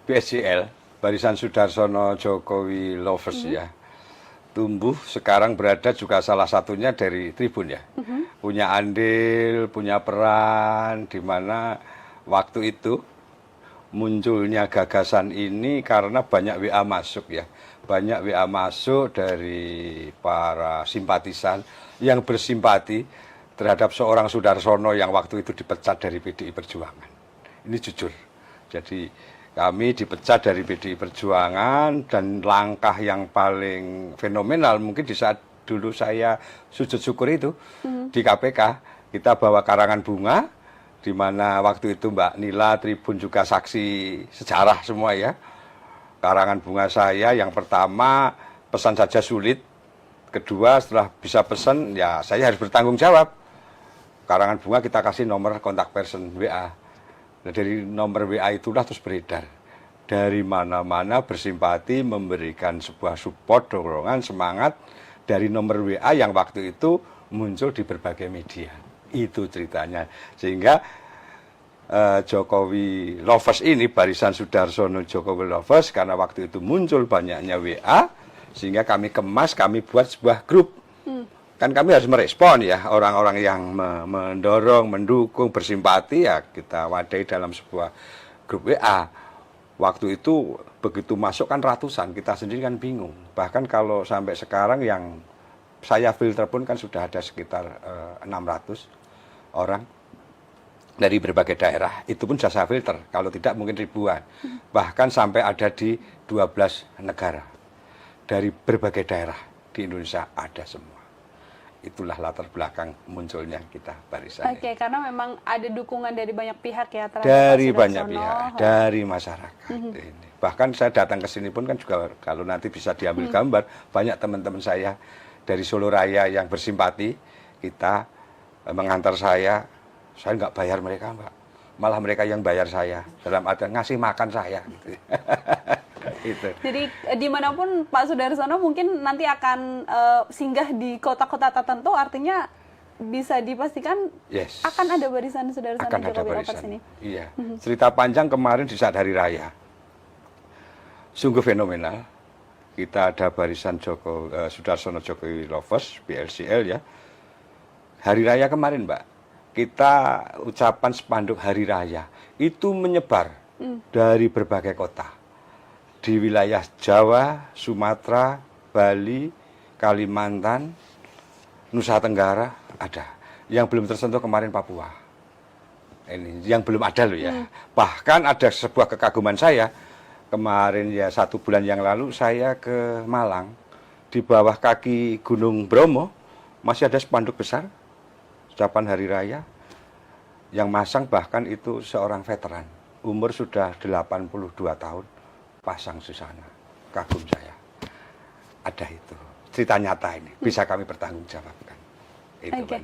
BSJL, Barisan Soedarsono Jokowi Lovers ya, tumbuh sekarang berada juga salah satunya dari Tribun ya, punya andil, punya peran, di mana waktu itu munculnya gagasan ini karena banyak WA masuk ya, banyak WA masuk dari para simpatisan yang bersimpati terhadap seorang Soedarsono yang waktu itu dipecat dari PDI Perjuangan. Ini jujur. Jadi kami dipecat dari PDI Perjuangan dan langkah yang paling fenomenal mungkin di saat dulu saya sujud syukur itu di KPK, kita bawa karangan bunga di mana waktu itu Mbak Nila Tribun juga saksi sejarah semua ya. Karangan bunga saya yang pertama pesan saja sulit, kedua setelah bisa pesan ya saya harus bertanggung jawab. Karangan bunga kita kasih nomor kontak person WA. Nah, dari nomor WA itulah terus beredar. Dari mana-mana bersimpati, memberikan sebuah support, dorongan, semangat dari nomor WA yang waktu itu muncul di berbagai media. Itu ceritanya. Sehingga Jokowi Lovers ini, Barisan Soedarsono Jokowi Lovers, karena waktu itu muncul banyaknya WA, sehingga kami kemas, kami buat sebuah grup. Kan kami harus merespon ya, orang-orang yang mendorong, mendukung, bersimpati ya kita wadai dalam sebuah grup WA. Waktu itu begitu masuk kan ratusan, kita sendiri kan bingung. Bahkan kalau sampai sekarang yang saya filter pun kan sudah ada sekitar 600 orang dari berbagai daerah. Itu pun sudah saya filter, kalau tidak mungkin ribuan. Bahkan sampai ada di 12 negara. Dari berbagai daerah di Indonesia ada semua. Itulah latar belakang munculnya kita barisan. Oke, karena memang ada dukungan dari banyak pihak ya terhadap dari banyak pihak, dari masyarakat. Ini. Bahkan saya datang ke sini pun kan juga kalau nanti bisa diambil gambar, banyak teman-teman saya dari Solo Raya yang bersimpati, kita mengantar saya nggak bayar mereka Mbak, malah mereka yang bayar saya, dalam artian ngasih makan saya. Gitu. Itu. Jadi dimanapun Pak Soedarsono mungkin nanti akan singgah di kota-kota tertentu, artinya bisa dipastikan akan ada barisan Soedarsono Jokowi Lovers ini. Iya. Cerita panjang kemarin di saat Hari Raya, sungguh fenomenal. Kita ada barisan Soedarsono Jokowi Lovers BLCL ya. Hari Raya kemarin Mbak, kita ucapan spanduk Hari Raya itu menyebar dari berbagai kota. Di wilayah Jawa, Sumatera, Bali, Kalimantan, Nusa Tenggara ada. Yang belum tersentuh kemarin Papua. Ini yang belum ada loh ya. Bahkan ada sebuah kekaguman saya. Kemarin ya 1 bulan yang lalu saya ke Malang. Di bawah kaki Gunung Bromo masih ada spanduk besar. Ucapan Hari Raya. Yang masang bahkan itu seorang veteran. Umur sudah 82 tahun. Pasang susana, kagum saya. Ada itu, cerita nyata ini, bisa kami pertanggungjawabkan. Oke.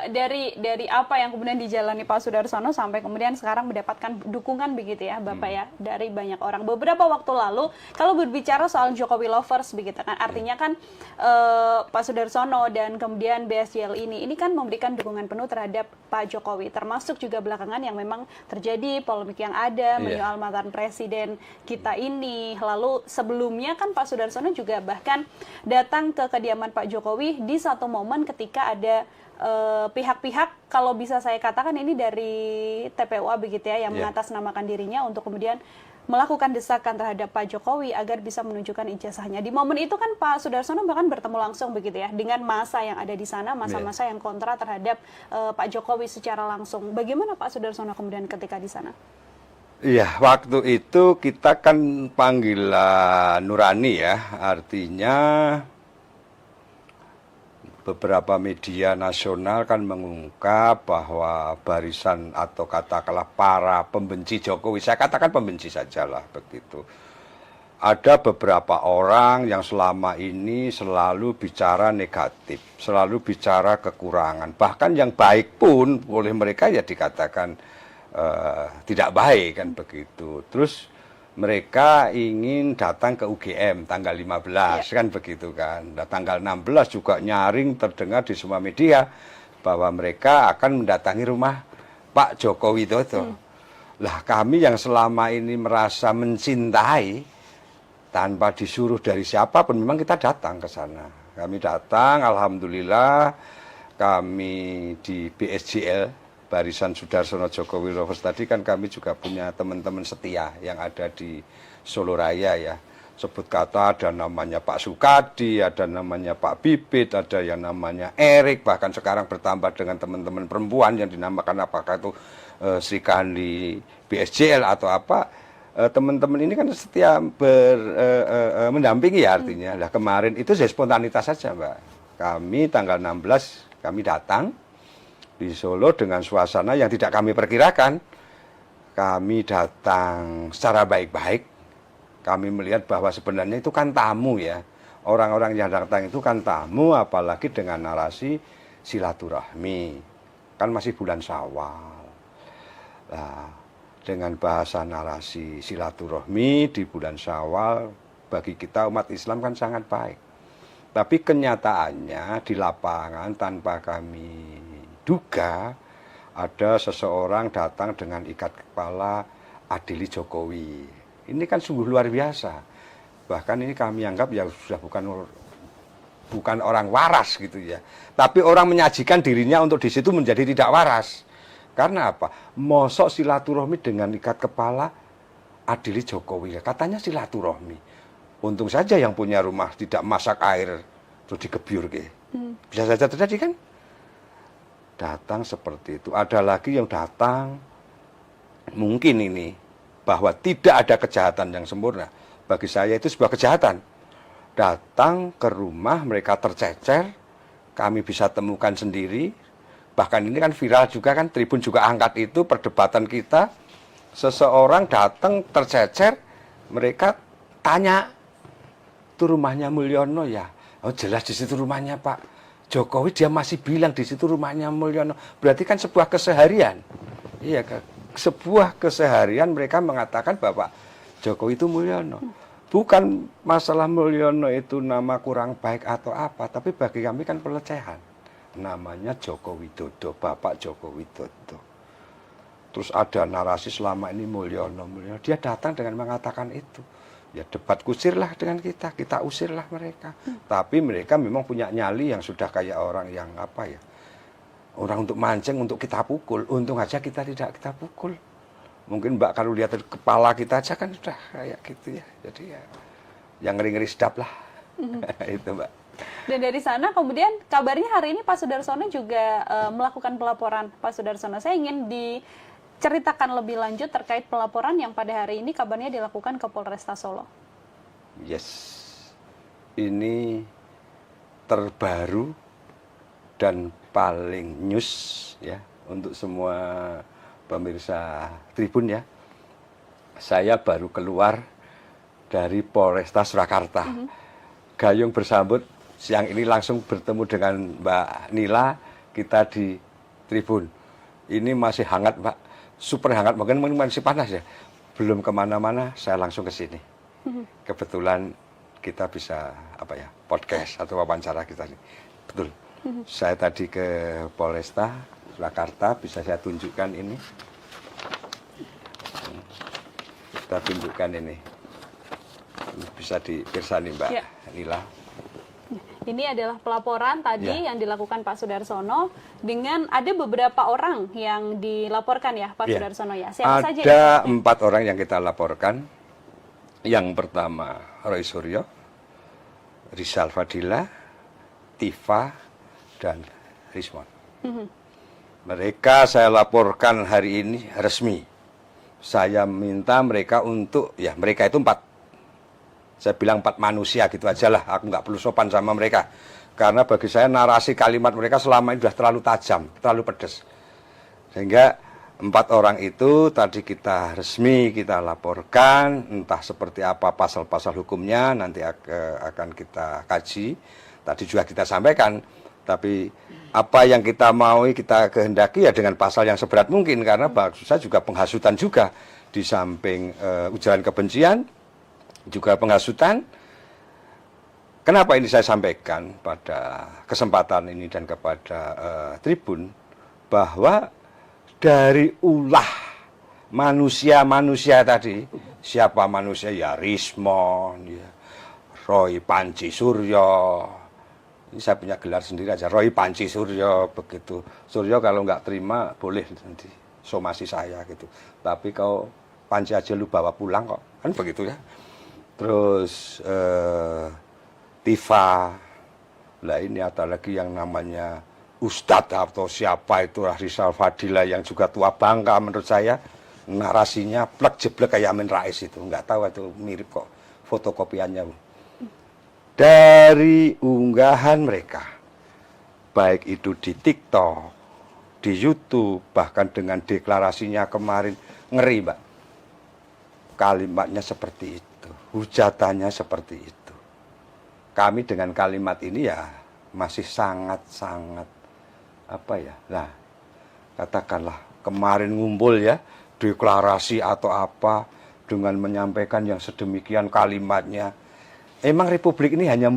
Dari apa yang kemudian dijalani Pak Soedarsono sampai kemudian sekarang mendapatkan dukungan begitu ya Bapak ya dari banyak orang. Beberapa waktu lalu kalau berbicara soal Jokowi Lovers begitu kan, artinya kan Pak Soedarsono dan kemudian BSJL ini kan memberikan dukungan penuh terhadap Pak Jokowi, termasuk juga belakangan yang memang terjadi polemik yang ada menyoal mantan presiden kita ini. Lalu sebelumnya kan Pak Soedarsono juga bahkan datang ke kediaman Pak Jokowi di satu momen ketika ada pihak-pihak, kalau bisa saya katakan ini dari TPUA begitu ya, yang mengatasnamakan dirinya untuk kemudian melakukan desakan terhadap Pak Jokowi agar bisa menunjukkan ijazahnya. Di momen itu kan Pak Soedarsono bahkan bertemu langsung begitu ya dengan massa yang ada di sana, massa-massa yang kontra terhadap Pak Jokowi secara langsung. Bagaimana Pak Soedarsono kemudian ketika di sana? Iya, waktu itu kita kan panggilan Nurani ya, artinya beberapa media nasional kan mengungkap bahwa barisan atau katakanlah para pembenci Jokowi, saya katakan pembenci sajalah begitu. Ada beberapa orang yang selama ini selalu bicara negatif, selalu bicara kekurangan. Bahkan yang baik pun oleh mereka ya dikatakan tidak baik kan begitu. Terus mereka ingin datang ke UGM tanggal 15 kan begitu kan. Nah, tanggal 16 juga nyaring terdengar di semua media bahwa mereka akan mendatangi rumah Pak Joko Widodo. Lah kami yang selama ini merasa mencintai tanpa disuruh dari siapapun, memang kita datang ke sana. Kami datang, alhamdulillah kami di BSJL, Barisan Sudarsono Jokowi Lovers tadi kan kami juga punya teman-teman setia yang ada di Solo Raya ya. Sebut kata ada namanya Pak Sukadi, ada namanya Pak Bibit, ada yang namanya Erik, bahkan sekarang bertambah dengan teman-teman perempuan yang dinamakan apakah itu Sri Kandi BSJL atau apa. Teman-teman ini kan setia mendampingi ya artinya. Lah kemarin itu saya spontanitas saja Mbak. Kami tanggal 16 kami datang di Solo dengan suasana yang tidak kami perkirakan. Kami datang secara baik-baik. Kami melihat bahwa sebenarnya itu kan tamu ya. Orang-orang yang datang itu kan tamu, apalagi dengan narasi silaturahmi. Kan masih bulan Syawal. Nah, dengan bahasa narasi silaturahmi di bulan Syawal, bagi kita umat Islam kan sangat baik. Tapi kenyataannya di lapangan tanpa kami duga, ada seseorang datang dengan ikat kepala adili Jokowi. Ini kan sungguh luar biasa. Bahkan ini kami anggap ya sudah bukan orang waras gitu ya. Tapi orang menyajikan dirinya untuk di situ menjadi tidak waras. Karena apa? Mosok silaturahmi dengan ikat kepala adili Jokowi. Katanya silaturahmi. Untung saja yang punya rumah tidak masak air terus digebyur ke. Bisa saja terjadi kan? Datang seperti itu. Ada lagi yang datang mungkin ini bahwa tidak ada kejahatan yang sempurna. Bagi saya itu sebuah kejahatan. Datang ke rumah, mereka tercecer, kami bisa temukan sendiri. Bahkan ini kan viral juga kan, Tribun juga angkat itu, perdebatan kita. Seseorang datang tercecer, mereka tanya, itu rumahnya Mulyono ya? Oh jelas di situ rumahnya Pak Jokowi, dia masih bilang di situ rumahnya Mulyono. Berarti kan sebuah keseharian. Iya kan? Sebuah keseharian mereka mengatakan Bapak Jokowi itu Mulyono. Bukan masalah Mulyono itu nama kurang baik atau apa, tapi bagi kami kan pelecehan. Namanya Joko Widodo, Bapak Joko Widodo. Terus ada narasi selama ini Mulyono. Dia datang dengan mengatakan itu. Ya debat kusirlah dengan kita usirlah mereka. Tapi mereka memang punya nyali yang sudah kayak orang yang apa ya, orang untuk mancing, untuk kita pukul. Untung aja kita tidak kita pukul. Mungkin Mbak kalau lihat kepala kita aja kan sudah kayak gitu ya. Jadi ya yang ngeri-ngeri sedap lah. Itu Mbak. Dan dari sana kemudian kabarnya hari ini Pak Sudarsono juga melakukan pelaporan. Pak Sudarsono, saya ingin diceritakan lebih lanjut terkait pelaporan yang pada hari ini kabarnya dilakukan ke Polresta Solo. Yes. Ini terbaru dan paling news ya untuk semua pemirsa Tribun ya. Saya baru keluar dari Polresta Surakarta. Gayung bersambut siang ini langsung bertemu dengan Mbak Nila, kita di Tribun. Ini masih hangat Mbak, super hangat, mungkin masih panas ya. Belum kemana-mana, saya langsung ke sini. Kebetulan kita bisa apa ya, podcast atau wawancara kita nih. Betul. Saya tadi ke Polresta Surakarta, bisa saya tunjukkan ini. Kita tunjukkan ini. Bisa dipirsani Mbak ya. Nila. Ini adalah pelaporan tadi yang dilakukan Pak Sudarsono dengan ada beberapa orang yang dilaporkan ya Pak Sudarsono ya. Siapa saja ada 4 orang yang kita laporkan. Yang pertama Roy Suryo, Rizal Fadila, Tifa, dan Rismon. Mereka saya laporkan hari ini resmi. Saya minta mereka untuk, ya mereka itu 4. Saya bilang 4 manusia gitu aja lah, aku nggak perlu sopan sama mereka. Karena bagi saya narasi kalimat mereka selama ini sudah terlalu tajam, terlalu pedas. Sehingga 4 orang itu tadi kita resmi, kita laporkan, entah seperti apa pasal-pasal hukumnya, nanti akan kita kaji. Tadi juga kita sampaikan, tapi apa yang kita mau, kita kehendaki ya dengan pasal yang seberat mungkin. Karena maksud saya juga penghasutan juga, di samping ujaran kebencian, juga penghasutan. Kenapa ini saya sampaikan pada kesempatan ini dan kepada Tribun, bahwa dari ulah manusia-manusia tadi. Siapa manusia? Ya Rismon, ya Roy Panji Suryo. Ini saya punya gelar sendiri aja, Roy Panji Suryo, begitu. Suryo kalau nggak terima boleh nanti somasi saya gitu. Tapi kau Panji aja lu bawa pulang kok, kan begitu ya. Terus Tifa, lah ini ada lagi yang namanya Ustadz atau siapa itu Rizal Fadila yang juga tua bangka menurut saya. Narasinya plek jeblek kayak Amin Rais itu, nggak tahu itu mirip kok fotokopiannya. Dari unggahan mereka, baik itu di TikTok, di YouTube, bahkan dengan deklarasinya kemarin, ngeri Mbak. Kalimatnya seperti itu, hujatannya seperti itu. Kami dengan kalimat ini ya masih sangat-sangat apa ya, nah katakanlah kemarin ngumpul ya, deklarasi atau apa, dengan menyampaikan yang sedemikian kalimatnya. Emang Republik ini hanya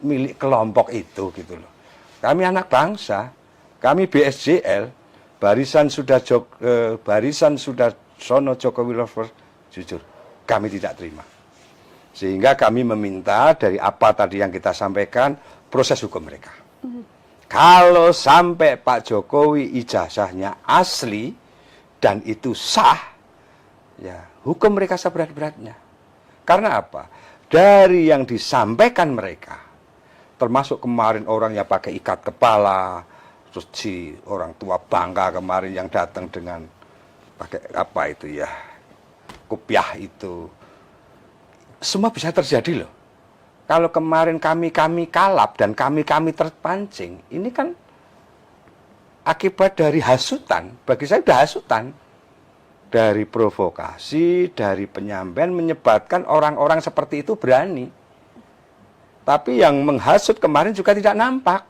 milik kelompok itu gitu loh. Kami anak bangsa, kami BSJL, Barisan Sudarsono Jokowi Lovers, jujur kami tidak terima. Sehingga kami meminta dari apa tadi yang kita sampaikan, proses hukum mereka. Kalau sampai Pak Jokowi ijazahnya asli dan itu sah, ya hukum mereka seberat-beratnya. Karena apa? Dari yang disampaikan mereka, termasuk kemarin orang yang pakai ikat kepala, terus si orang tua bangka kemarin yang datang dengan pakai apa itu ya, kopiah itu, semua bisa terjadi loh. Kalau kemarin kami kalap dan kami terpancing, ini kan akibat dari hasutan. Bagi saya sudah hasutan. Dari provokasi, dari penyampaian menyebabkan orang-orang seperti itu berani. Tapi yang menghasut kemarin juga tidak nampak.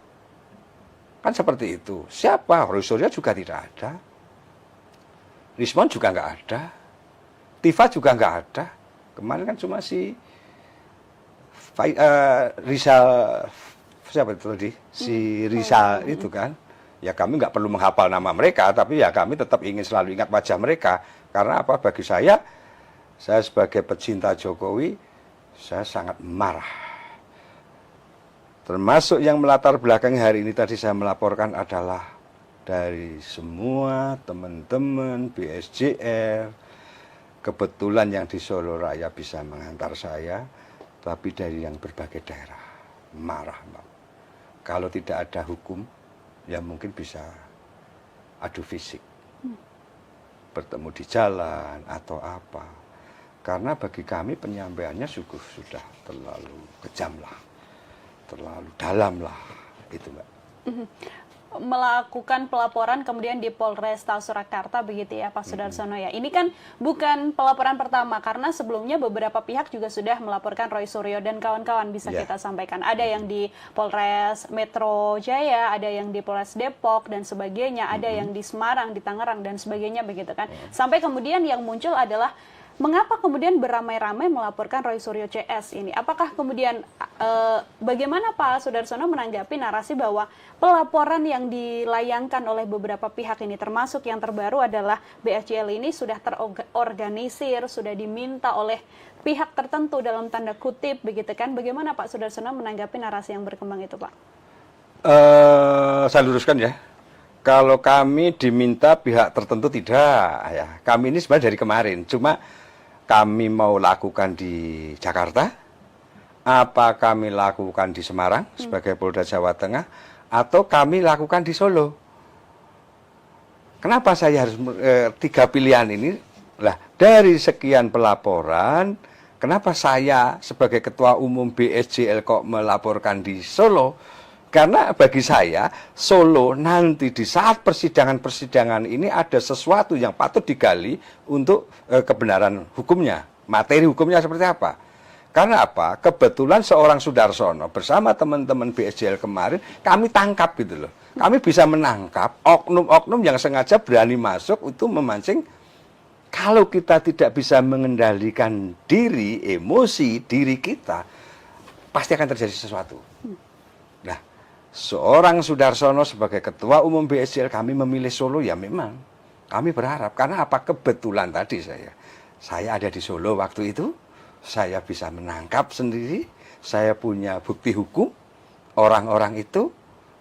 Kan seperti itu. Siapa? Roy Suryo juga tidak ada. Rismon juga nggak ada. Tifa juga nggak ada. Kemarin kan cuma si Rizal, siapa itu tadi? Si Rizal itu kan. Ya kami nggak perlu menghafal nama mereka, tapi ya kami tetap ingin selalu ingat wajah mereka. Karena apa? Bagi saya sebagai pecinta Jokowi, saya sangat marah. Termasuk yang melatar belakang hari ini tadi saya melaporkan adalah dari semua teman-teman BSJL. Kebetulan yang di Solo Raya bisa menghantar saya, tapi dari yang berbagai daerah. Marah, Mbak. Kalau tidak ada hukum, ya mungkin bisa adu fisik, bertemu di jalan atau apa. Karena bagi kami penyampaiannya sudah terlalu kejam lah, terlalu dalam lah, itu Mbak. Melakukan pelaporan kemudian di Polresta Surakarta begitu ya Pak Sudarsono ya. Ini kan bukan pelaporan pertama karena sebelumnya beberapa pihak juga sudah melaporkan Roy Suryo dan kawan-kawan bisa kita sampaikan. Ada yang di Polres Metro Jaya, ada yang di Polres Depok dan sebagainya, ada yang di Semarang, di Tangerang dan sebagainya begitu kan. Sampai kemudian yang muncul adalah mengapa kemudian beramai-ramai melaporkan Roy Suryo CS ini? Apakah kemudian bagaimana Pak Sudarsono menanggapi narasi bahwa pelaporan yang dilayangkan oleh beberapa pihak ini termasuk yang terbaru adalah BSJL ini sudah terorganisir, sudah diminta oleh pihak tertentu dalam tanda kutip begitu kan? Bagaimana Pak Sudarsono menanggapi narasi yang berkembang itu Pak? Saya luruskan ya. Kalau kami diminta pihak tertentu tidak ya. Kami ini sebenarnya dari kemarin, cuma kami mau lakukan di Jakarta, apa kami lakukan di Semarang sebagai Polda Jawa Tengah, atau kami lakukan di Solo. Kenapa saya harus tiga pilihan ini? Lah, dari sekian pelaporan, kenapa saya sebagai Ketua Umum BSJL kok melaporkan di Solo? Karena bagi saya, Solo nanti di saat persidangan-persidangan ini ada sesuatu yang patut digali untuk kebenaran hukumnya. Materi hukumnya seperti apa? Karena apa? Kebetulan seorang Sudarsono bersama teman-teman BSJL kemarin, kami tangkap gitu loh. Kami bisa menangkap oknum-oknum yang sengaja berani masuk itu memancing. Kalau kita tidak bisa mengendalikan diri, emosi diri kita, pasti akan terjadi sesuatu. Nah, seorang Sudarsono sebagai Ketua Umum BSJL kami memilih Solo ya memang kami berharap, karena apa, kebetulan tadi saya ada di Solo waktu itu, saya bisa menangkap sendiri, saya punya bukti hukum, orang-orang itu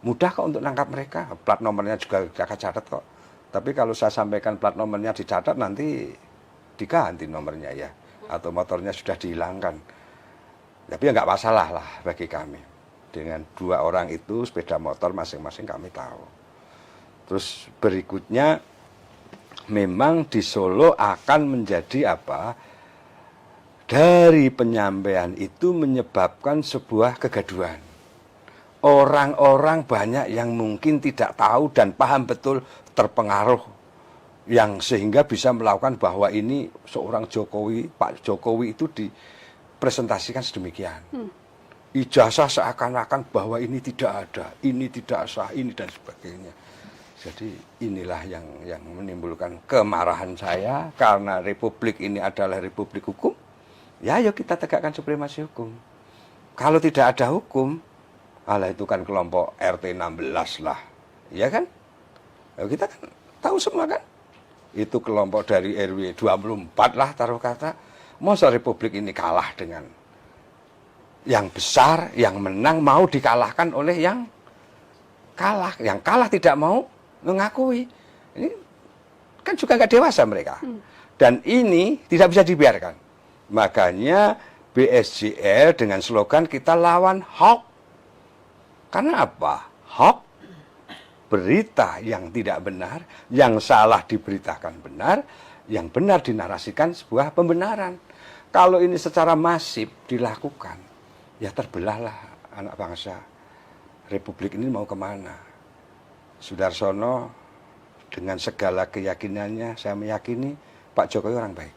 mudah kok untuk nangkap mereka, plat nomornya juga catat kok. Tapi kalau saya sampaikan plat nomornya dicatat, nanti diganti nomornya ya, atau motornya sudah dihilangkan. Tapi ya nggak masalah lah bagi kami. Dengan 2 orang itu sepeda motor masing-masing kami tahu. Terus berikutnya, memang di Solo akan menjadi apa? Dari penyampaian itu menyebabkan sebuah kegaduhan. Orang-orang banyak yang mungkin tidak tahu dan paham betul, terpengaruh, yang sehingga bisa melakukan bahwa ini seorang Jokowi, Pak Jokowi itu dipresentasikan sedemikian. Ijazah seakan-akan bahwa ini tidak ada, ini tidak sah, ini dan sebagainya. Jadi inilah yang menimbulkan kemarahan saya, karena republik ini adalah republik hukum. Ya, ayo kita tegakkan supremasi hukum. Kalau tidak ada hukum, alah itu kan kelompok RT 16 lah. Ya kan? Ya, kita kan tahu semua kan? Itu kelompok dari RW 24 lah taruh kata. Masa republik ini kalah dengan yang besar, yang menang mau dikalahkan oleh yang kalah. Yang kalah tidak mau mengakui. Ini kan juga nggak dewasa mereka. Dan ini tidak bisa dibiarkan. Makanya BSJL dengan slogan kita lawan hoax. Karena apa? Hoax, berita yang tidak benar, yang salah diberitakan benar, yang benar dinarasikan sebuah pembenaran. Kalau ini secara masif dilakukan, ya terbelahlah anak bangsa. Republik ini mau kemana? Sudarsono dengan segala keyakinannya, saya meyakini Pak Jokowi orang baik.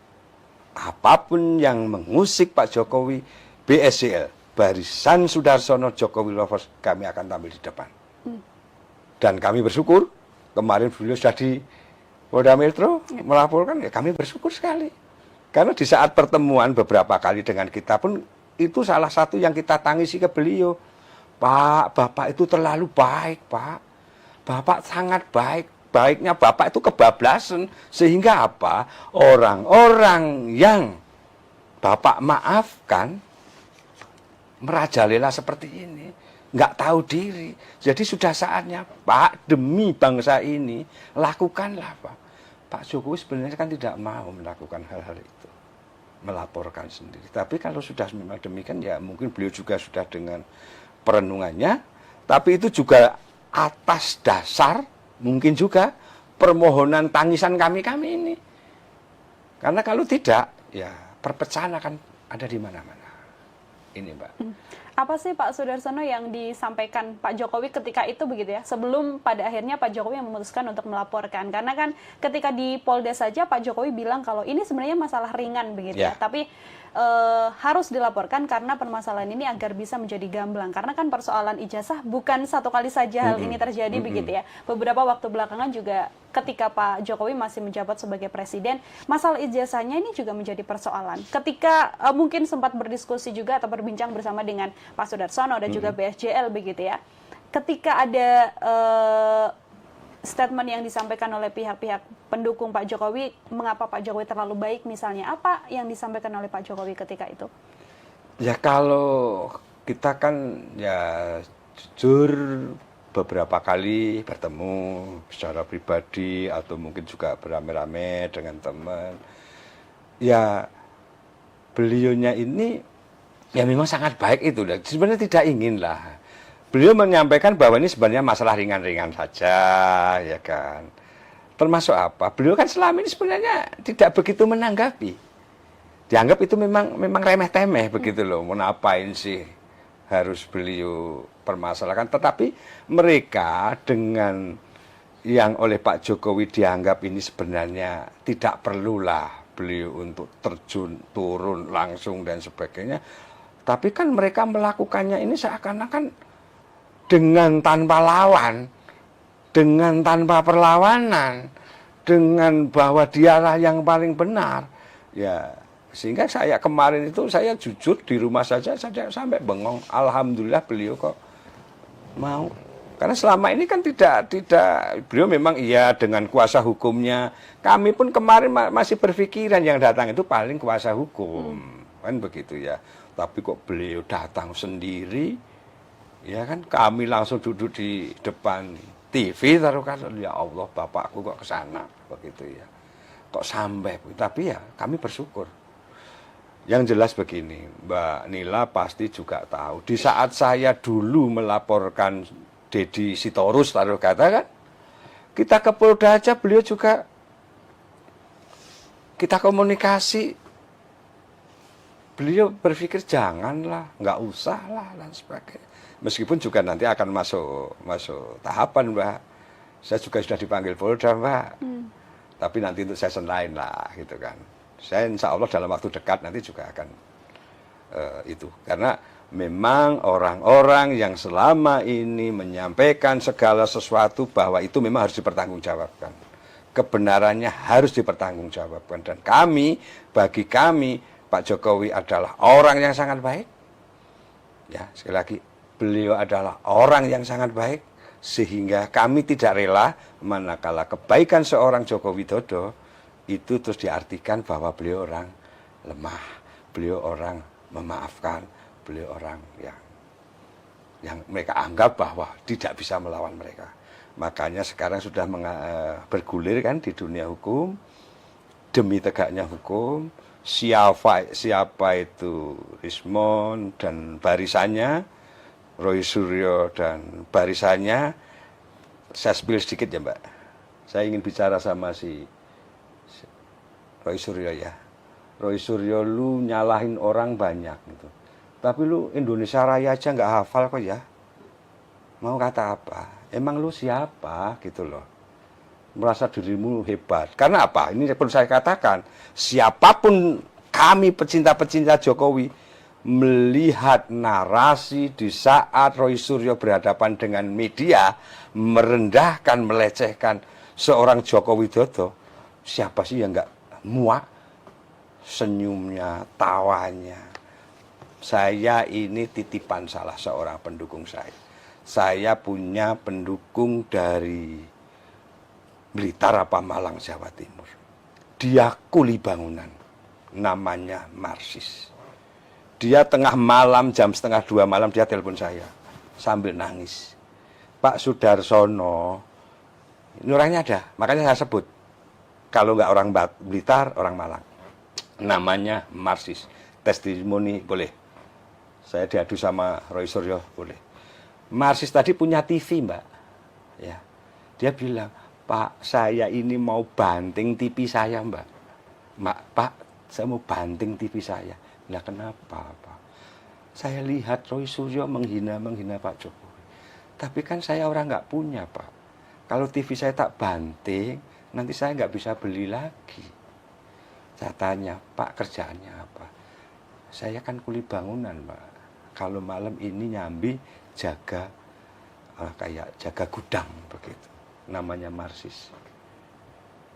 Apapun yang mengusik Pak Jokowi, BSJL, Barisan Sudarsono Jokowi Lovers, kami akan tampil di depan. Dan kami bersyukur, kemarin beliau sudah di Polda Metro melaporkan, ya kami bersyukur sekali. Karena di saat pertemuan beberapa kali dengan kita pun, itu salah satu yang kita tangisi ke beliau. Pak, Bapak itu terlalu baik, Pak. Bapak sangat baik. Baiknya Bapak itu kebablasan. Sehingga apa? Orang-orang yang Bapak maafkan, merajalela seperti ini, nggak tahu diri. Jadi sudah saatnya, Pak, demi bangsa ini, lakukanlah, Pak. Pak Jokowi sebenarnya kan tidak mau melakukan hal-hal itu, melaporkan sendiri. Tapi kalau sudah memang demikian, ya mungkin beliau juga sudah dengan perenungannya, tapi itu juga atas dasar mungkin juga permohonan tangisan kami ini. Karena kalau tidak, ya perpecahan akan ada di mana-mana. Ini, Mbak. Apa sih Pak Sudarsono yang disampaikan Pak Jokowi ketika itu begitu ya? Sebelum pada akhirnya Pak Jokowi yang memutuskan untuk melaporkan. Karena kan ketika di Polda saja Pak Jokowi bilang kalau ini sebenarnya masalah ringan begitu ya. Tapi harus dilaporkan karena permasalahan ini agar bisa menjadi gamblang. Karena kan persoalan ijazah bukan satu kali saja hal ini terjadi begitu ya. Beberapa waktu belakangan juga ketika Pak Jokowi masih menjabat sebagai presiden, masalah ijazahnya ini juga menjadi persoalan. Ketika mungkin sempat berdiskusi juga atau berbincang bersama dengan Pak Sudarsono dan juga BSJL begitu ya. Ketika ada statement yang disampaikan oleh pihak-pihak pendukung Pak Jokowi, mengapa Pak Jokowi terlalu baik misalnya, apa yang disampaikan oleh Pak Jokowi ketika itu? Ya kalau kita kan ya jujur beberapa kali bertemu secara pribadi atau mungkin juga beramai-ramai dengan teman. Ya beliaunya ini ya memang sangat baik itu. Sebenarnya tidak ingin lah. Beliau menyampaikan bahwa ini sebenarnya masalah ringan-ringan saja, ya kan. Termasuk apa? Beliau kan selama ini sebenarnya tidak begitu menanggapi. Dianggap itu memang remeh-temeh begitu loh. Mau ngapain sih harus beliau permasalahkan? Tetapi mereka dengan yang oleh Pak Jokowi dianggap ini sebenarnya tidak perlulah beliau untuk terjun, turun langsung dan sebagainya. Tapi kan mereka melakukannya ini seakan-akan dengan tanpa lawan, dengan tanpa perlawanan, dengan bahwa dialah yang paling benar. Ya, sehingga saya kemarin itu saya jujur di rumah saja saya sampai bengong. Alhamdulillah beliau kok mau Karena selama ini kan tidak beliau memang iya dengan kuasa hukumnya. Kami pun kemarin masih berpikiran yang datang itu paling kuasa hukum, kan begitu ya. Tapi kok beliau datang sendiri, ya kan kami langsung duduk di depan TV taruh kan, ya Allah bapakku kok ke sana begitu ya. Kok sampai, tapi ya kami bersyukur. Yang jelas begini, Mbak Nila pasti juga tahu. Di saat saya dulu melaporkan Deddy Sitorus taruh kata kan, kita ke Polda aja beliau juga kita komunikasi. Beliau berpikir janganlah, nggak usah lah dan sebagainya. Meskipun juga nanti akan masuk tahapan, Mbak. Saya juga sudah dipanggil Polda, Mbak. Tapi nanti untuk session lain lah, gitu kan. Saya insya Allah dalam waktu dekat nanti juga akan itu. Karena memang orang-orang yang selama ini menyampaikan segala sesuatu bahwa itu memang harus dipertanggungjawabkan. Kebenarannya harus dipertanggungjawabkan. Dan bagi kami, Pak Jokowi adalah orang yang sangat baik. Ya, sekali lagi, beliau adalah orang yang sangat baik. Sehingga kami tidak rela manakala kebaikan seorang Joko Widodo itu terus diartikan bahwa beliau orang lemah, beliau orang memaafkan, beliau orang yang mereka anggap bahwa tidak bisa melawan mereka. Makanya sekarang sudah bergulir kan di dunia hukum, demi tegaknya hukum, siapa itu Rismon dan barisannya, Roy Suryo dan barisannya. Saya spill sedikit ya Mbak, saya ingin bicara sama si Roy Suryo ya. Roy Suryo, lu nyalahin orang banyak gitu. Tapi lu Indonesia Raya aja nggak hafal kok ya. Mau kata apa? Emang lu siapa gitu loh. Merasa dirimu hebat. Karena apa? Ini perlu saya katakan. Siapapun kami pecinta-pecinta Jokowi melihat narasi di saat Roy Suryo berhadapan dengan media merendahkan, melecehkan seorang Joko Widodo. Siapa sih yang nggak muak? Senyumnya, tawanya. Saya ini titipan salah seorang pendukung saya. Saya punya pendukung dari Blitar apa Malang, Jawa Timur. Dia kuli bangunan. Namanya Marsis. Dia tengah malam, jam 1:30 malam, dia telepon saya. Sambil nangis. Pak Sudarsono, ini orangnya ada. Makanya saya sebut. Kalau nggak orang Blitar, orang Malang. Namanya Marsis. Testimoni boleh. Saya diadu sama Roy Suryo, boleh. Marsis tadi punya TV, Mbak. Ya. Dia bilang, Pak, saya ini mau banting TV saya, Mbak. Pak, saya mau banting TV saya. Lah kenapa, Pak? Saya lihat Roy Suryo menghina Pak Jokowi. Tapi kan saya orang nggak punya, Pak. Kalau TV saya tak banting, nanti saya nggak bisa beli lagi. Saya tanya, Pak kerjaannya apa? Saya kan kuli bangunan, Pak. Kalau malam ini nyambi jaga kayak jaga gudang begitu. Namanya Marsis.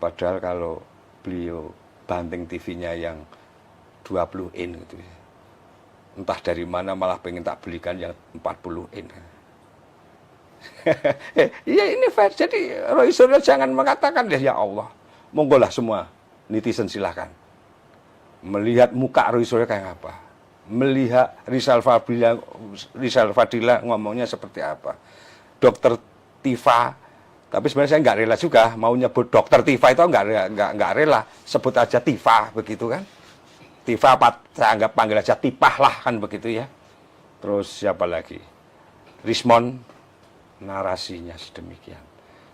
Padahal kalau beliau banting TV-nya yang 20 in gitu. Entah dari mana malah pengen tak belikan yang 40 in. Iya ini fair. Jadi Roy Suryo jangan mengatakan ya Allah. Monggolah semua netizen silahkan. Melihat muka Roy Suryo kayak apa. Melihat Rizal Fadila ngomongnya seperti apa. Dokter Tifa. Tapi sebenarnya saya nggak rela juga mau nyebut Dokter Tifa itu nggak rela. Sebut aja Tifa begitu kan. Tifa saya anggap panggil aja Tipah lah kan begitu ya. Terus siapa lagi? Rismon, narasinya sedemikian.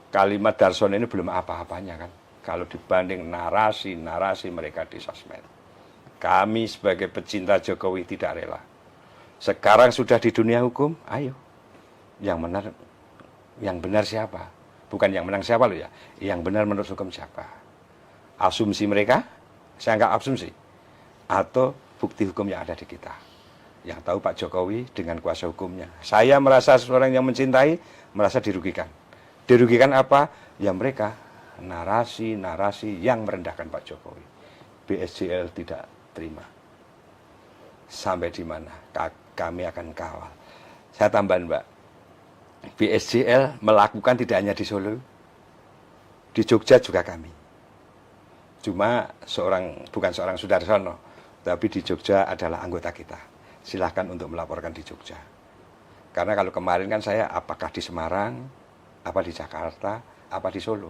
Kalimat Darsono ini belum apa-apanya kan. Kalau dibanding narasi mereka di sosmed. Kami sebagai pecinta Jokowi tidak rela. Sekarang sudah di dunia hukum, ayo. Yang benar siapa? Bukan yang menang siapa loh ya. Yang benar menurut hukum siapa? Asumsi mereka, saya anggap asumsi. Atau bukti hukum yang ada di kita. Yang tahu Pak Jokowi dengan kuasa hukumnya. Saya merasa seorang yang mencintai, merasa dirugikan. Dirugikan apa? Ya mereka, narasi yang merendahkan Pak Jokowi. BSJL tidak terima. Sampai di mana? Kami akan kawal. Saya tambahin Mbak. BSJL melakukan tidak hanya di Solo, di Jogja juga kami. Cuma bukan seorang Sudarsono, tapi di Jogja adalah anggota kita. Silahkan untuk melaporkan di Jogja. Karena kalau kemarin kan saya apakah di Semarang, apa di Jakarta, apa di Solo.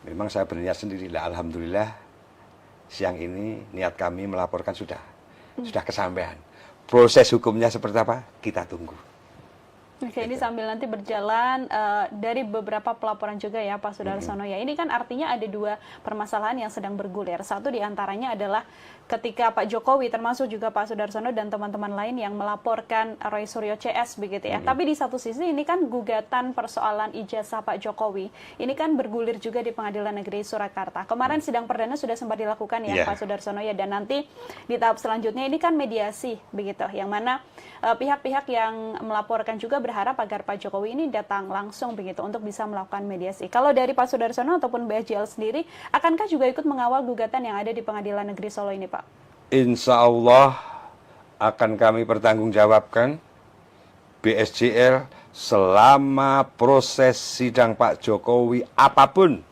Memang saya berniat sendiri lah, alhamdulillah siang ini niat kami melaporkan sudah kesampaian. Proses hukumnya seperti apa? Kita tunggu. Oke, ini sambil nanti berjalan dari beberapa pelaporan juga ya Pak Sudarsono ya. Ini kan artinya ada dua permasalahan yang sedang bergulir. Satu diantaranya adalah ketika Pak Jokowi termasuk juga Pak Sudarsono dan teman-teman lain yang melaporkan Roy Suryo CS begitu ya. Tapi di satu sisi ini kan gugatan persoalan ijazah Pak Jokowi. Ini kan bergulir juga di Pengadilan Negeri Surakarta. Kemarin sidang perdana sudah sempat dilakukan ya Pak Sudarsono ya, dan nanti di tahap selanjutnya ini kan mediasi begitu, yang mana pihak-pihak yang melaporkan juga berharap agar Pak Jokowi ini datang langsung begitu untuk bisa melakukan mediasi. Kalau dari Pak Sudarsono ataupun BSJL sendiri, akankah juga ikut mengawal gugatan yang ada di Pengadilan Negeri Solo ini, Pak? Insya Allah akan kami pertanggungjawabkan BSJL selama proses sidang Pak Jokowi apapun.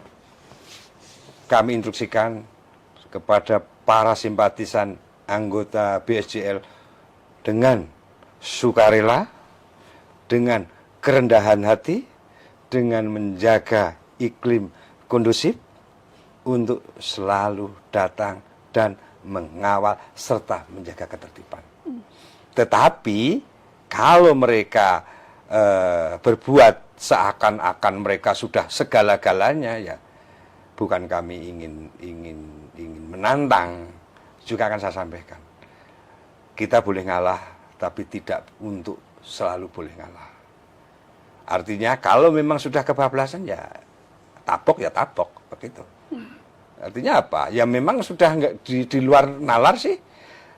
Kami instruksikan kepada para simpatisan anggota BSJL dengan sukarela, dengan kerendahan hati, dengan menjaga iklim kondusif untuk selalu datang dan mengawal serta menjaga ketertiban. Tetapi kalau mereka berbuat seakan-akan mereka sudah segala-galanya, ya bukan kami ingin menantang, juga akan saya sampaikan. Kita boleh ngalah, tapi tidak untuk selalu boleh ngalah. Artinya kalau memang sudah kebablasan ya tabok begitu. Artinya apa? Ya memang sudah nggak di luar nalar sih.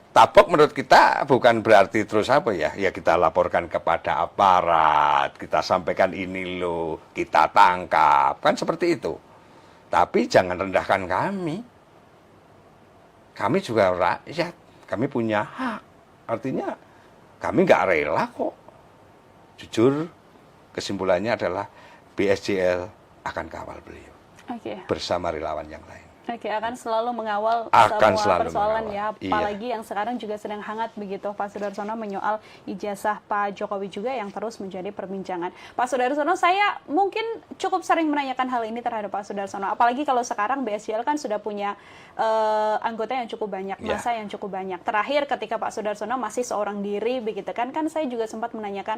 Tabok menurut kita bukan berarti terus apa ya? Ya kita laporkan kepada aparat, kita sampaikan ini loh, kita tangkap, kan seperti itu. Tapi jangan rendahkan kami. Kami juga rakyat, kami punya hak. Artinya kami nggak rela kok. Jujur, kesimpulannya adalah BSJL akan kawal beliau bersama relawan yang lain. Oke, akan selalu mengawal akan semua selalu persoalan mengawal. ya, apalagi yang sekarang juga sedang hangat begitu Pak Sudarsono menyoal ijazah Pak Jokowi juga yang terus menjadi perbincangan. Pak Sudarsono, saya mungkin cukup sering menanyakan hal ini terhadap Pak Sudarsono, apalagi kalau sekarang BSJL kan sudah punya anggota yang cukup banyak, masa yang cukup banyak. Terakhir ketika Pak Sudarsono masih seorang diri begitu kan saya juga sempat menanyakan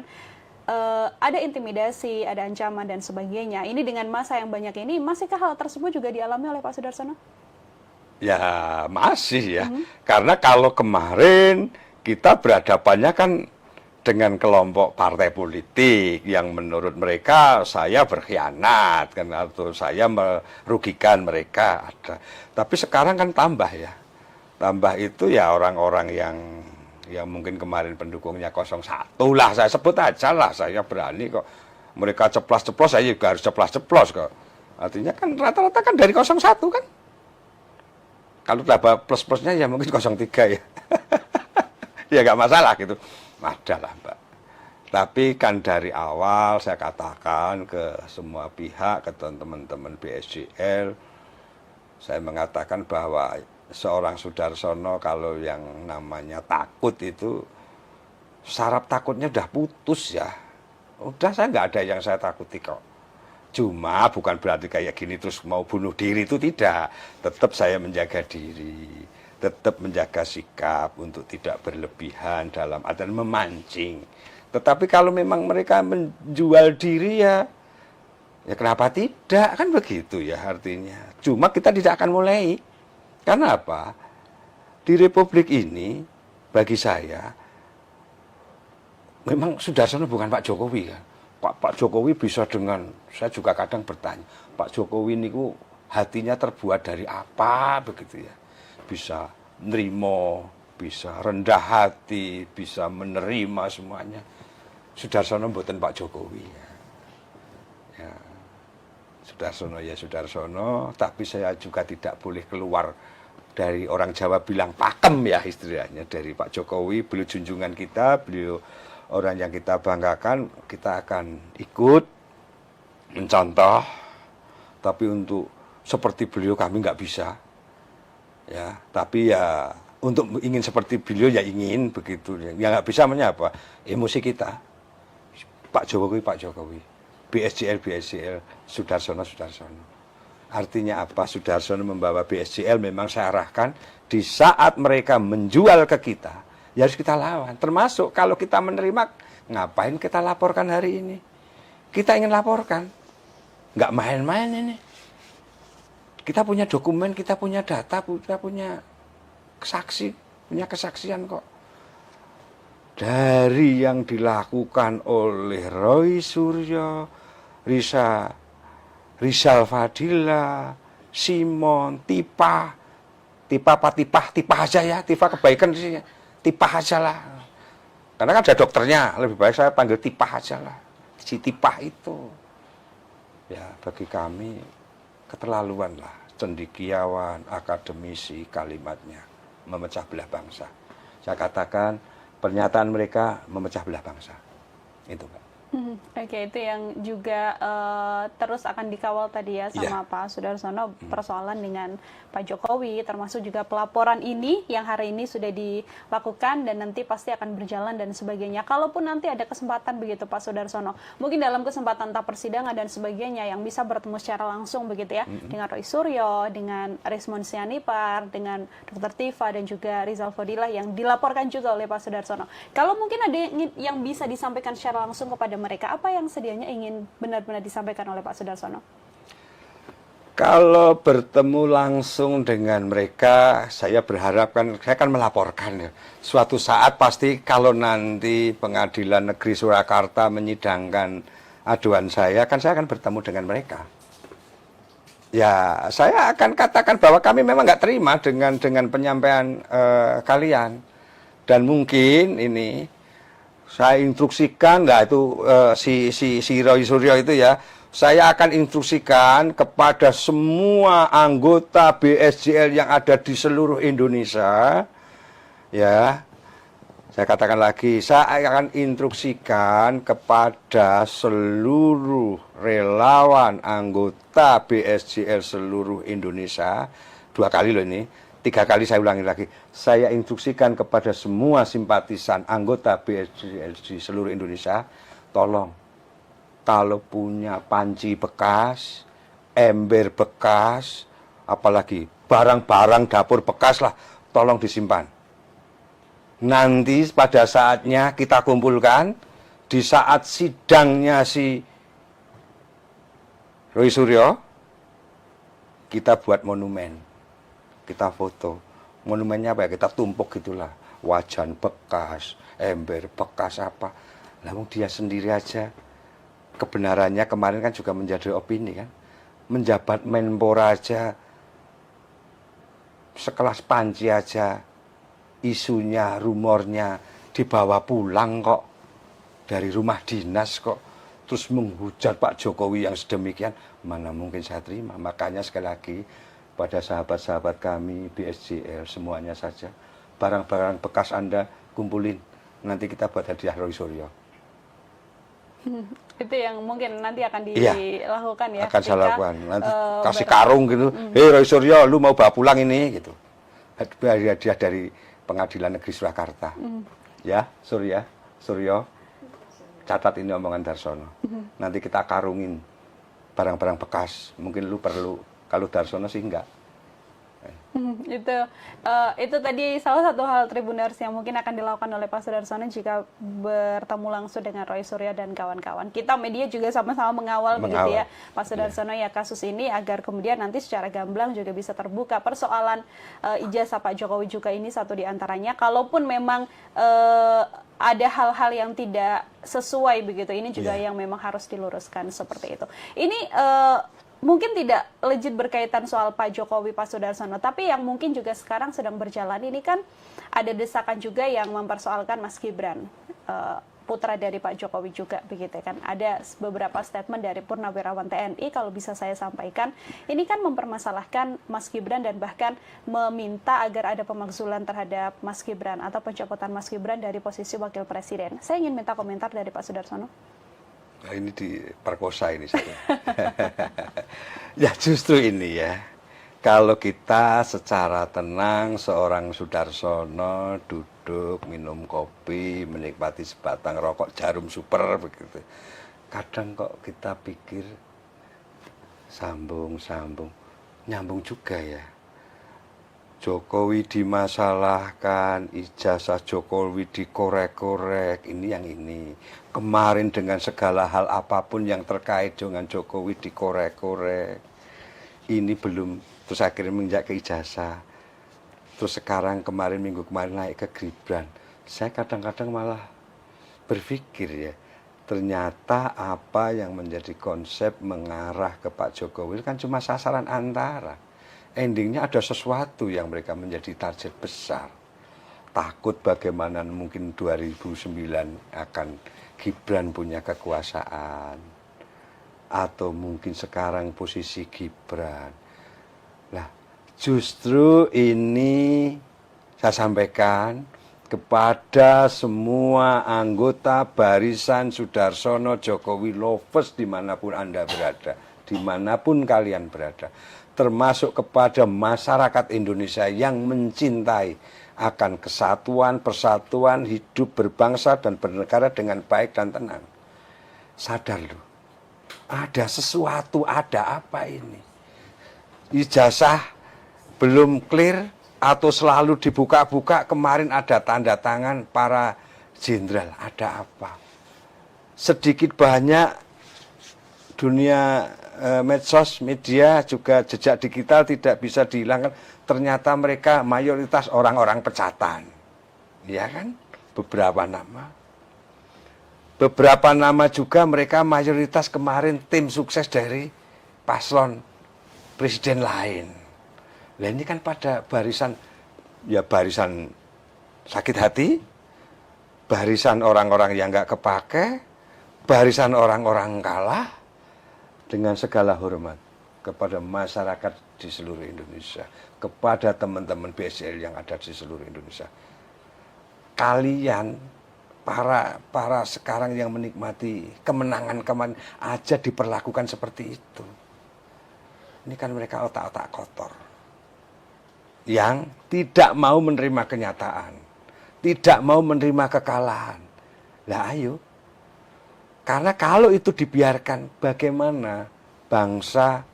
ada intimidasi, ada ancaman dan sebagainya. Ini dengan masa yang banyak ini, masihkah hal tersebut juga dialami oleh Pak Sudarsono? Ya masih ya, karena kalau kemarin kita berhadapannya kan dengan kelompok partai politik yang menurut mereka saya berkhianat kan, atau saya merugikan mereka ada. Tapi sekarang kan tambah ya, tambah itu ya orang-orang yang mungkin kemarin pendukungnya 01 lah, saya sebut aja lah, saya berani kok. Mereka ceplos-ceplos, saya juga harus ceplos-ceplos kok. Artinya kan rata-rata kan dari 01 kan. Kalau tambah plus-plusnya ya mungkin 03 ya. Ya nggak masalah gitu. Ada lah Mbak. Tapi kan dari awal saya katakan ke semua pihak, ke teman-teman BSJL, saya mengatakan bahwa seorang Sudarsono kalau yang namanya takut itu, saraf takutnya udah putus ya. Udah, saya nggak ada yang saya takuti kok. Cuma bukan berarti kayak gini terus mau bunuh diri, itu tidak. Tetap saya menjaga diri, tetap menjaga sikap untuk tidak berlebihan dalam artian memancing. Tetapi kalau memang mereka menjual diri ya kenapa tidak, kan begitu ya artinya. Cuma kita tidak akan mulai. Karena apa? Di Republik ini, bagi saya, memang Sudarsono bukan Pak Jokowi kan. Pak Jokowi bisa dengan, saya juga kadang bertanya, Pak Jokowi ini hatinya terbuat dari apa begitu ya? Bisa nerimo, bisa rendah hati, bisa menerima semuanya. Sudarsono mboten Pak Jokowi ya. Sudarsono ya Sudarsono, tapi saya juga tidak boleh keluar dari, orang Jawa bilang pakem ya istilahnya, dari Pak Jokowi. Beliau junjungan kita, beliau orang yang kita banggakan, kita akan ikut mencontoh, tapi untuk seperti beliau kami nggak bisa, ya. Tapi ya untuk ingin seperti beliau ya ingin begitu, ya nggak bisa menyapa emosi kita. Pak Jokowi, BSJL, Sudarsono. Artinya apa? Sudarsono membawa BSJL memang saya arahkan di saat mereka menjual ke kita, ya harus kita lawan. Termasuk kalau kita menerima, ngapain kita laporkan hari ini? Kita ingin laporkan, nggak main-main ini. Kita punya dokumen, kita punya data, kita punya kesaksian kok. Dari yang dilakukan oleh Roy Suryo, Rizal Fadila, Simon, Tipa aja ya, Tipa kebaikan sih, Tipa aja lah. Karena kan ada dokternya, lebih baik saya panggil Tipa aja lah. Si Tipa itu, ya bagi kami keterlaluan lah, cendekiawan, akademisi, kalimatnya memecah belah bangsa. Saya katakan pernyataan mereka memecah belah bangsa. Itu, Pak. Oke, itu yang juga terus akan dikawal tadi ya sama Pak Sudarsono, persoalan dengan Pak Jokowi, termasuk juga pelaporan ini yang hari ini sudah dilakukan dan nanti pasti akan berjalan dan sebagainya. Kalaupun nanti ada kesempatan begitu Pak Sudarsono, mungkin dalam kesempatan entah persidangan dan sebagainya yang bisa bertemu secara langsung begitu ya, dengan Roy Suryo, dengan Resmond Sianipar, dengan Dr. Tifa dan juga Rizal Fadilah yang dilaporkan juga oleh Pak Sudarsono. Kalau mungkin ada yang bisa disampaikan secara langsung kepada mereka, apa yang sedianya ingin benar-benar disampaikan oleh Pak Sudarsono? Kalau bertemu langsung dengan mereka, saya berharap saya akan melaporkan ya. Suatu saat pasti kalau nanti Pengadilan Negeri Surakarta menyidangkan aduan saya akan bertemu dengan mereka. Ya, saya akan katakan bahwa kami memang nggak terima dengan penyampaian kalian. Dan mungkin ini saya instruksikan, si Roy Suryo itu ya, saya akan instruksikan kepada semua anggota BSJL yang ada di seluruh Indonesia, ya, saya katakan lagi, saya akan instruksikan kepada seluruh relawan anggota BSJL seluruh Indonesia, 2 kali loh ini, 3 kali saya ulangi lagi, saya instruksikan kepada semua simpatisan anggota BSJL di seluruh Indonesia, tolong, kalau punya panci bekas, ember bekas, apalagi barang-barang dapur bekas lah, tolong disimpan. Nanti pada saatnya kita kumpulkan, di saat sidangnya si Roy Suryo, kita buat monumen, kita foto. Monumennya apa ya? Kita tumpuk gitulah, wajan bekas, ember bekas apa. Namun dia sendiri aja. Kebenarannya kemarin kan juga menjadi opini kan, menjabat Menpora aja, sekelas panci aja, isunya, rumornya dibawa pulang kok, dari rumah dinas kok, terus menghujat Pak Jokowi yang sedemikian, mana mungkin saya terima. Makanya sekali lagi, pada sahabat-sahabat kami, BSJL, semuanya saja, barang-barang bekas Anda kumpulin, nanti kita buat hadiah Roy Suryo. Itu yang mungkin nanti akan dilakukan ya. Akan saya lakukan. Nanti kasih karung gitu. Hei Roy Suryo, lu mau bawa pulang ini gitu. Hadiah dari Pengadilan Negeri Surakarta. Ya, Suryo. Catat ini omongan Darsono. Nanti kita karungin barang-barang bekas. Mungkin lu perlu. Kalau Darsono sih enggak. Itu tadi salah satu hal Tribuners yang mungkin akan dilakukan oleh Pak Sudarsono jika bertemu langsung dengan Roy Suryo dan kawan-kawan. Kita media juga sama-sama mengawal begitu ya Pak Sudarsono ya kasus ini agar kemudian nanti secara gamblang juga bisa terbuka persoalan ijazah Pak Jokowi juga ini satu di antaranya. Kalaupun memang ada hal-hal yang tidak sesuai begitu, ini juga yang memang harus diluruskan seperti itu. Ini mungkin tidak legit berkaitan soal Pak Jokowi, Pak Sudarsono, tapi yang mungkin juga sekarang sedang berjalan ini kan ada desakan juga yang mempersoalkan Mas Gibran. putra dari Pak Jokowi juga begitu kan. Ada beberapa statement dari Purnawirawan TNI kalau bisa saya sampaikan, ini kan mempermasalahkan Mas Gibran dan bahkan meminta agar ada pemakzulan terhadap Mas Gibran atau pencopotan Mas Gibran dari posisi Wakil Presiden. Saya ingin minta komentar dari Pak Sudarsono. Nah, ini diperkosa ini saya. Ya justru ini ya. Kalau kita secara tenang seorang Sudarsono duduk minum kopi, menikmati sebatang rokok Jarum Super begitu. Kadang kok kita pikir sambung nyambung juga ya. Jokowi dimasalahkan, ijazah Jokowi dikorek-korek, ini yang ini. Kemarin dengan segala hal apapun yang terkait dengan Jokowi dikorek-korek. Ini belum, terus akhirnya menginjak ke ijazah. Terus sekarang minggu kemarin naik ke Gibran. Saya kadang-kadang malah berpikir ya, ternyata apa yang menjadi konsep mengarah ke Pak Jokowi kan cuma sasaran antara. Endingnya ada sesuatu yang mereka menjadi target besar. Takut bagaimana mungkin 2009 akan Gibran punya kekuasaan. Atau mungkin sekarang posisi Gibran. Nah, justru ini saya sampaikan kepada semua anggota barisan Sudarsono Jokowi lovers dimanapun Anda berada, dimanapun kalian berada, termasuk kepada masyarakat Indonesia yang mencintai akan kesatuan, persatuan, hidup berbangsa dan bernegara dengan baik dan tenang. Sadar loh, ada sesuatu, ada apa ini? Ijazah belum clear atau selalu dibuka-buka, kemarin ada tanda tangan para jenderal, ada apa? Sedikit banyak dunia medsos, media, juga jejak digital tidak bisa dihilangkan. Ternyata mereka mayoritas orang-orang pecatan. Ya kan? Beberapa nama juga mereka mayoritas kemarin tim sukses dari paslon presiden lain. Nah ini kan pada barisan, ya barisan sakit hati, barisan orang-orang yang nggak kepake, barisan orang-orang kalah. Dengan segala hormat kepada masyarakat di seluruh Indonesia, kepada teman-teman BSL yang ada di seluruh Indonesia. Kalian, para sekarang yang menikmati kemenangan kemarin aja diperlakukan seperti itu. Ini kan mereka otak-otak kotor. Yang tidak mau menerima kenyataan. Tidak mau menerima kekalahan. Lah ayo. Karena kalau itu dibiarkan, bagaimana bangsa,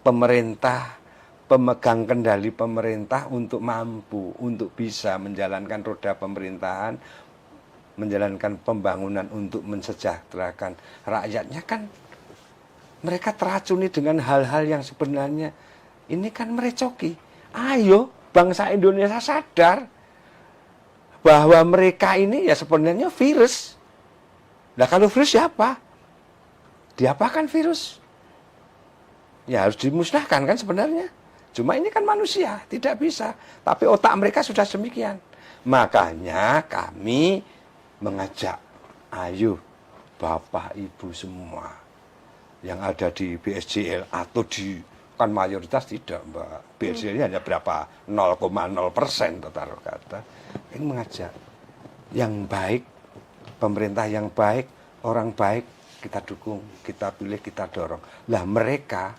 pemerintah, pemegang kendali pemerintah untuk mampu, untuk bisa menjalankan roda pemerintahan, menjalankan pembangunan untuk mensejahterakan rakyatnya kan. Mereka teracuni dengan hal-hal yang sebenarnya ini kan merecoki. Ayo bangsa Indonesia sadar bahwa mereka ini ya sebenarnya virus. Nah kalau virus siapa? Diapakan virus? Ya harus dimusnahkan kan sebenarnya. Cuma ini kan manusia, tidak bisa. Tapi otak mereka sudah demikian. Makanya kami mengajak, ayo Bapak Ibu semua yang ada di BSJL atau di, kan mayoritas tidak Mbak. BSJL hanya berapa? 0,0% taruh kata. Ini mengajak yang baik, pemerintah yang baik, orang baik, kita dukung, kita pilih, kita dorong. Lah mereka,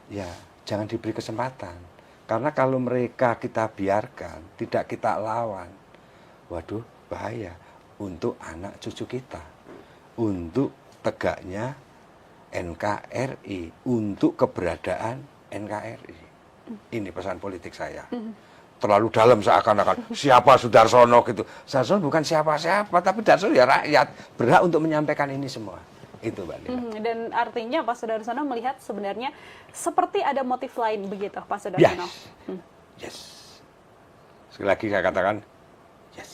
ya jangan diberi kesempatan. Karena kalau mereka kita biarkan, tidak kita lawan, waduh bahaya untuk anak cucu kita. Untuk tegaknya NKRI, untuk keberadaan NKRI. Ini pesan politik saya. Terlalu dalam seakan-akan siapa Sudarsono gitu. Sudarsono bukan siapa-siapa, tapi Sudarsono ya rakyat, berhak untuk menyampaikan ini semua. Itu Mbak Lila. Dan artinya Pak Sudarsono melihat sebenarnya seperti ada motif lain begitu Pak Sudarsono. Yes. Sekali lagi saya katakan yes.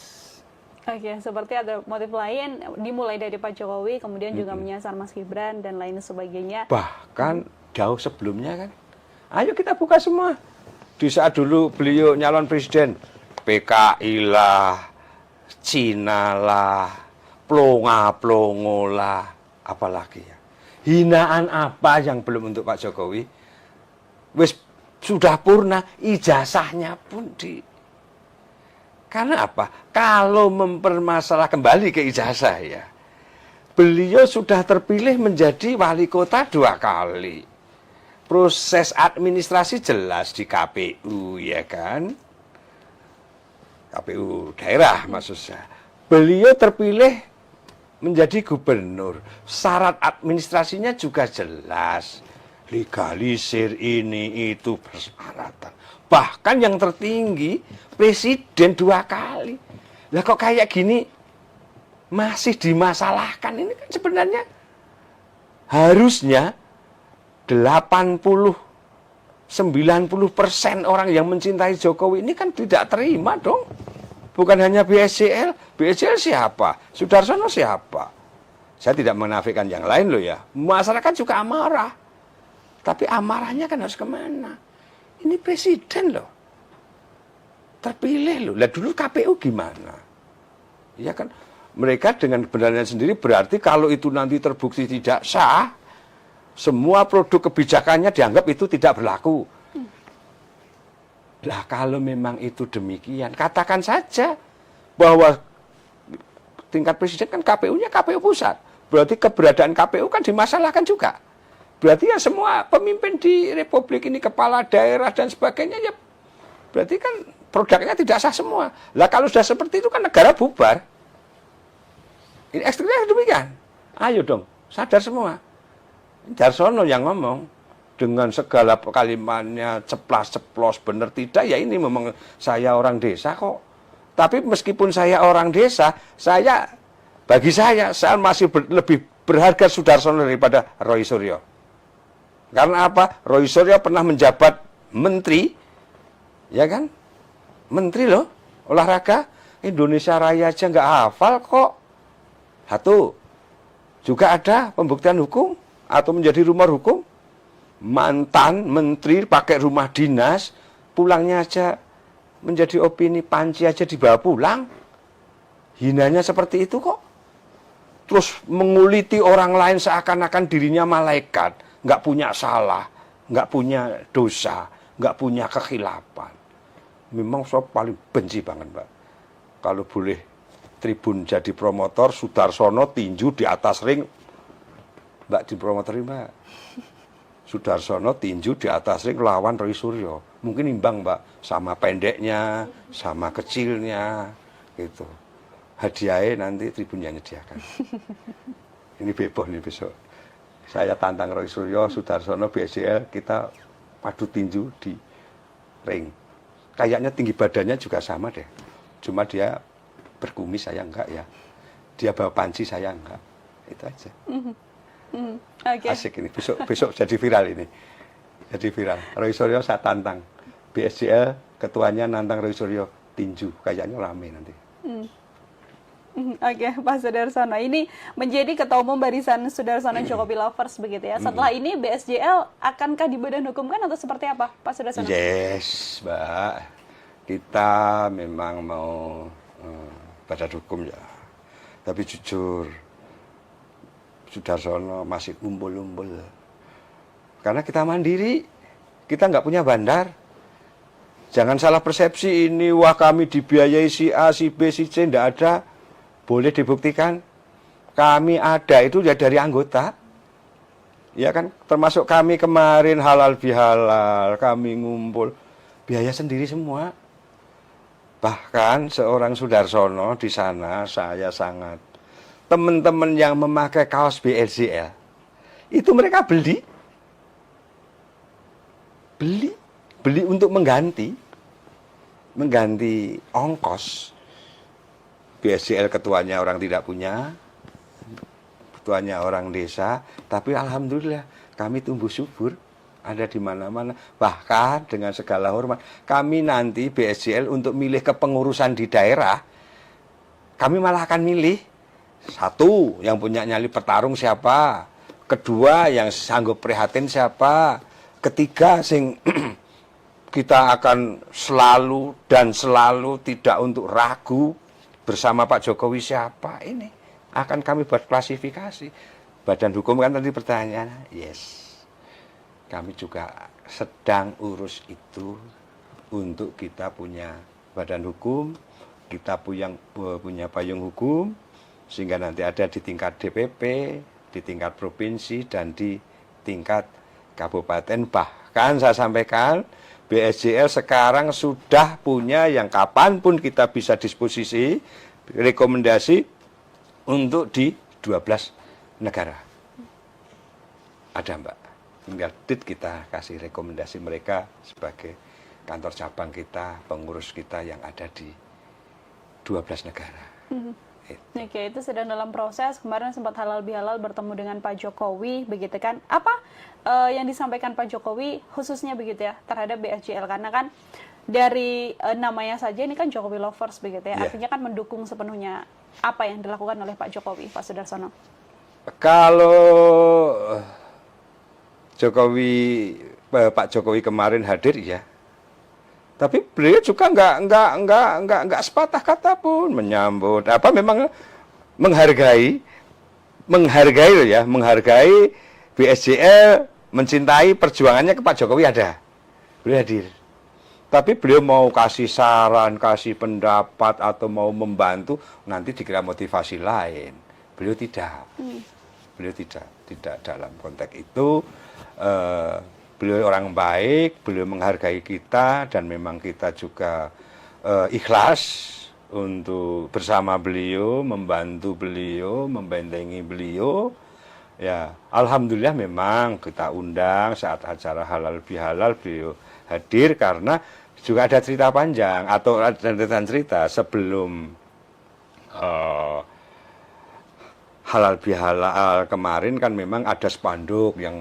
Oke, seperti ada motif lain dimulai dari Pak Jokowi, kemudian juga menyasar Mas Gibran dan lain sebagainya. Bahkan jauh sebelumnya kan. Ayo kita buka semua. Di saat dulu beliau nyalon presiden, PKI lah, Cina lah, plonga-plongo lah, apalagi ya. Hinaan apa yang belum untuk Pak Jokowi? Wis sudah purna, ijazahnya pun di. Karena apa? Kalau mempermasalah kembali ke ijazah ya, beliau sudah terpilih menjadi wali kota 2 kali. Proses administrasi jelas di KPU, ya kan? KPU daerah maksud saya. Beliau terpilih menjadi gubernur. Syarat administrasinya juga jelas. Legalisir ini itu persyaratan. Bahkan yang tertinggi presiden 2 kali. Lah kok kayak gini masih dimasalahkan? Ini kan sebenarnya harusnya 80-90% orang yang mencintai Jokowi ini kan tidak terima dong. Bukan hanya BSJL. BSJL siapa? Sudarsono siapa? Saya tidak menafikan yang lain loh ya. Masyarakat juga amarah. Tapi amarahnya kan harus kemana? Ini presiden loh. Terpilih loh. Lah dulu KPU gimana? Ya kan? Mereka dengan kebenarannya sendiri berarti kalau itu nanti terbukti tidak sah, semua produk kebijakannya dianggap itu tidak berlaku. Lah kalau memang itu demikian, katakan saja bahwa tingkat presiden kan KPU-nya KPU pusat. Berarti keberadaan KPU kan dimasalahkan juga. Berarti ya semua pemimpin di Republik ini, kepala daerah dan sebagainya, ya berarti kan produknya tidak sah semua. Lah kalau sudah seperti itu kan negara bubar. Ini ekstrimnya demikian. Ayo dong, sadar semua. Darsono yang ngomong dengan segala kalimatnya ceplas-ceplos benar tidak, ya ini memang saya orang desa kok. Tapi meskipun saya orang desa, bagi saya masih lebih berharga Sudarsono daripada Roy Suryo. Karena apa? Roy Suryo pernah menjabat menteri, ya kan? Menteri loh, olahraga. Indonesia Raya aja nggak hafal kok. Satu, juga ada pembuktian hukum atau menjadi rumor hukum. Mantan menteri pakai rumah dinas, pulangnya aja menjadi opini panci aja dibawa pulang. Hinanya seperti itu kok. Terus menguliti orang lain seakan-akan dirinya malaikat, nggak punya salah, nggak punya dosa, nggak punya kekhilafan. Memang saya paling benci banget, Mbak. Kalau boleh Tribun jadi promotor, Sudarsono tinju di atas ring. Mbak di promotori, Mbak. Sudarsono tinju di atas ring lawan Roy Suryo. Mungkin imbang, Mbak, sama pendeknya, sama kecilnya, gitu. Hadiahnya nanti Tribun yang nyediakan. Ini beboh nih besok. Saya tantang Roy Suryo, Sudarsono, BSJL, kita padu tinju di ring. Kayaknya tinggi badannya juga sama deh. Cuma dia berkumis, saya enggak ya. Dia bawa panci, saya enggak. Itu aja. Okay. Asik ini, besok jadi viral ini. Jadi viral. Roy Suryo saya tantang. BSJL ketuanya nantang Roy Suryo tinju. Kayaknya rame nanti. Oke, Pak Sudarsono. Ini menjadi ketua umum barisan Sudarsono Jokowi Lovers begitu ya. Setelah ini BSJL akankah di badan hukum kan atau seperti apa, Pak Sudarsono? Yes, Mbak. Kita memang mau badan hukum ya. Tapi jujur, Sudarsono masih umbul-umbul. Karena kita mandiri, kita nggak punya bandar. Jangan salah persepsi ini, wah kami dibiayai si A, si B, si C, nggak ada. Boleh dibuktikan. Kami ada itu ya dari anggota. Ya kan, termasuk kami kemarin halal bihalal, kami ngumpul. Biaya sendiri semua. Bahkan seorang Sudarsono di sana, saya sangat. Teman-teman yang memakai kaos BSJL, itu mereka beli untuk mengganti ongkos. BSJL ketuanya orang tidak punya, ketuanya orang desa, tapi alhamdulillah kami tumbuh subur, ada di mana-mana. Bahkan dengan segala hormat, kami nanti BSJL untuk milih kepengurusan di daerah, kami malah akan milih satu yang punya nyali petarung siapa, kedua yang sanggup prihatin siapa, ketiga sing kita akan selalu dan selalu tidak untuk ragu bersama Pak Jokowi siapa ini? Akan kami buat klasifikasi. Badan hukum kan tadi pertanyaan, yes. Kami juga sedang urus itu untuk kita punya badan hukum, kita punya payung hukum, sehingga nanti ada di tingkat DPP, di tingkat provinsi, dan di tingkat kabupaten. Bahkan saya sampaikan, BSJL sekarang sudah punya yang kapanpun kita bisa disposisi, rekomendasi untuk di 12 negara. Ada Mbak, tinggal kita kasih rekomendasi mereka sebagai kantor cabang kita, pengurus kita yang ada di 12 negara. Oke, itu sedang dalam proses. Kemarin sempat halal bihalal bertemu dengan Pak Jokowi, begitu kan? Apa yang disampaikan Pak Jokowi khususnya begitu ya terhadap BSJL? Karena kan dari namanya saja ini kan Jokowi Lovers begitu ya. Artinya kan mendukung sepenuhnya apa yang dilakukan oleh Pak Jokowi, Pak Sudarsono. Kalau Pak Jokowi kemarin hadir ya. Tapi beliau juga nggak sepatah kata pun menyambut. Apa memang menghargai loh ya, menghargai BSJL, mencintai perjuangannya ke Pak Jokowi ada. Beliau hadir. Tapi beliau mau kasih saran, kasih pendapat atau mau membantu nanti dikira motivasi lain. Beliau tidak. Beliau tidak dalam konteks itu. Beliau orang baik, beliau menghargai kita dan memang kita juga ikhlas untuk bersama beliau, membantu beliau, membentengi beliau. Ya, alhamdulillah memang kita undang saat acara halal bihalal beliau hadir karena juga ada cerita panjang atau ada cerita sebelum halal bihalal kemarin kan memang ada spanduk yang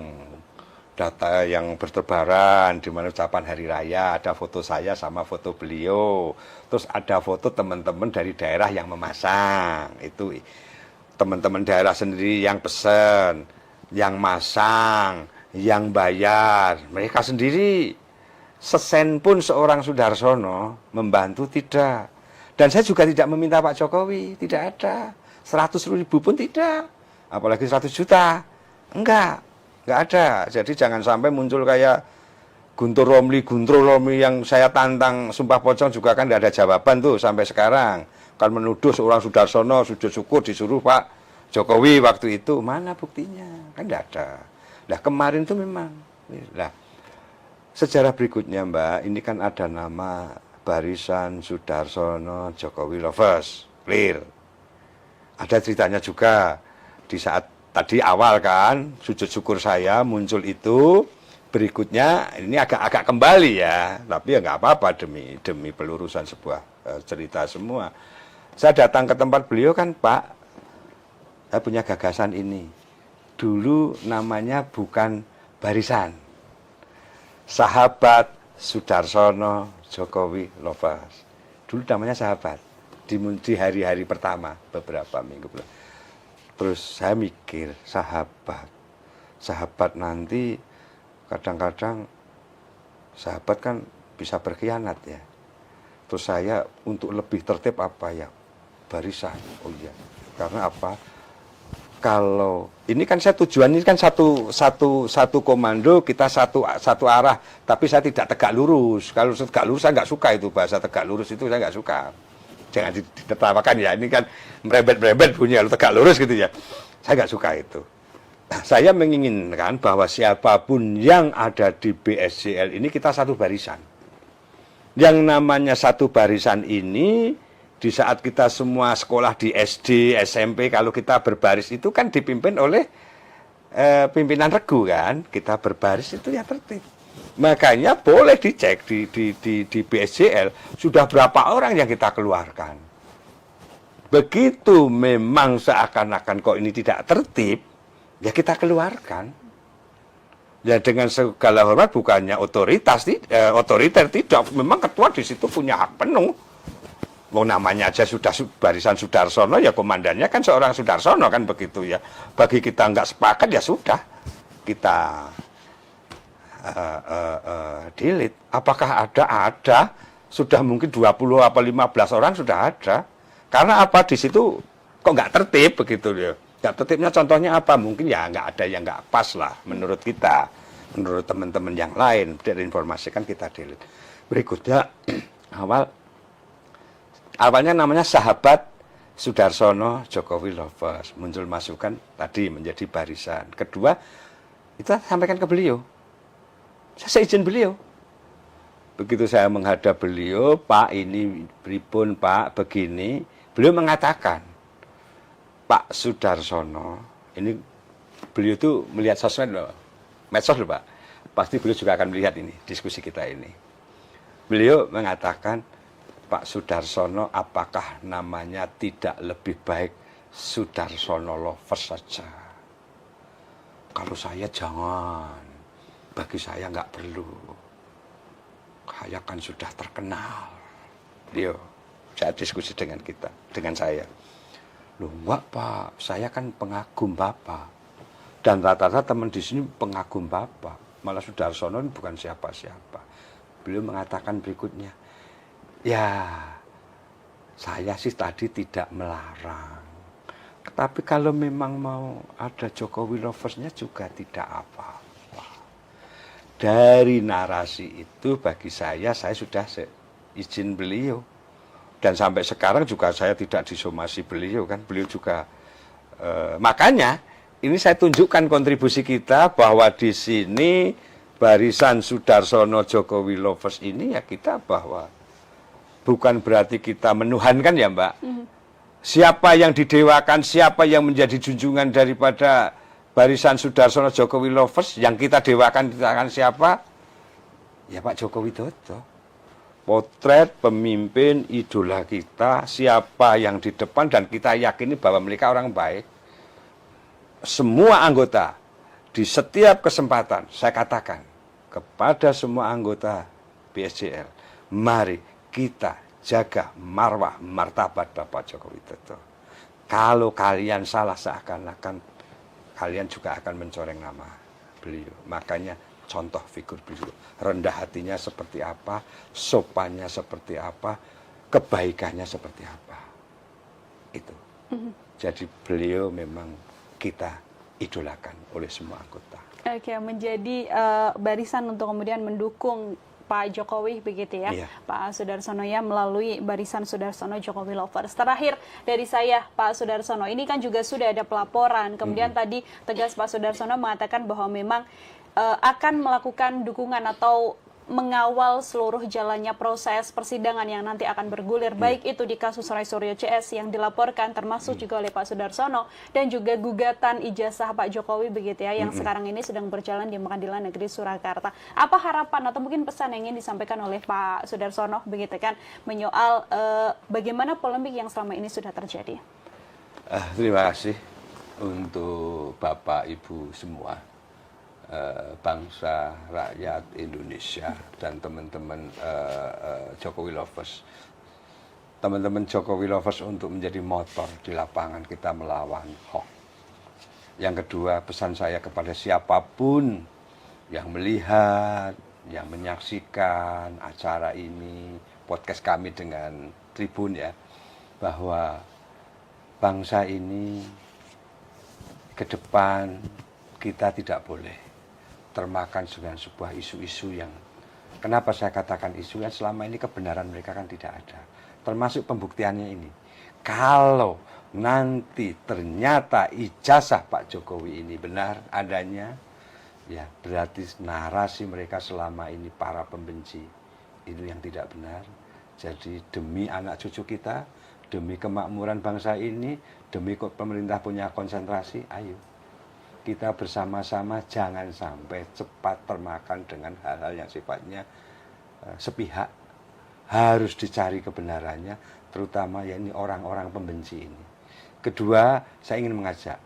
data yang bertebaran di mana ucapan hari raya, ada foto saya sama foto beliau, terus ada foto teman-teman dari daerah yang memasang, itu teman-teman daerah sendiri yang pesen, yang masang, yang bayar, mereka sendiri. Sesen pun seorang Sudarsono membantu tidak, dan saya juga tidak meminta Pak Jokowi, tidak ada 100.000 pun tidak, apalagi 100 juta, enggak ada. Jadi jangan sampai muncul kayak Guntur Romli yang saya tantang sumpah pocong juga kan tidak ada jawaban tuh sampai sekarang. Kan menuduh seorang Sudarsono sujud syukur disuruh Pak Jokowi waktu itu. Mana buktinya? Kan tidak ada. Nah kemarin tuh memang. Nah sejarah berikutnya Mbak, ini kan ada nama Barisan Sudarsono Jokowi Lovers. Clear. Ada ceritanya juga di saat tadi awal kan, sujud syukur saya muncul itu, berikutnya ini agak kembali ya, tapi ya nggak apa-apa demi pelurusan sebuah cerita semua. Saya datang ke tempat beliau kan, Pak, saya punya gagasan ini. Dulu namanya bukan Barisan, Sahabat Sudarsono Jokowi Lovers. Dulu namanya Sahabat, di hari-hari pertama, beberapa minggu belum. Terus saya mikir, sahabat nanti kadang-kadang sahabat kan bisa berkhianat ya. Terus saya untuk lebih tertib apa ya, Barisan. Oh iya, karena apa? Kalau ini kan saya tujuan ini kan satu komando, kita satu arah, tapi saya tidak tegak lurus. Kalau tegak lurus saya nggak suka itu, bahasa tegak lurus itu saya nggak suka. Jangan ditertawakan ya, ini kan merebet bunyi kalau tegak lurus gitu ya. Saya nggak suka itu. Nah, saya menginginkan bahwa siapapun yang ada di BSJL ini kita satu barisan. Yang namanya satu barisan ini di saat kita semua sekolah di SD, SMP, kalau kita berbaris itu kan dipimpin oleh pimpinan regu kan. Kita berbaris itu ya tertib. Makanya boleh dicek di BSJL sudah berapa orang yang kita keluarkan. Begitu memang seakan-akan kok ini tidak tertib, ya kita keluarkan. Ya dengan segala hormat bukannya otoriter tidak. Memang ketua di situ punya hak penuh. Wong namanya aja sudah Barisan Sudarsono, ya komandannya kan seorang Sudarsono kan begitu ya. Bagi kita nggak sepakat ya sudah kita delete. Apakah ada? Sudah mungkin 20 apa 15 orang sudah ada. Karena apa di situ kok nggak tertib begitu ya. Nggak tertibnya contohnya apa? Mungkin ya nggak ada yang nggak pas lah menurut kita, menurut teman-teman yang lain. Dari informasi kan kita delete. Berikutnya awalnya namanya Sahabat Sudarsono Jokowi Lovers, muncul masukan tadi menjadi barisan. Kedua, itu sampaikan ke beliau. Saya izin beliau. Begitu saya menghadap beliau, Pak ini pripun Pak, begini. Beliau mengatakan, Pak Sudarsono, ini beliau itu melihat sosmed loh, medsos loh Pak. Pasti beliau juga akan melihat ini, diskusi kita ini. Beliau mengatakan, Pak Sudarsono, apakah namanya tidak lebih baik Sudarsono Lovers saja? Kalau saya jangan, bagi saya nggak perlu. Saya kan sudah terkenal. Dia, saya diskusi dengan kita, dengan saya. Loh enggak Pak, saya kan pengagum Bapak. Dan rata-rata teman di sini pengagum Bapak. Malah Sudarsono ini bukan siapa-siapa. Beliau mengatakan berikutnya, ya saya sih tadi tidak melarang. Tapi kalau memang mau ada Jokowi Loversnya juga tidak apa-apa. Dari narasi itu bagi saya sudah izin beliau. Dan sampai sekarang juga saya tidak disomasi beliau kan. Beliau juga, makanya ini saya tunjukkan kontribusi kita bahwa di sini barisan Sudarsono Jokowi Lovers ini ya kita bahwa bukan berarti kita menuhankan ya Mbak. Siapa yang didewakan, siapa yang menjadi junjungan daripada barisan Sudarsono Jokowi Lovers, yang kita dewakan siapa? Ya Pak Joko Widodo. Potret pemimpin idola kita, siapa yang di depan, dan kita yakini bahwa mereka orang baik. Semua anggota, di setiap kesempatan, saya katakan kepada semua anggota BSJL, mari kita jaga marwah martabat Bapak Joko Widodo. Kalau kalian salah seakan-akan kalian juga akan mencoreng nama beliau. Makanya contoh figur beliau. Rendah hatinya seperti apa, sopannya seperti apa, kebaikannya seperti apa. Itu. Jadi beliau memang kita idolakan oleh semua anggota. Oke, menjadi barisan untuk kemudian mendukung Pak Jokowi begitu ya, Iya. Pak Sudarsono ya, melalui barisan Sudarsono Jokowi Lovers. Terakhir dari saya, Pak Sudarsono, ini kan juga sudah ada pelaporan, kemudian tadi tegas Pak Sudarsono mengatakan bahwa memang akan melakukan dukungan atau mengawal seluruh jalannya proses persidangan yang nanti akan bergulir, baik itu di kasus Roy Suryo CS yang dilaporkan termasuk juga oleh Pak Sudarsono, dan juga gugatan ijazah Pak Jokowi begitu ya, yang sekarang ini sedang berjalan di Pengadilan Negeri Surakarta. Apa harapan atau mungkin pesan yang ingin disampaikan oleh Pak Sudarsono begitu kan, menyoal bagaimana polemik yang selama ini sudah terjadi? Terima kasih untuk Bapak Ibu semua, bangsa rakyat Indonesia dan teman-teman Jokowi Lovers. Teman-teman Jokowi Lovers untuk menjadi motor di lapangan kita melawan hoax. Yang kedua, pesan saya kepada siapapun yang melihat, yang menyaksikan acara ini, podcast kami dengan Tribun ya, bahwa bangsa ini ke depan kita tidak boleh termakan dengan sebuah isu-isu yang, kenapa saya katakan isu yang selama ini kebenaran mereka kan tidak ada, termasuk pembuktiannya ini. Kalau nanti ternyata ijazah Pak Jokowi ini benar adanya, ya berarti narasi mereka selama ini para pembenci itu yang tidak benar. Jadi demi anak cucu kita, demi kemakmuran bangsa ini, demi pemerintah punya konsentrasi, ayo kita bersama-sama jangan sampai cepat termakan dengan hal-hal yang sifatnya sepihak. Harus dicari kebenarannya, terutama ya ini orang-orang pembenci ini. Kedua, saya ingin mengajak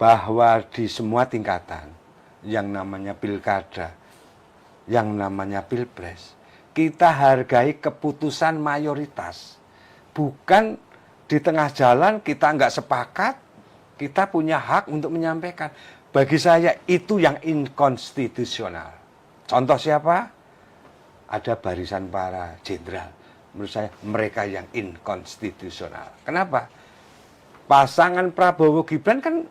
bahwa di semua tingkatan, yang namanya pilkada, yang namanya pilpres, kita hargai keputusan mayoritas. Bukan di tengah jalan kita nggak sepakat, kita punya hak untuk menyampaikan. Bagi saya itu yang inkonstitusional. Contoh siapa? Ada barisan para jenderal. menurut saya mereka yang inkonstitusional. Kenapa? Pasangan Prabowo Gibran kan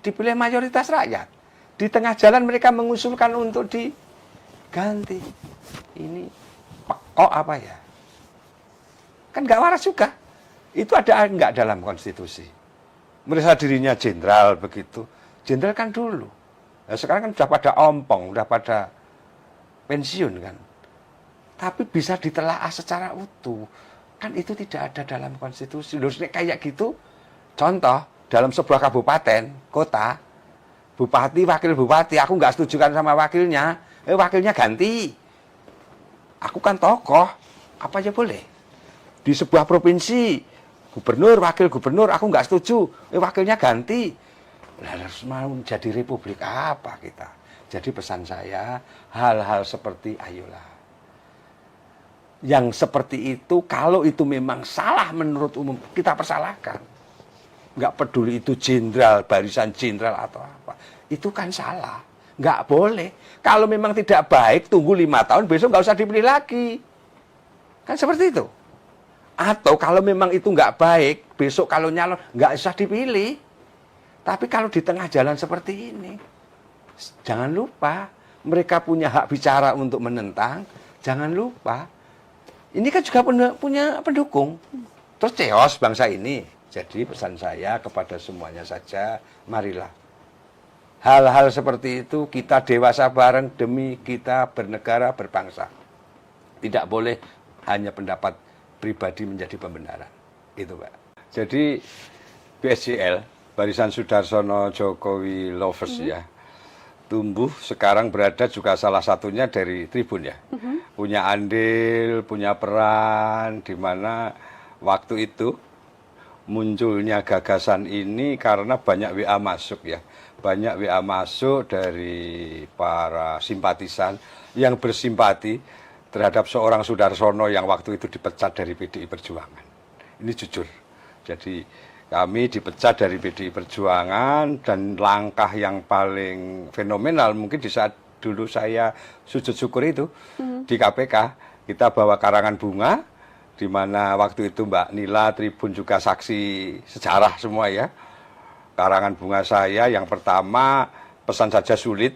dipilih mayoritas rakyat. Di tengah jalan mereka mengusulkan untuk diganti. Ini kok apa ya? Kan nggak waras juga. Itu ada nggak dalam konstitusi? Merasa dirinya jenderal begitu. Jenderal kan dulu. Nah, sekarang kan sudah pada ompong, sudah pada pensiun kan. Tapi bisa ditelaah secara utuh. Kan itu tidak ada dalam konstitusi. Loh, kayak gitu, contoh, dalam sebuah kabupaten, kota, bupati, wakil bupati, aku nggak setuju kan sama wakilnya, wakilnya ganti. Aku kan tokoh, apa aja boleh. Di sebuah provinsi, gubernur, wakil gubernur, aku nggak setuju, wakilnya ganti. Lah, harus mau jadi republik apa kita? Jadi pesan saya, hal-hal seperti ayolah. Yang seperti itu, kalau itu memang salah menurut umum, kita persalahkan. Nggak peduli itu jenderal, barisan jenderal atau apa. Itu kan salah. Nggak boleh. Kalau memang tidak baik, tunggu 5 tahun, besok nggak usah dipilih lagi. Kan seperti itu. Atau kalau memang itu nggak baik, besok kalau nyalon, nggak usah dipilih. Tapi kalau di tengah jalan seperti ini, jangan lupa, mereka punya hak bicara untuk menentang, jangan lupa. Ini kan juga punya pendukung. Terus chaos bangsa ini. Jadi pesan saya kepada semuanya saja, marilah. Hal-hal seperti itu kita dewasa bareng demi kita bernegara, berbangsa. Tidak boleh hanya pendapat pribadi menjadi pembenaran. Itu, Pak. Jadi BSJL, Barisan Sudarsono Jokowi Lovers ya, tumbuh sekarang berada juga salah satunya dari Tribun ya. Punya andil, punya peran, di mana waktu itu munculnya gagasan ini karena banyak WA masuk ya. Banyak WA masuk dari para simpatisan yang bersimpati terhadap seorang Sudarsono yang waktu itu dipecat dari PDI Perjuangan. Ini jujur. Jadi kami dipecat dari PDI Perjuangan dan langkah yang paling fenomenal mungkin di saat dulu saya sujud syukur itu di KPK, kita bawa karangan bunga, di mana waktu itu Mbak Nila Tribun juga saksi sejarah semua ya. Karangan bunga saya yang pertama pesan saja sulit,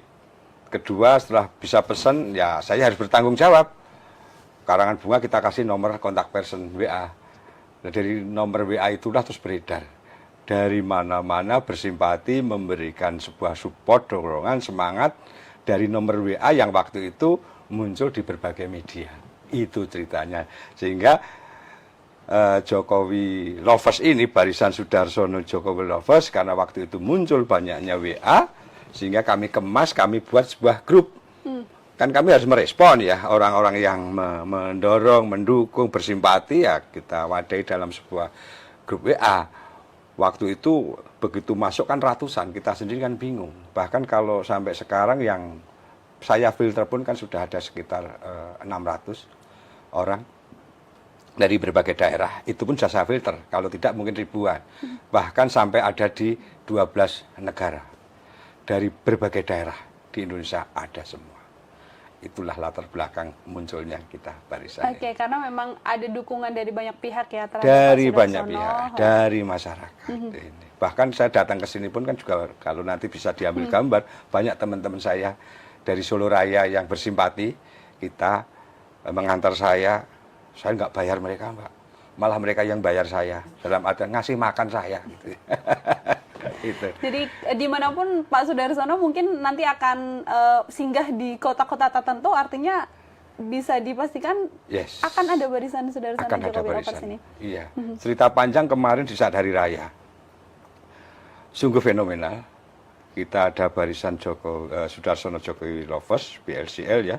kedua setelah bisa pesan ya saya harus bertanggung jawab. Karangan bunga kita kasih nomor kontak person WA. Nah, dari nomor WA itulah terus beredar. Dari mana-mana bersimpati memberikan sebuah support, dorongan, semangat dari nomor WA yang waktu itu muncul di berbagai media. Itu ceritanya. Sehingga Jokowi Lovers ini, Barisan Sudarsono Jokowi Lovers, karena waktu itu muncul banyaknya WA, sehingga kami kemas, kami buat sebuah grup. Kan kami harus merespon ya, orang-orang yang mendorong, mendukung, bersimpati ya kita wadai dalam sebuah grup WA. Waktu itu begitu masuk kan ratusan, kita sendiri kan bingung. Bahkan kalau sampai sekarang yang saya filter pun kan sudah ada sekitar 600 orang dari berbagai daerah. Itu pun sudah saya filter, kalau tidak mungkin ribuan. Bahkan sampai ada di 12 negara. Dari berbagai daerah di Indonesia ada semua. Itulah latar belakang munculnya kita barisan. Oke, karena memang ada dukungan dari banyak pihak ya terhadap dari Pak banyak Sudarsono. pihak, dari masyarakat. Ini. Bahkan saya datang ke sini pun kan juga kalau nanti bisa diambil gambar, banyak teman-teman saya dari Solo Raya yang bersimpati, kita mengantar saya nggak bayar mereka, Mbak. Malah mereka yang bayar saya, dalam arti ngasih makan saya. Gitu. Itu. Jadi dimanapun Pak Sudarsono mungkin nanti akan singgah di kota-kota tertentu, artinya bisa dipastikan Yes. akan ada barisan Sudarsono Akan ada Jokowi Lovers barisan. ini. Iya. Cerita panjang kemarin di saat Hari Raya. Sungguh fenomenal. Kita ada barisan Sudarsono Jokowi Lovers, BLCL ya.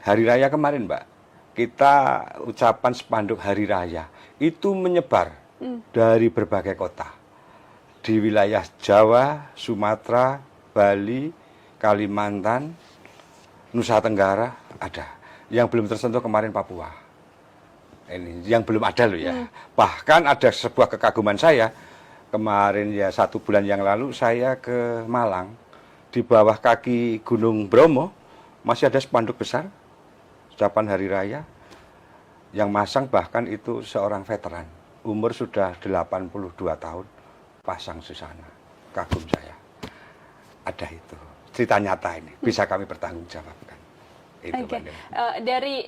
Hari Raya kemarin, Mbak. Kita ucapan spanduk Hari Raya. Itu menyebar dari berbagai kota. Di wilayah Jawa, Sumatera, Bali, Kalimantan, Nusa Tenggara ada. Yang belum tersentuh kemarin Papua. Ini yang belum ada loh ya. Bahkan ada sebuah kekaguman saya. Kemarin ya 1 bulan yang lalu saya ke Malang. Di bawah kaki Gunung Bromo masih ada spanduk besar. Ucapan Hari Raya. Yang masang bahkan itu seorang veteran, umur sudah 82 tahun, pasang susana. Kagum saya. Ada itu. Cerita nyata ini, bisa kami pertanggungjawabkan. Itu, Oke. Mbak Nil.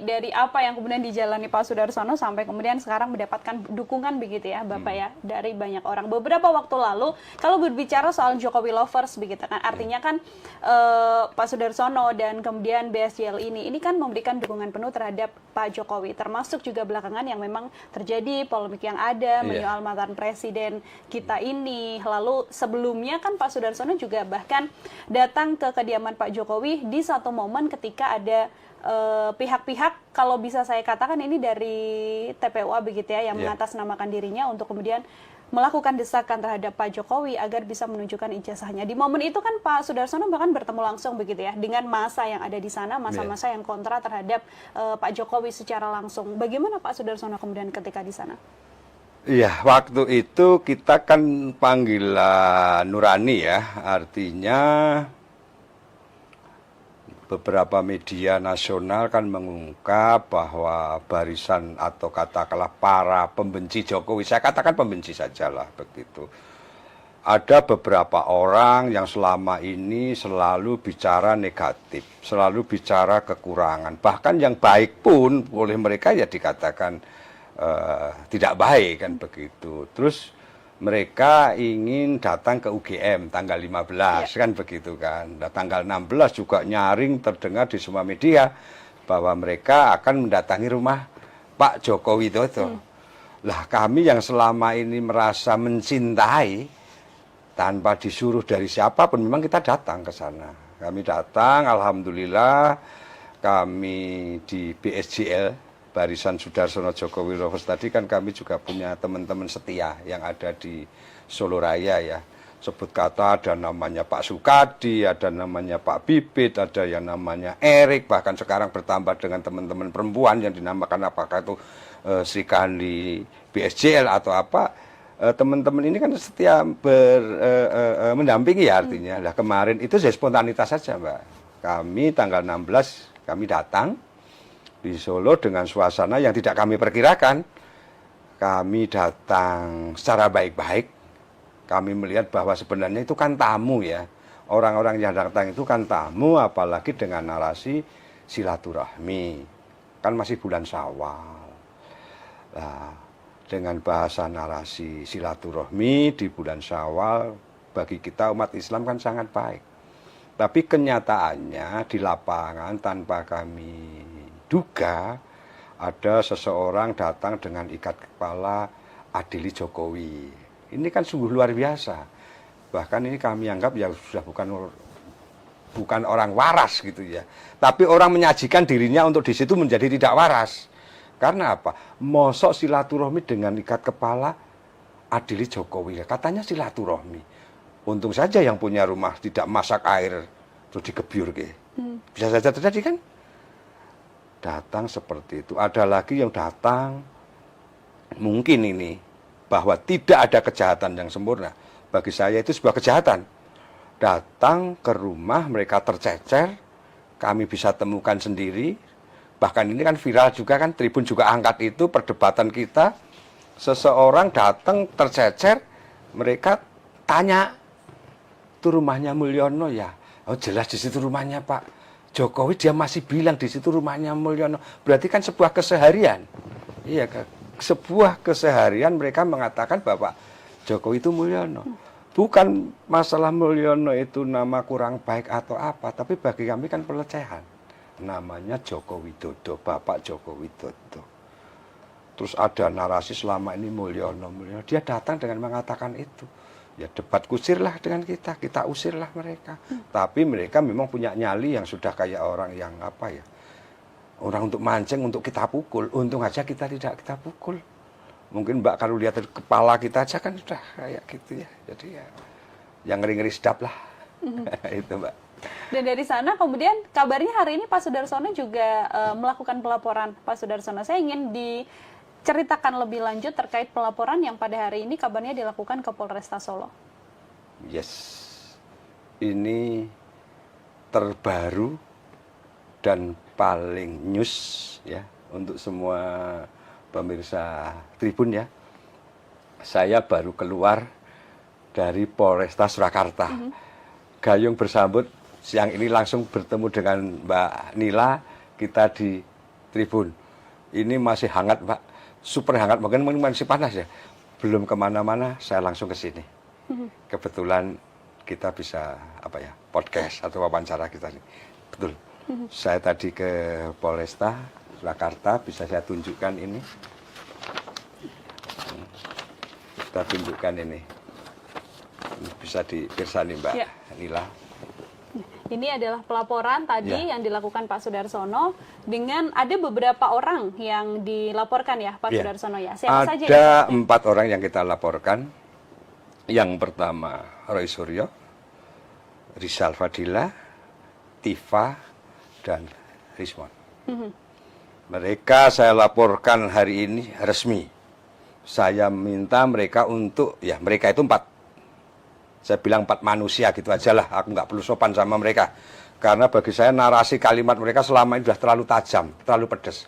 Dari apa yang kemudian dijalani Pak Sudarsono sampai kemudian sekarang mendapatkan dukungan begitu ya Bapak ya dari banyak orang. Beberapa waktu lalu kalau berbicara soal Jokowi lovers begitu kan artinya kan Pak Sudarsono dan kemudian BSJL ini kan memberikan dukungan penuh terhadap Pak Jokowi, termasuk juga belakangan yang memang terjadi polemik yang ada menyoal mantan presiden kita ini. Lalu sebelumnya kan Pak Sudarsono juga bahkan datang ke kediaman Pak Jokowi di satu momen ketika ada pihak-pihak, kalau bisa saya katakan ini dari TPUA begitu ya, yang mengatasnamakan dirinya untuk kemudian melakukan desakan terhadap Pak Jokowi agar bisa menunjukkan ijazahnya. Di momen itu kan Pak Sudarsono bahkan bertemu langsung begitu ya dengan massa yang ada di sana, massa-massa yang kontra terhadap Pak Jokowi secara langsung. Bagaimana Pak Sudarsono kemudian ketika di sana? Iya, waktu itu kita kan panggilan Nurani ya, artinya beberapa media nasional kan mengungkap bahwa barisan atau katakanlah para pembenci Jokowi, saya katakan pembenci sajalah begitu. Ada beberapa orang yang selama ini selalu bicara negatif, selalu bicara kekurangan. Bahkan yang baik pun oleh mereka ya dikatakan tidak baik kan begitu. Terus mereka ingin datang ke UGM tanggal 15 kan begitu kan. Nah, tanggal 16 juga nyaring terdengar di semua media bahwa mereka akan mendatangi rumah Pak Joko Widodo. Lah kami yang selama ini merasa mencintai tanpa disuruh dari siapapun memang kita datang ke sana. Kami datang, alhamdulillah kami di BSJL Barisan Sudarsono Jokowi Lovers tadi kan kami juga punya teman-teman setia yang ada di Solo Raya ya. Sebut kata ada namanya Pak Sukadi, ada namanya Pak Bibit, ada yang namanya Erik, bahkan sekarang bertambah dengan teman-teman perempuan yang dinamakan apakah itu Sri Kandi BSJL atau apa. Teman-teman ini kan setia mendampingi ya artinya. Lah kemarin itu saya spontanitas saja Mbak. Kami tanggal 16 kami datang di Solo dengan suasana yang tidak kami perkirakan. Kami datang secara baik-baik. Kami melihat bahwa sebenarnya itu kan tamu ya. Orang-orang yang datang itu kan tamu, apalagi dengan narasi silaturahmi. Kan masih bulan Syawal. Nah, dengan bahasa narasi silaturahmi di bulan Syawal, bagi kita umat Islam kan sangat baik. Tapi kenyataannya di lapangan tanpa kami duga ada seseorang datang dengan ikat kepala adili Jokowi. Ini kan sungguh luar biasa. Bahkan ini kami anggap ya sudah bukan orang waras gitu ya. Tapi orang menyajikan dirinya untuk di situ menjadi tidak waras. Karena apa? Mosok silaturahmi dengan ikat kepala adili Jokowi. Katanya silaturahmi. Untung saja yang punya rumah tidak masak air terus dikebyur ke. Bisa saja terjadi kan? Datang seperti itu. Ada lagi yang datang, mungkin ini, bahwa tidak ada kejahatan yang sempurna. Bagi saya itu sebuah kejahatan. Datang ke rumah, mereka tercecer, kami bisa temukan sendiri. Bahkan ini kan viral juga kan, Tribun juga angkat itu, perdebatan kita. Seseorang datang tercecer, mereka tanya, itu rumahnya Mulyono ya? Oh jelas di situ rumahnya Pak Jokowi, dia masih bilang di situ rumahnya Mulyono. Berarti kan sebuah keseharian. Iya, sebuah keseharian mereka mengatakan bahwa Jokowi itu Mulyono. Bukan masalah Mulyono itu nama kurang baik atau apa, tapi bagi kami kan pelecehan. Namanya Joko Widodo, Bapak Joko Widodo. Terus ada narasi selama ini Mulyono. Dia datang dengan mengatakan itu. Ya debat kusirlah dengan kita usirlah mereka. Tapi mereka memang punya nyali yang sudah kayak orang yang apa ya, orang untuk mancing, untuk kita pukul. Untung aja kita tidak kita pukul. Mungkin Mbak kalau lihat kepala kita aja kan sudah kayak gitu ya. Jadi ya yang ngeri-ngeri sedap lah. Itu Mbak. Dan dari sana kemudian kabarnya hari ini Pak Sudarsono juga melakukan pelaporan. Pak Sudarsono, saya ingin diceritakan lebih lanjut terkait pelaporan yang pada hari ini kabarnya dilakukan ke Polresta Solo. Yes, ini terbaru dan paling news ya, untuk semua pemirsa Tribun ya. Saya baru keluar dari Polresta Surakarta. Gayung bersambut siang ini langsung bertemu dengan Mbak Nila, kita di Tribun. Ini masih hangat Mbak, super hangat, mungkin masih panas ya. Belum kemana-mana, saya langsung ke sini. Kebetulan kita bisa podcast atau wawancara kita nih. Betul. Saya tadi ke Polresta Surakarta, bisa saya tunjukkan ini. Kita tunjukkan ini. Bisa dipirsani Mbak Nila. Ini adalah pelaporan tadi yang dilakukan Pak Sudarsono dengan ada beberapa orang yang dilaporkan ya Pak Sudarsono ya. Siapa saja? Ada 4 orang yang kita laporkan. Yang pertama Roy Suryo, Rizal Fadila, Tifa, dan Rismon. Mereka saya laporkan hari ini resmi. Saya minta mereka untuk, mereka itu 4. Saya bilang 4 manusia gitu aja lah, aku nggak perlu sopan sama mereka. Karena bagi saya narasi kalimat mereka selama ini sudah terlalu tajam, terlalu pedas.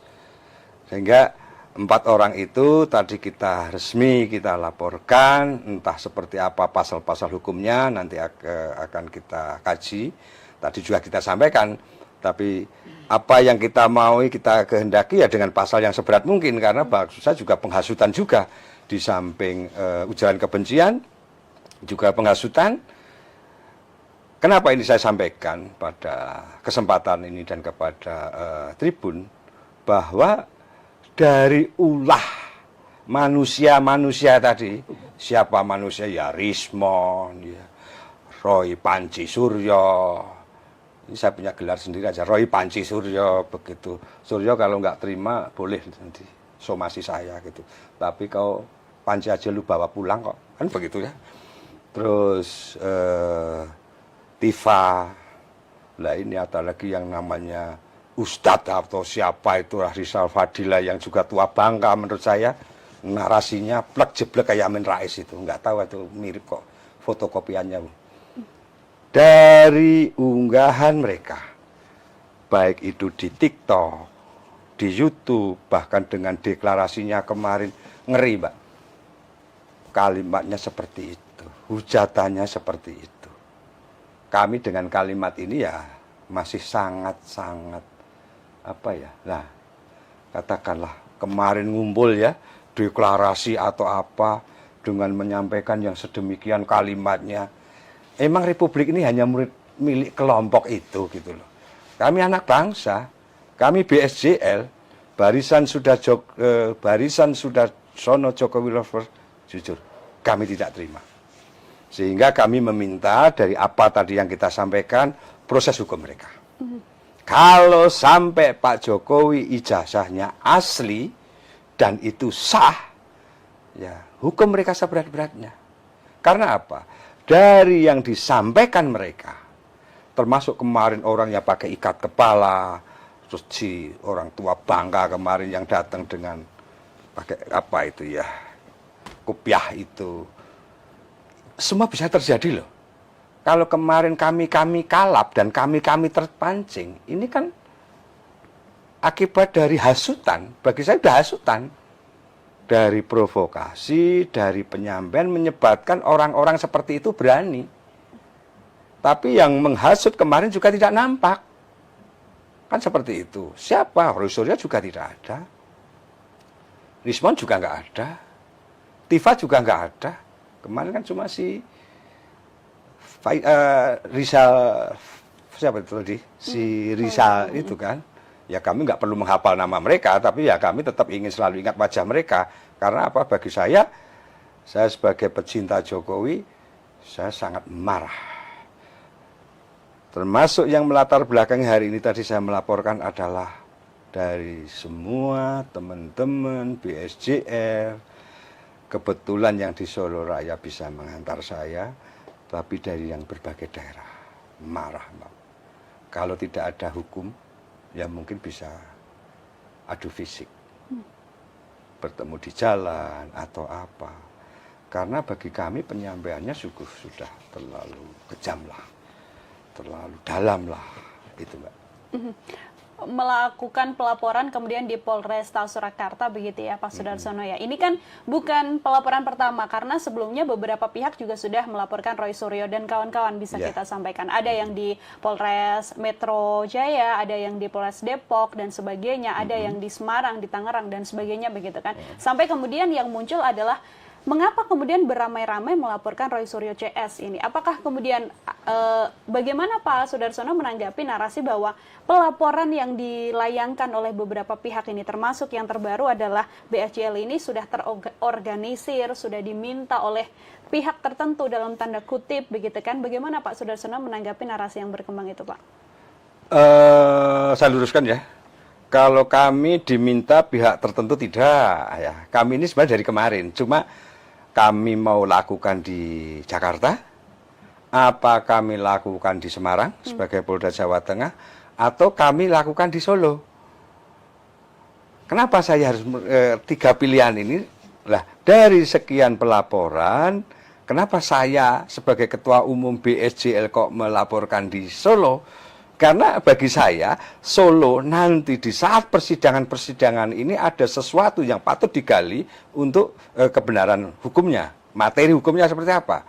Sehingga 4 orang itu tadi kita resmi, kita laporkan, entah seperti apa pasal-pasal hukumnya, nanti akan kita kaji. Tadi juga kita sampaikan, tapi apa yang kita mau, kita kehendaki ya dengan pasal yang seberat mungkin, karena maksud saya juga penghasutan juga, di samping ujaran kebencian, juga penghasutan. Kenapa ini saya sampaikan pada kesempatan ini dan kepada Tribun, bahwa dari ulah manusia-manusia tadi, siapa manusia ya Rismon, ya Roy Panji Suryo, ini saya punya gelar sendiri aja, Roy Panji Suryo, begitu. Suryo kalau nggak terima boleh nanti somasi saya gitu, tapi kau Panji aja lu bawa pulang kok, kan begitu ya. Terus Tifa, lah ini ada lagi yang namanya Ustadz atau siapa itu Rizal Fadila yang juga tua bangka menurut saya, narasinya plek jeblek kayak Amin Rais itu, nggak tahu itu mirip kok fotokopiannya. Dari unggahan mereka, baik itu di TikTok, di YouTube, bahkan dengan deklarasinya kemarin, ngeri Mbak. Kalimatnya seperti itu, hujatannya seperti itu. Kami dengan kalimat ini ya masih sangat-sangat nah katakanlah kemarin ngumpul ya, deklarasi atau apa, dengan menyampaikan yang sedemikian kalimatnya. Emang Republik ini hanya milik kelompok itu gitu loh. Kami anak bangsa, kami BSJL, Barisan Sudarsono Jokowi Lovers, jujur kami tidak terima. Sehingga kami meminta dari apa tadi yang kita sampaikan, proses hukum mereka. Kalau sampai Pak Jokowi ijazahnya asli dan itu sah, ya hukum mereka seberat-beratnya. Karena apa? Dari yang disampaikan mereka, termasuk kemarin orang yang pakai ikat kepala, terus si orang tua bangka kemarin yang datang dengan pakai kopiah itu, semua bisa terjadi loh. Kalau kemarin kami kalap dan kami terpancing, ini kan akibat dari hasutan. Bagi saya sudah hasutan. Dari provokasi, dari penyampaian menyebabkan orang-orang seperti itu berani. Tapi yang menghasut kemarin juga tidak nampak. Kan seperti itu. Siapa? Roy Suryo juga tidak ada. Rismon juga nggak ada. Tifa juga nggak ada. Kemarin kan cuma si Rizal, siapa itu tadi? Si Rizal itu kan. Ya kami nggak perlu menghafal nama mereka, tapi ya kami tetap ingin selalu ingat wajah mereka. Karena apa? Bagi saya sebagai pecinta Jokowi, saya sangat marah. Termasuk yang melatar belakang hari ini tadi saya melaporkan adalah dari semua teman-teman BSJL. Kebetulan yang di Solo Raya bisa menghantar saya, tapi dari yang berbagai daerah marah, Mbak. Kalau tidak ada hukum, ya mungkin bisa adu fisik, bertemu di jalan atau apa. Karena bagi kami penyampaiannya sudah terlalu kejam lah, terlalu dalam lah, itu Mbak. melakukan pelaporan kemudian di Polresta Surakarta begitu ya Pak Sudarsono ya. Ini kan bukan pelaporan pertama karena sebelumnya beberapa pihak juga sudah melaporkan Roy Suryo dan kawan-kawan bisa kita sampaikan. Ada yang di Polres Metro Jaya, ada yang di Polres Depok dan sebagainya, ada yang di Semarang, di Tangerang dan sebagainya begitu kan. Sampai kemudian yang muncul adalah mengapa kemudian beramai-ramai melaporkan Roy Suryo CS ini? Apakah kemudian bagaimana Pak Sudarsono menanggapi narasi bahwa pelaporan yang dilayangkan oleh beberapa pihak ini termasuk yang terbaru adalah BSJL ini sudah terorganisir, sudah diminta oleh pihak tertentu dalam tanda kutip begitu kan? Bagaimana Pak Sudarsono menanggapi narasi yang berkembang itu Pak? Saya luruskan ya. Kalau kami diminta pihak tertentu tidak ya. Kami ini sebenarnya dari kemarin, cuma kami mau lakukan di Jakarta, apa kami lakukan di Semarang sebagai Polda Jawa Tengah, atau kami lakukan di Solo. Kenapa saya harus tiga pilihan ini? Lah, dari sekian pelaporan, kenapa saya sebagai Ketua Umum BSJL kok melaporkan di Solo? Karena bagi saya, Solo nanti di saat persidangan-persidangan ini ada sesuatu yang patut digali untuk kebenaran hukumnya. Materi hukumnya seperti apa?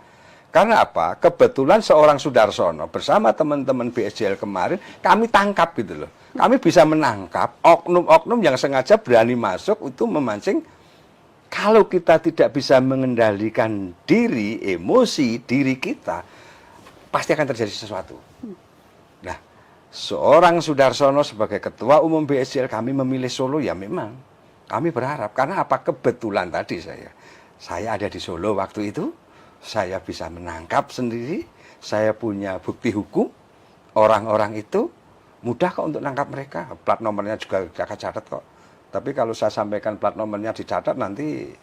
Karena apa? Kebetulan seorang Sudarsono bersama teman-teman BSJL kemarin, kami tangkap gitu loh. Kami bisa menangkap oknum-oknum yang sengaja berani masuk itu memancing. Kalau kita tidak bisa mengendalikan diri, emosi diri kita, pasti akan terjadi sesuatu. Nah, seorang Sudarsono sebagai Ketua Umum BSJL kami memilih Solo ya memang kami berharap karena apa kebetulan tadi saya ada di Solo waktu itu, saya bisa menangkap sendiri, saya punya bukti hukum, orang-orang itu mudah kok untuk nangkap mereka, plat nomornya juga akan catat kok. Tapi kalau saya sampaikan plat nomornya dicatat nanti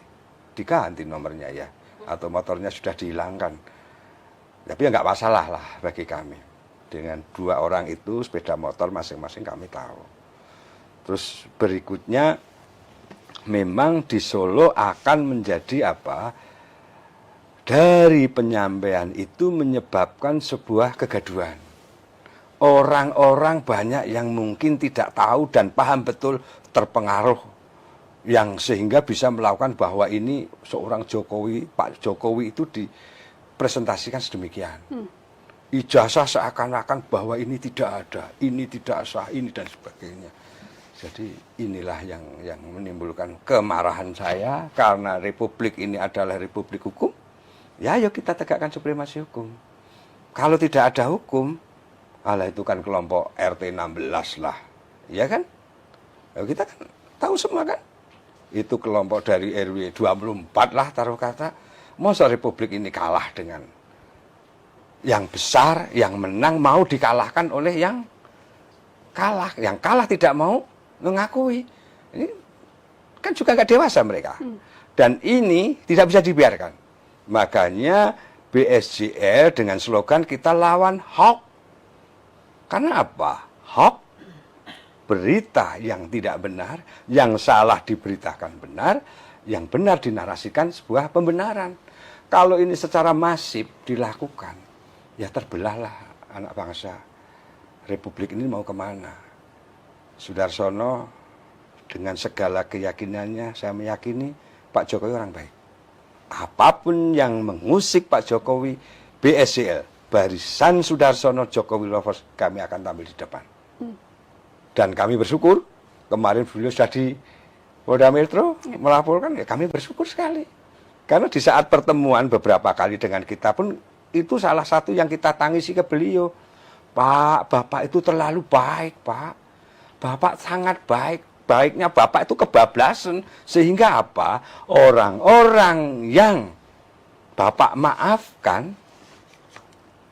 diganti nomornya ya, atau motornya sudah dihilangkan. Tapi ya nggak masalah lah bagi kami. Dengan dua orang itu sepeda motor masing-masing kami tahu. Terus berikutnya memang di Solo akan menjadi apa? Dari penyampaian itu menyebabkan sebuah kegaduhan. Orang-orang banyak yang mungkin tidak tahu dan paham betul terpengaruh yang sehingga bisa melakukan bahwa ini seorang Jokowi, Pak Jokowi itu dipresentasikan sedemikian. Ijazah seakan-akan bahwa ini tidak ada, ini tidak sah, ini dan sebagainya. Jadi inilah yang menimbulkan kemarahan saya karena republik ini adalah republik hukum. Ya, ayo kita tegakkan supremasi hukum. Kalau tidak ada hukum, alah itu kan kelompok RT 16 lah, ya kan? Ya, kita kan tahu semua kan? Itu kelompok dari RW 24 lah taruh kata. Masa republik ini kalah dengan yang besar, yang menang mau dikalahkan oleh yang kalah. Yang kalah tidak mau mengakui. Ini kan juga nggak dewasa mereka. Dan ini tidak bisa dibiarkan. Makanya BSJL dengan slogan kita lawan hoax. Karena apa? Hoax, berita yang tidak benar, yang salah diberitakan benar, yang benar dinarasikan sebuah pembenaran. Kalau ini secara masif dilakukan, ya terbelahlah anak bangsa. Republik ini mau kemana? Sudarsono dengan segala keyakinannya, saya meyakini Pak Jokowi orang baik. Apapun yang mengusik Pak Jokowi, BSJL, Barisan Sudarsono Jokowi Lovers, kami akan tampil di depan. Dan kami bersyukur, kemarin beliau sudah di Polda Metro melaporkan, ya kami bersyukur sekali. Karena di saat pertemuan beberapa kali dengan kita pun, itu salah satu yang kita tangisi ke beliau. Pak, Bapak itu terlalu baik, Pak. Bapak sangat baik. Baiknya Bapak itu kebablasan. Sehingga apa? Orang-orang yang Bapak maafkan,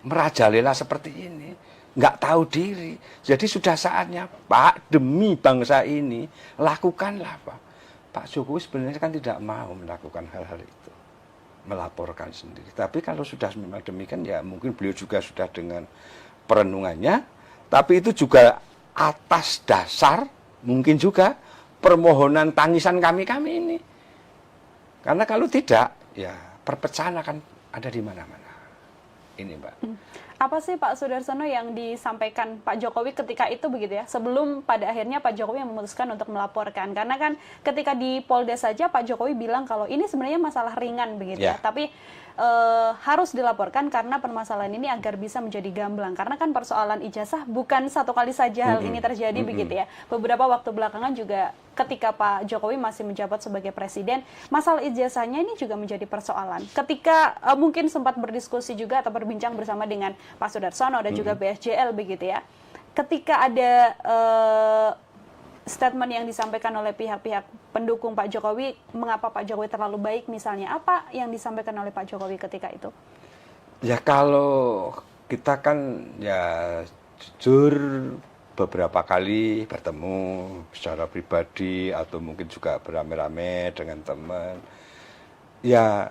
merajalela seperti ini, nggak tahu diri. Jadi sudah saatnya, Pak, demi bangsa ini, lakukanlah, Pak. Pak Jokowi sebenarnya kan tidak mau melakukan hal-hal itu. Melaporkan sendiri. Tapi kalau sudah memang demikian, ya mungkin beliau juga sudah dengan perenungannya. Tapi itu juga atas dasar, mungkin juga permohonan tangisan kami-kami ini. Karena kalau tidak, ya perpecahan akan ada di mana-mana. Ini, Mbak. Apa sih Pak Sudarsono yang disampaikan Pak Jokowi ketika itu begitu ya? Sebelum pada akhirnya Pak Jokowi yang memutuskan untuk melaporkan. Karena kan ketika di Polda saja Pak Jokowi bilang kalau ini sebenarnya masalah ringan begitu ya. Tapi harus dilaporkan karena permasalahan ini agar bisa menjadi gamblang. Karena kan persoalan ijazah bukan satu kali saja hal ini terjadi begitu ya. Beberapa waktu belakangan juga ketika Pak Jokowi masih menjabat sebagai presiden, masalah ijazahnya ini juga menjadi persoalan. Ketika mungkin sempat berdiskusi juga atau berbincang bersama dengan Pak Sudarsono dan juga BSJL begitu ya. Ketika ada statement yang disampaikan oleh pihak-pihak pendukung Pak Jokowi, mengapa Pak Jokowi terlalu baik misalnya, apa yang disampaikan oleh Pak Jokowi ketika itu? Ya kalau kita kan ya jujur beberapa kali bertemu secara pribadi atau mungkin juga beramai-ramai dengan teman. Ya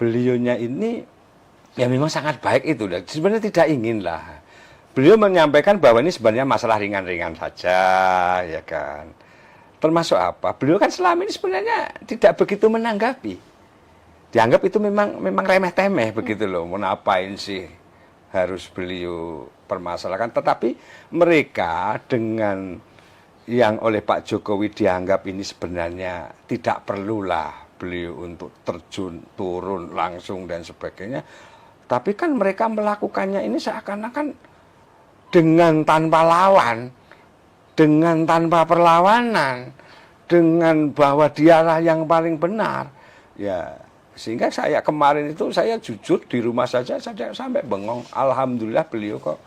beliaunya ini ya memang sangat baik itu. Sebenarnya tidak ingin lah. Beliau menyampaikan bahwa ini sebenarnya masalah ringan-ringan saja, ya kan. Termasuk apa? Beliau kan selama ini sebenarnya tidak begitu menanggapi. Dianggap itu memang remeh-temeh begitu loh. Mau ngapain sih harus beliau permasalahkan? Tetapi mereka dengan yang oleh Pak Jokowi dianggap ini sebenarnya tidak perlulah beliau untuk terjun, turun langsung dan sebagainya. Tapi kan mereka melakukannya ini seakan-akan dengan tanpa lawan, dengan tanpa perlawanan, dengan bahwa dialah yang paling benar. Ya, sehingga saya kemarin itu saya jujur di rumah saja saya sampai bengong. Alhamdulillah beliau kok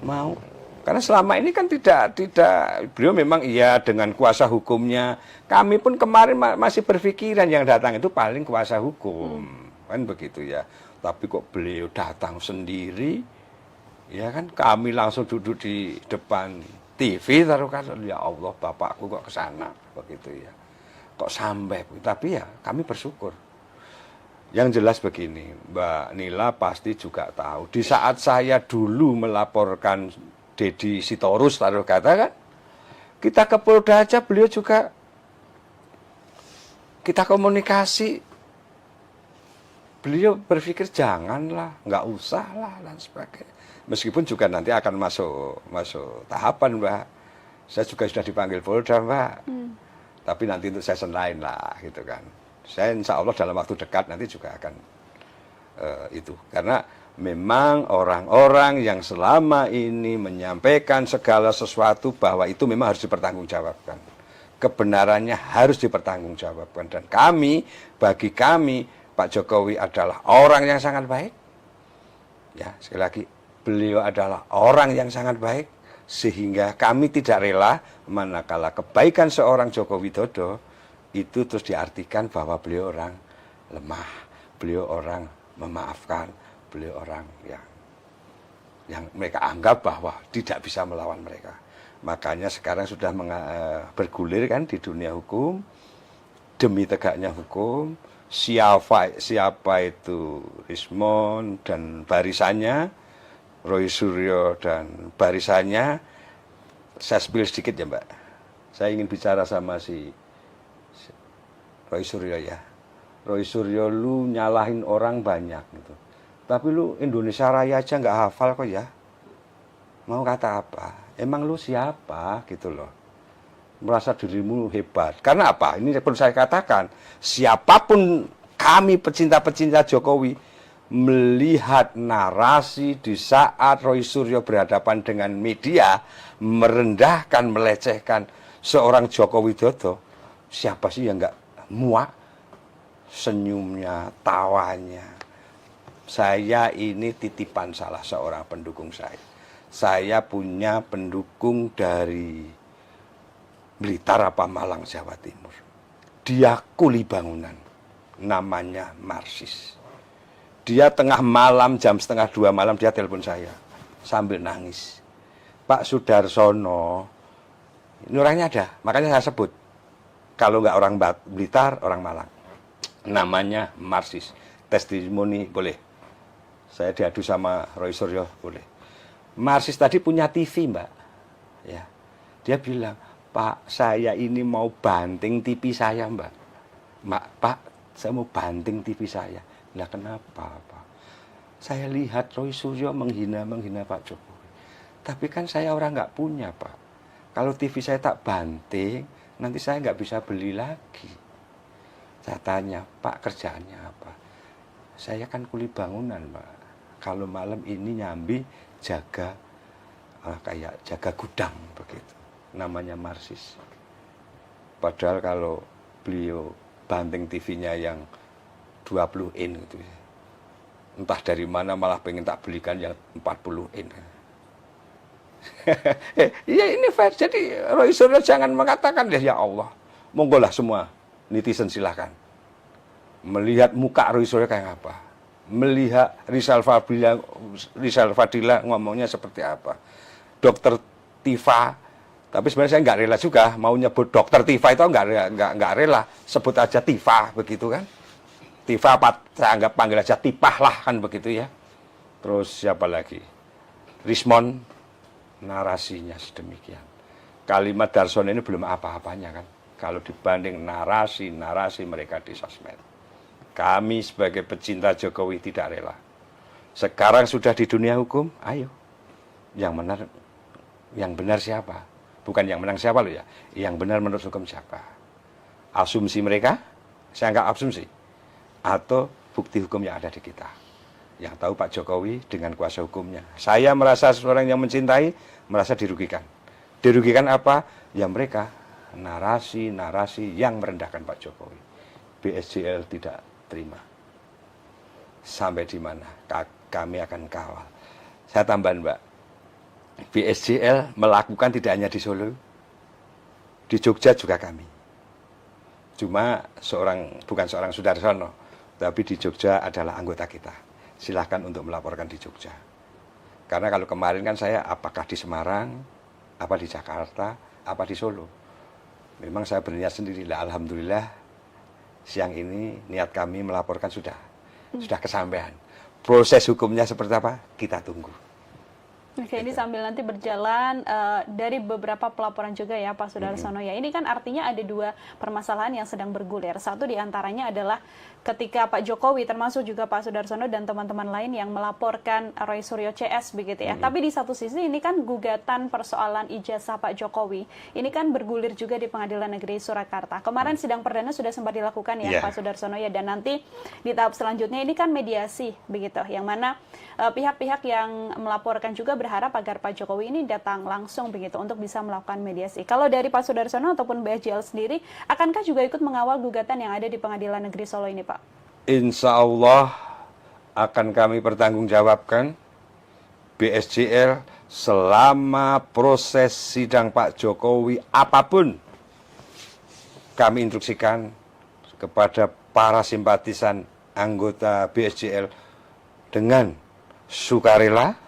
mau. Karena selama ini kan tidak beliau memang iya dengan kuasa hukumnya. Kami pun kemarin masih berpikiran yang datang itu paling kuasa hukum. Kan begitu ya. Tapi kok beliau datang sendiri, ya kan kami langsung duduk di depan TV taruh kan, ya Allah bapakku kok ke sana begitu ya. Kok sampai, tapi ya kami bersyukur. Yang jelas begini, Mbak Nila pasti juga tahu. Di saat saya dulu melaporkan Deddy Sitorus taruh kata kan, kita ke Polda aja beliau juga kita komunikasi. Beliau berpikir janganlah, nggak usah lah dan sebagainya. Meskipun juga nanti akan masuk tahapan, Mbak. Saya juga sudah dipanggil Polda, Mbak. Tapi nanti untuk season lain lah, gitu kan. Saya insya Allah dalam waktu dekat nanti juga akan itu. Karena memang orang-orang yang selama ini menyampaikan segala sesuatu bahwa itu memang harus dipertanggungjawabkan. Kebenarannya harus dipertanggungjawabkan. Dan kami, bagi kami, Pak Jokowi adalah orang yang sangat baik. Ya, sekali lagi, beliau adalah orang yang sangat baik, sehingga kami tidak rela manakala kebaikan seorang Joko Widodo itu terus diartikan bahwa beliau orang lemah, beliau orang memaafkan, beliau orang yang mereka anggap bahwa tidak bisa melawan mereka. Makanya sekarang sudah bergulir kan di dunia hukum, demi tegaknya hukum, siapa itu Rismon dan barisannya, Roy Suryo dan barisannya. Saya spill sedikit ya Mbak, saya ingin bicara sama si Roy Suryo ya. Roy Suryo, lu nyalahin orang banyak gitu, tapi lu Indonesia Raya aja nggak hafal kok ya. Mau kata apa? Emang lu siapa gitu loh, merasa dirimu hebat. Karena apa? Ini perlu saya katakan, siapapun kami pecinta-pecinta Jokowi melihat narasi di saat Roy Suryo berhadapan dengan media merendahkan, melecehkan seorang Joko Widodo, siapa sih yang nggak muak? Senyumnya, tawanya. Saya ini titipan salah seorang pendukung saya. Saya punya pendukung dari Blitar apa Malang, Jawa Timur. Dia kuli bangunan, namanya Marsis. Dia tengah malam, jam 1:30 malam, dia telepon saya sambil nangis. Pak Sudarsono, ini orangnya ada, makanya saya sebut. Kalau nggak orang Blitar, orang Malang. Namanya Marsis. Testimoni boleh. Saya diadu sama Roy Suryo boleh. Marsis tadi punya TV, Mbak. Ya. Dia bilang, Pak, saya ini mau banting TV saya, Mbak. Pak, saya mau banting TV saya. Lah kenapa, Pak? Saya lihat Roy Suryo menghina Pak Jokowi. Tapi kan saya orang nggak punya, Pak. Kalau TV saya tak banting, nanti saya nggak bisa beli lagi. Saya tanya, Pak kerjaannya apa? Saya kan kuli bangunan, Pak. Kalau malam ini nyambi jaga kayak jaga gudang begitu. Namanya marsis. Padahal kalau beliau banting TV-nya yang 20 in gitu ya. Entah dari mana malah pengen tak belikan yang 40 in. Iya ini fair. Jadi Roy Suryo jangan mengatakan ya Allah. Monggolah semua netizen silahkan. Melihat muka Roy Suryo kayak apa. Melihat Rizal Fadila ngomongnya seperti apa. Dokter Tifa. Tapi sebenarnya saya nggak rela juga mau nyebut Dokter Tifa itu nggak rela. Sebut aja Tifa begitu kan. Tifa saya anggap panggil aja Tipah lah kan begitu ya. Terus siapa lagi? Rismon, narasinya sedemikian. Kalimat Darsono ini belum apa-apanya kan. Kalau dibanding narasi mereka di sosmed. Kami sebagai pecinta Jokowi tidak rela. Sekarang sudah di dunia hukum, ayo. Yang benar siapa? Bukan yang menang siapa loh ya. Yang benar menurut hukum siapa? Asumsi mereka, saya nggak asumsi. Atau bukti hukum yang ada di kita. Yang tahu Pak Jokowi dengan kuasa hukumnya. Saya merasa seorang yang mencintai, merasa dirugikan. Dirugikan apa? Ya mereka, narasi yang merendahkan Pak Jokowi. BSJL tidak terima. Sampai di mana? Kami akan kawal. Saya tambahan, Mbak. BSJL melakukan tidak hanya di Solo, di Jogja juga kami. Cuma bukan seorang Sudarsono, tapi di Jogja adalah anggota kita. Silahkan untuk melaporkan di Jogja. Karena kalau kemarin kan saya apakah di Semarang, apa di Jakarta, apa di Solo. Memang saya berniat sendiri lah. Alhamdulillah siang ini niat kami melaporkan sudah kesampaian. Proses hukumnya seperti apa? Kita tunggu. Oke, ini sambil nanti berjalan dari beberapa pelaporan juga ya Pak Sudarsono ya. Ini kan artinya ada dua permasalahan yang sedang bergulir. Satu diantaranya adalah ketika Pak Jokowi termasuk juga Pak Sudarsono dan teman-teman lain yang melaporkan Roy Suryo CS begitu ya. Tapi di satu sisi ini kan gugatan persoalan ijazah Pak Jokowi. Ini kan bergulir juga di Pengadilan Negeri Surakarta. Kemarin sidang perdana sudah sempat dilakukan ya Pak Sudarsono ya. Dan nanti di tahap selanjutnya ini kan mediasi begitu. Yang mana pihak-pihak yang melaporkan juga berharap agar Pak Jokowi ini datang langsung begitu untuk bisa melakukan mediasi. Kalau dari Pak Sudarsono ataupun BSJL sendiri, akankah juga ikut mengawal gugatan yang ada di Pengadilan Negeri Solo ini, Pak? Insya Allah akan kami pertanggungjawabkan BSJL selama proses sidang Pak Jokowi apapun. Kami instruksikan kepada para simpatisan anggota BSJL dengan sukarela,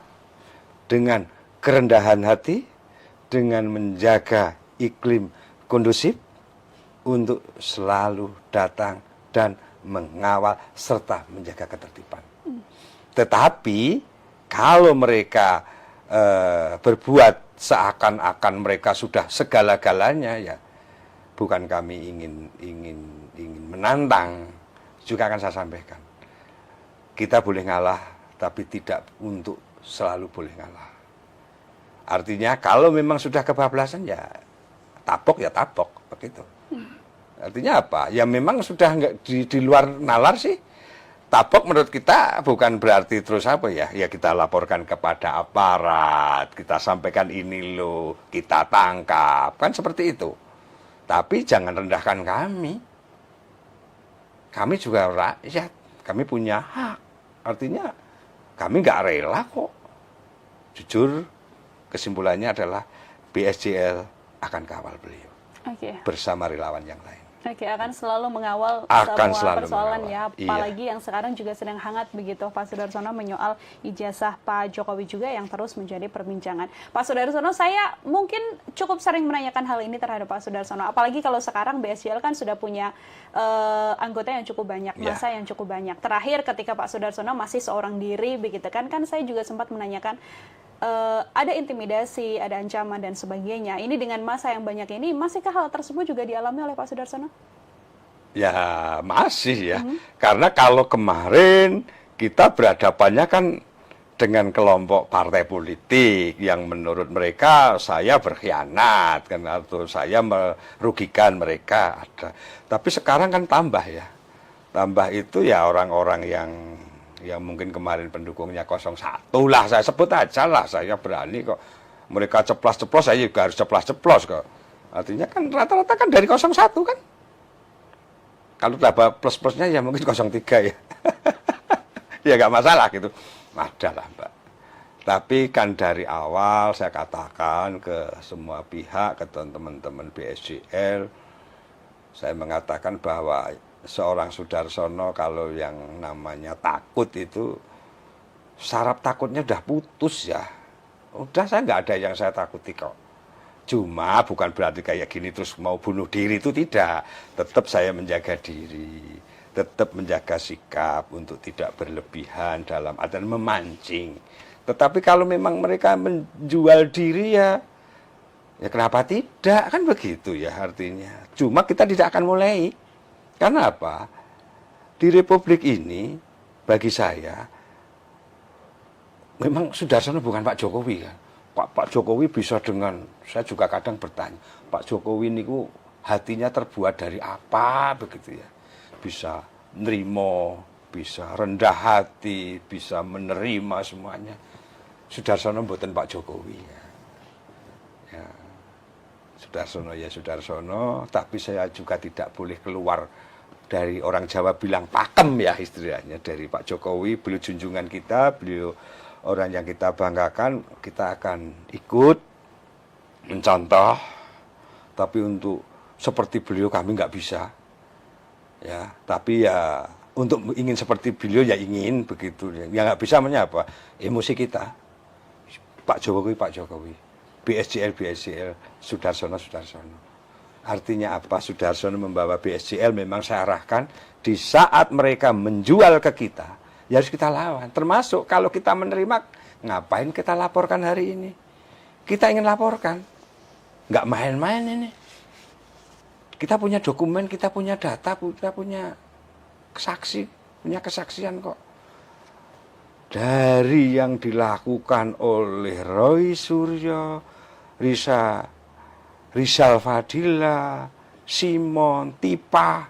dengan kerendahan hati, dengan menjaga iklim kondusif untuk selalu datang dan mengawal serta menjaga ketertiban. Tetapi kalau mereka berbuat seakan-akan mereka sudah segala-galanya, ya bukan kami ingin menantang, juga akan saya sampaikan. Kita boleh ngalah, tapi tidak untuk selalu boleh ngalah. Artinya kalau memang sudah kebablasan ya tapok begitu. Artinya apa? Ya memang sudah nggak di luar nalar sih. Tapok menurut kita bukan berarti terus apa ya? Ya kita laporkan kepada aparat, kita sampaikan ini loh, kita tangkap, kan seperti itu. Tapi jangan rendahkan kami. Kami juga rakyat, kami punya hak. Artinya kami nggak rela kok. Jujur, kesimpulannya adalah BSJL akan kawal beliau. Bersama relawan yang lain. Akan selalu mengawal semua persoalan ya, apalagi yang sekarang juga sedang hangat begitu Pak Sudarsono menyoal ijazah Pak Jokowi juga yang terus menjadi perbincangan. Pak Sudarsono, saya mungkin cukup sering menanyakan hal ini terhadap Pak Sudarsono, apalagi kalau sekarang BSJL kan sudah punya anggota yang cukup banyak, masa yang cukup banyak. Terakhir ketika Pak Sudarsono masih seorang diri begitu kan saya juga sempat menanyakan ada intimidasi, ada ancaman dan sebagainya. Ini dengan masa yang banyak ini, masihkah hal tersebut juga dialami oleh Pak Sudarsono? Ya masih ya, karena kalau kemarin kita berhadapannya kan dengan kelompok partai politik yang menurut mereka saya berkhianat kan, atau saya merugikan mereka ada. Tapi sekarang kan tambah ya. Tambah itu ya orang-orang yang mungkin kemarin pendukungnya 01 lah, saya sebut aja lah, saya berani kok. Mereka ceplos-ceplos, saya juga harus ceplos-ceplos kok. Artinya kan rata-rata kan dari 01 kan. Kalau tambah plus-plusnya ya mungkin 03 ya. Ya nggak masalah gitu. Ada lah Mbak. Tapi kan dari awal saya katakan ke semua pihak, ke teman-teman BSJL, saya mengatakan bahwa seorang Soedarsono kalau yang namanya takut itu, saraf takutnya udah putus ya. Udah, saya nggak ada yang saya takuti kok. Cuma bukan berarti kayak gini terus mau bunuh diri, itu tidak. Tetap saya menjaga diri, tetap menjaga sikap untuk tidak berlebihan dalam artian memancing. Tetapi kalau memang mereka menjual diri ya kenapa tidak, kan begitu ya artinya. Cuma kita tidak akan mulai. Karena apa? Di Republik ini bagi saya memang Soedarsono bukan Pak Jokowi kan. Pak Jokowi bisa dengan, saya juga kadang bertanya, Pak Jokowi ini hatinya terbuat dari apa begitu ya. Bisa nerimo, bisa rendah hati, bisa menerima semuanya. Soedarsono mboten Pak Jokowi ya. Ya. Soedarsono ya Soedarsono, tapi saya juga tidak boleh keluar dari, orang Jawa bilang pakem ya istilahnya, dari Pak Jokowi. Beliau junjungan kita, beliau orang yang kita banggakan, kita akan ikut mencontoh, tapi untuk seperti beliau kami nggak bisa. Ya, tapi ya untuk ingin seperti beliau ya ingin begitu. Ya nggak bisa apa? Emosi kita. Pak Jokowi, BSJL, Soedarsono. Artinya apa? Soedarsono membawa BSJL, memang saya arahkan di saat mereka menjual ke kita, ya harus kita lawan. Termasuk kalau kita menerima, ngapain kita laporkan hari ini? Kita ingin laporkan. Nggak main-main ini. Kita punya dokumen, kita punya data, kita punya saksi, punya kesaksian kok. Dari yang dilakukan oleh Roy Suryo, Rizal Fadila, Simon, Tipa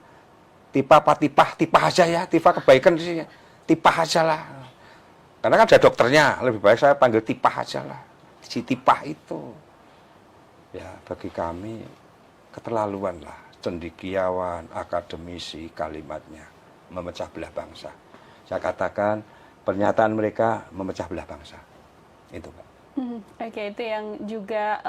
aja ya, Tipa kebaikan sih, Tipa aja lah. Karena kan ada dokternya, lebih baik saya panggil Tipa aja lah. Si Tipa itu, ya bagi kami keterlaluan lah, cendekiawan, akademisi, kalimatnya memecah belah bangsa. Saya katakan pernyataan mereka memecah belah bangsa. Itu Pak. Oke, itu yang juga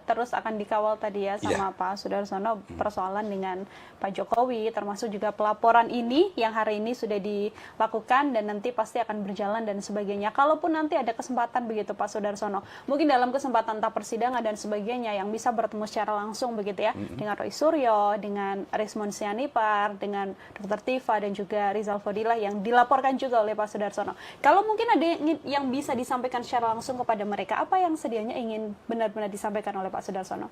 terus akan dikawal tadi ya sama Pak Soedarsono, persoalan dengan Pak Jokowi, termasuk juga pelaporan ini yang hari ini sudah dilakukan dan nanti pasti akan berjalan dan sebagainya. Kalaupun nanti ada kesempatan begitu Pak Soedarsono, mungkin dalam kesempatan entah persidangan dan sebagainya yang bisa bertemu secara langsung begitu ya, dengan Roy Suryo, dengan Rismon Sianipar, dengan Dr. Tifa dan juga Rizal Fadilah yang dilaporkan juga oleh Pak Soedarsono. Kalau mungkin ada yang bisa disampaikan secara langsung kepada mereka, apa yang sedianya ingin benar-benar disampaikan oleh Pak Soedarsono?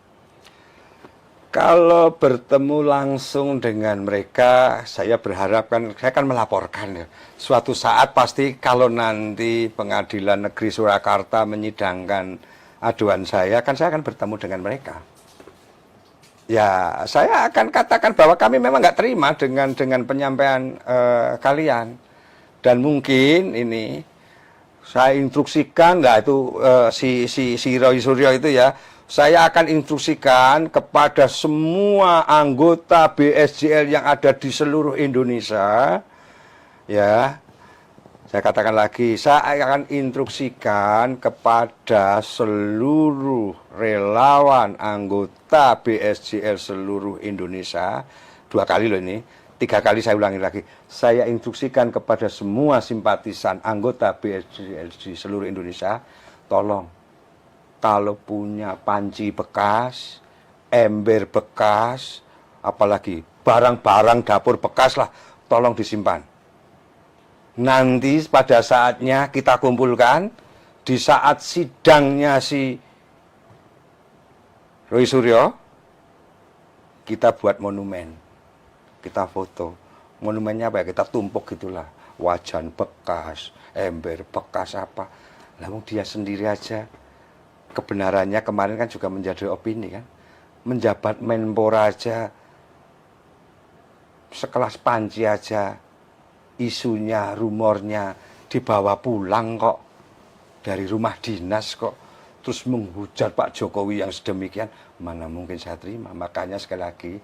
Kalau bertemu langsung dengan mereka, saya berharap saya akan melaporkan ya. Suatu saat pasti kalau nanti Pengadilan Negeri Surakarta menyidangkan aduan saya akan bertemu dengan mereka. Ya, saya akan katakan bahwa kami memang nggak terima dengan penyampaian kalian. Dan mungkin ini saya instruksikan, itu si Roy Suryo itu ya, saya akan instruksikan kepada semua anggota BSJL yang ada di seluruh Indonesia, ya, saya katakan lagi, saya akan instruksikan kepada seluruh relawan anggota BSJL seluruh Indonesia, 2 kali loh ini, 3 kali saya ulangi lagi. Saya instruksikan kepada semua simpatisan anggota BSJL di seluruh Indonesia, tolong, kalau punya panci bekas, ember bekas, apalagi barang-barang dapur bekas lah, tolong disimpan. Nanti pada saatnya kita kumpulkan, di saat sidangnya si Roy Suryo, kita buat monumen. Kita foto. Monumennya apa ya? Kita tumpuk gitulah. wajan bekas, ember bekas apa. Namun dia sendiri aja kebenarannya kemarin kan juga menjadi opini kan. Menjabat Menpora aja, sekelas Panji aja, isunya, rumornya dibawa pulang kok dari rumah dinas kok, terus menghujat Pak Jokowi yang sedemikian, mana mungkin saya terima. Makanya sekali lagi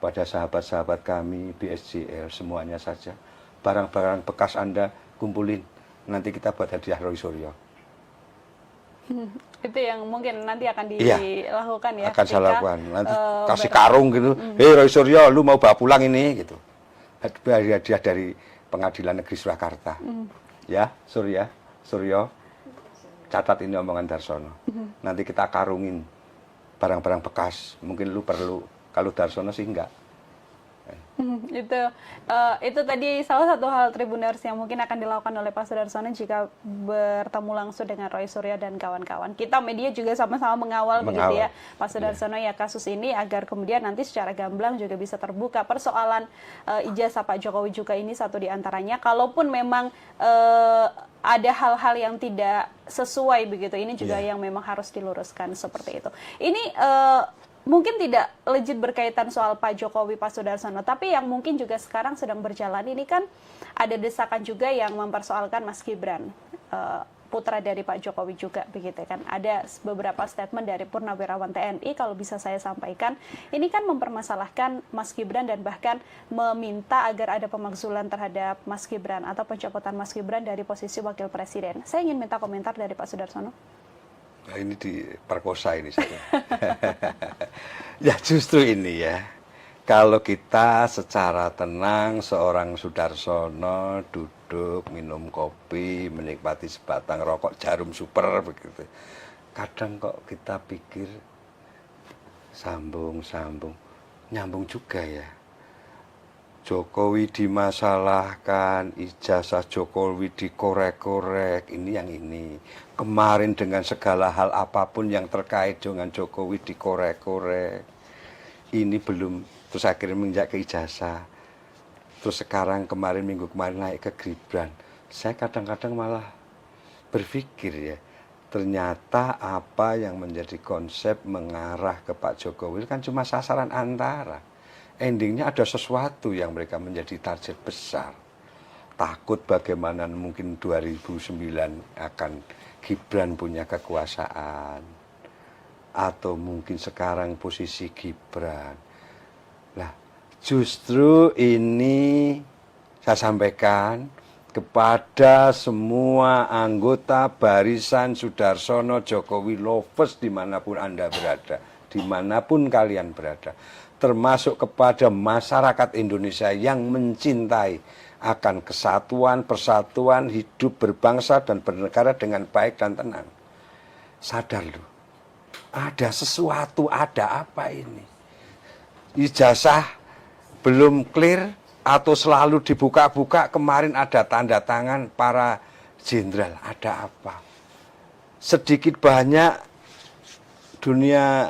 pada sahabat-sahabat kami BSJL semuanya saja, barang-barang bekas Anda kumpulin, nanti kita buat hadiah Roy Suryo. Itu yang mungkin nanti akan Iya, dilakukan ya. akan saya lakukan. Nanti kasih ber- karung gitu. Hei Roy Suryo, lu mau bawa pulang ini gitu. Hadiah dari Pengadilan Negeri Surakarta. Ya, Suryo, catat ini omongan Darsono. Nanti kita karungin barang-barang bekas. Mungkin lu perlu, kalau Darsono sih enggak. Itu tadi salah satu hal Tribuners yang mungkin akan dilakukan oleh Pak Sudarsono jika bertemu langsung dengan Roy Suryo dan kawan-kawan. Kita media juga sama-sama mengawal begitu ya Pak Sudarsono ya kasus ini agar kemudian nanti secara gamblang juga bisa terbuka persoalan ijazah Pak Jokowi juga ini satu di antaranya. Kalaupun memang ada hal-hal yang tidak sesuai begitu, ini juga yang memang harus diluruskan seperti itu. Ini mungkin tidak legit berkaitan soal Pak Jokowi, Pak Sudarsono, tapi yang mungkin juga sekarang sedang berjalan ini kan ada desakan juga yang mempersoalkan Mas Gibran, putra dari Pak Jokowi juga begitu kan. Ada beberapa statement dari Purnawirawan TNI kalau bisa saya sampaikan, ini kan mempermasalahkan Mas Gibran dan bahkan meminta agar ada pemakzulan terhadap Mas Gibran atau pencopotan Mas Gibran dari posisi Wakil Presiden. Saya ingin minta komentar dari Pak Sudarsono. Nah, ini diperkosa ini saya. Ya justru ini ya, kalau kita secara tenang seorang Sudarsono duduk minum kopi, menikmati sebatang rokok Jarum Super begitu, kadang kok kita pikir sambung nyambung juga ya. Jokowi dimasalahkan, ijazah Jokowi dikorek-korek, ini yang ini. Kemarin dengan segala hal apapun yang terkait dengan Jokowi dikorek-korek. Ini belum, terus akhirnya menginjak ke ijazah. Terus sekarang minggu kemarin naik ke Gibran. Saya kadang-kadang malah berpikir ya, ternyata apa yang menjadi konsep mengarah ke Pak Jokowi kan cuma sasaran antara. Endingnya ada sesuatu yang mereka menjadi target besar. Takut bagaimana mungkin 2009 akan Gibran punya kekuasaan. Atau mungkin sekarang posisi Gibran. Nah, justru ini saya sampaikan kepada semua anggota barisan Sudarsono Jokowi lovers dimanapun Anda berada. Dimanapun kalian berada. Termasuk kepada masyarakat Indonesia yang mencintai akan kesatuan, persatuan, hidup berbangsa dan bernegara dengan baik dan tenang. Sadar loh, ada sesuatu, ada apa ini? Ijazah belum clear atau selalu dibuka-buka, kemarin ada tanda tangan para jenderal, ada apa? Sedikit banyak dunia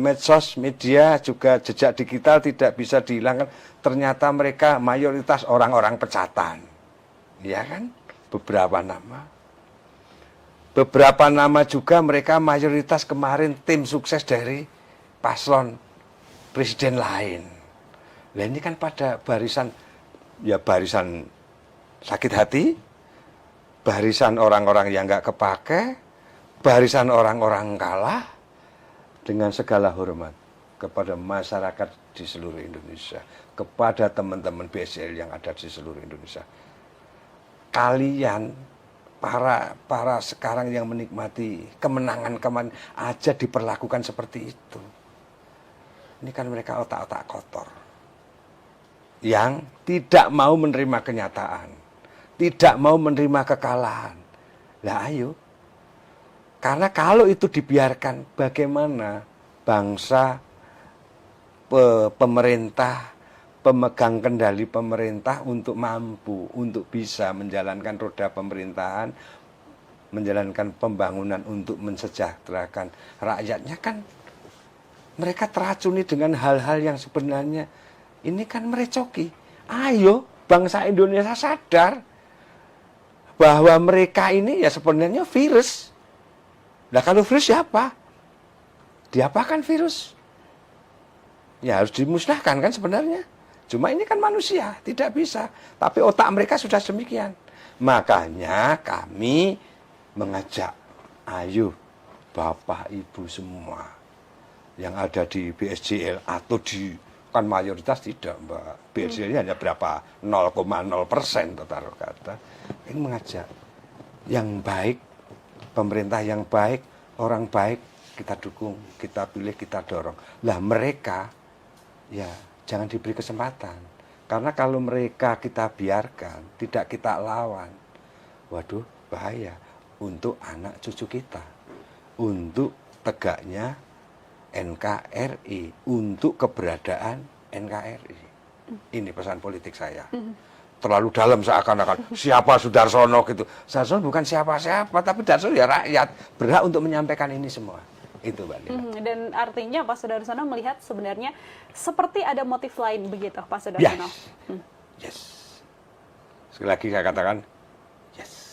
medsos, media, juga jejak digital tidak bisa dihilangkan. Ternyata mereka mayoritas orang-orang pecatan. Ya kan? Beberapa nama. Beberapa nama juga mereka mayoritas kemarin tim sukses dari paslon presiden lain. Nah ini kan pada barisan, ya barisan sakit hati, barisan orang-orang yang nggak kepake, barisan orang-orang kalah. Dengan segala hormat kepada masyarakat di seluruh Indonesia, kepada teman-teman BSL yang ada di seluruh Indonesia. Kalian, para sekarang yang menikmati kemenangan kemarin aja diperlakukan seperti itu. Ini kan mereka otak-otak kotor. Yang tidak mau menerima kenyataan. Tidak mau menerima kekalahan. Lah ayo. Karena kalau itu dibiarkan, bagaimana bangsa, pemerintah, pemegang kendali pemerintah untuk mampu, untuk bisa menjalankan roda pemerintahan, menjalankan pembangunan untuk mensejahterakan rakyatnya kan mereka teracuni dengan hal-hal yang sebenarnya ini kan merecoki. Ayo bangsa Indonesia sadar, bahwa mereka ini ya sebenarnya virus. Nah kalau virus siapa? Diapakan virus? Ya harus dimusnahkan kan sebenarnya. Cuma ini kan manusia, tidak bisa. Tapi otak mereka sudah demikian. Makanya kami mengajak, ayo Bapak Ibu semua yang ada di BSJL atau di, kan mayoritas tidak Mbak. BSJL ini hanya berapa? 0,0% taruh kata. Ini mengajak yang baik, pemerintah yang baik, orang baik, kita dukung, kita pilih, kita dorong. Lah mereka, ya jangan diberi kesempatan. Karena kalau mereka kita biarkan, tidak kita lawan, waduh bahaya untuk anak cucu kita. Untuk tegaknya NKRI, untuk keberadaan NKRI. Ini pesan politik saya. Terlalu dalam seakan-akan siapa Sudarsono gitu. Sudarsono bukan siapa-siapa, tapi Sudarsono ya rakyat, berhak untuk menyampaikan ini semua. Itu Mbak Lina. Dan artinya Pak Sudarsono melihat sebenarnya seperti ada motif lain begitu Pak Sudarsono. Yes. Sekali lagi saya katakan yes.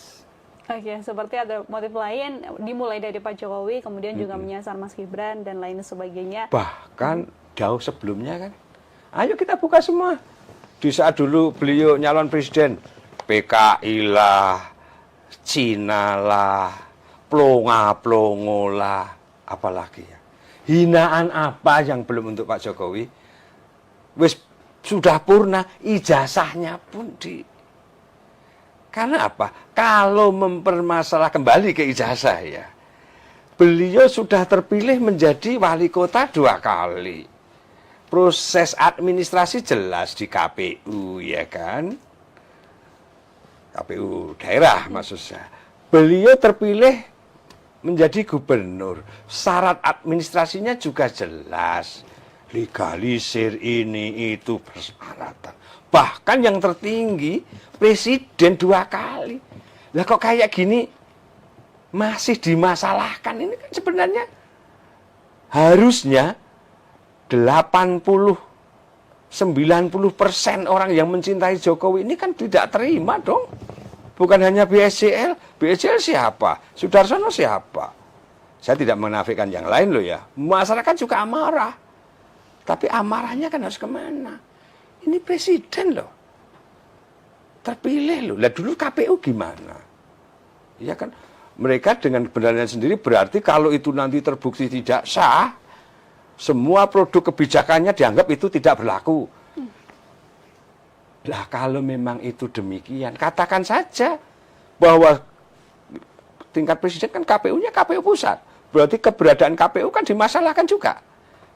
Oke, seperti ada motif lain dimulai dari Pak Jokowi, kemudian juga menyasar Mas Gibran dan lain sebagainya. Bahkan jauh sebelumnya kan. Ayo kita buka semua. Di saat dulu beliau nyalon presiden, PKI lah, Cina lah, plonga-plongo lah, apalagi ya. Hinaan apa yang belum untuk Pak Jokowi? Wis sudah purna, ijazahnya pun di. Karena apa? Kalau mempermasalah kembali ke ijazah ya, beliau sudah terpilih menjadi wali kota 2 kali. Proses administrasi jelas di KPU, ya kan? KPU daerah maksud saya. Beliau terpilih menjadi gubernur. Syarat administrasinya juga jelas. Legalisir ini, itu persyaratan. Bahkan yang tertinggi, presiden 2 kali. Lah kok kayak gini masih dimasalahkan? Ini kan sebenarnya harusnya 80-90% orang yang mencintai Jokowi ini kan tidak terima dong. Bukan hanya BSJL. BSJL siapa? Sudarsono siapa? Saya tidak menafikan yang lain loh ya. Masyarakat juga amarah. Tapi amarahnya kan harus kemana? Ini presiden loh. Terpilih loh. Lah dulu KPU gimana? Ya kan? Mereka dengan kebenarannya sendiri berarti kalau itu nanti terbukti tidak sah, semua produk kebijakannya dianggap itu tidak berlaku. Lah kalau memang itu demikian, katakan saja bahwa tingkat presiden kan KPU-nya KPU pusat. Berarti keberadaan KPU kan dimasalahkan juga.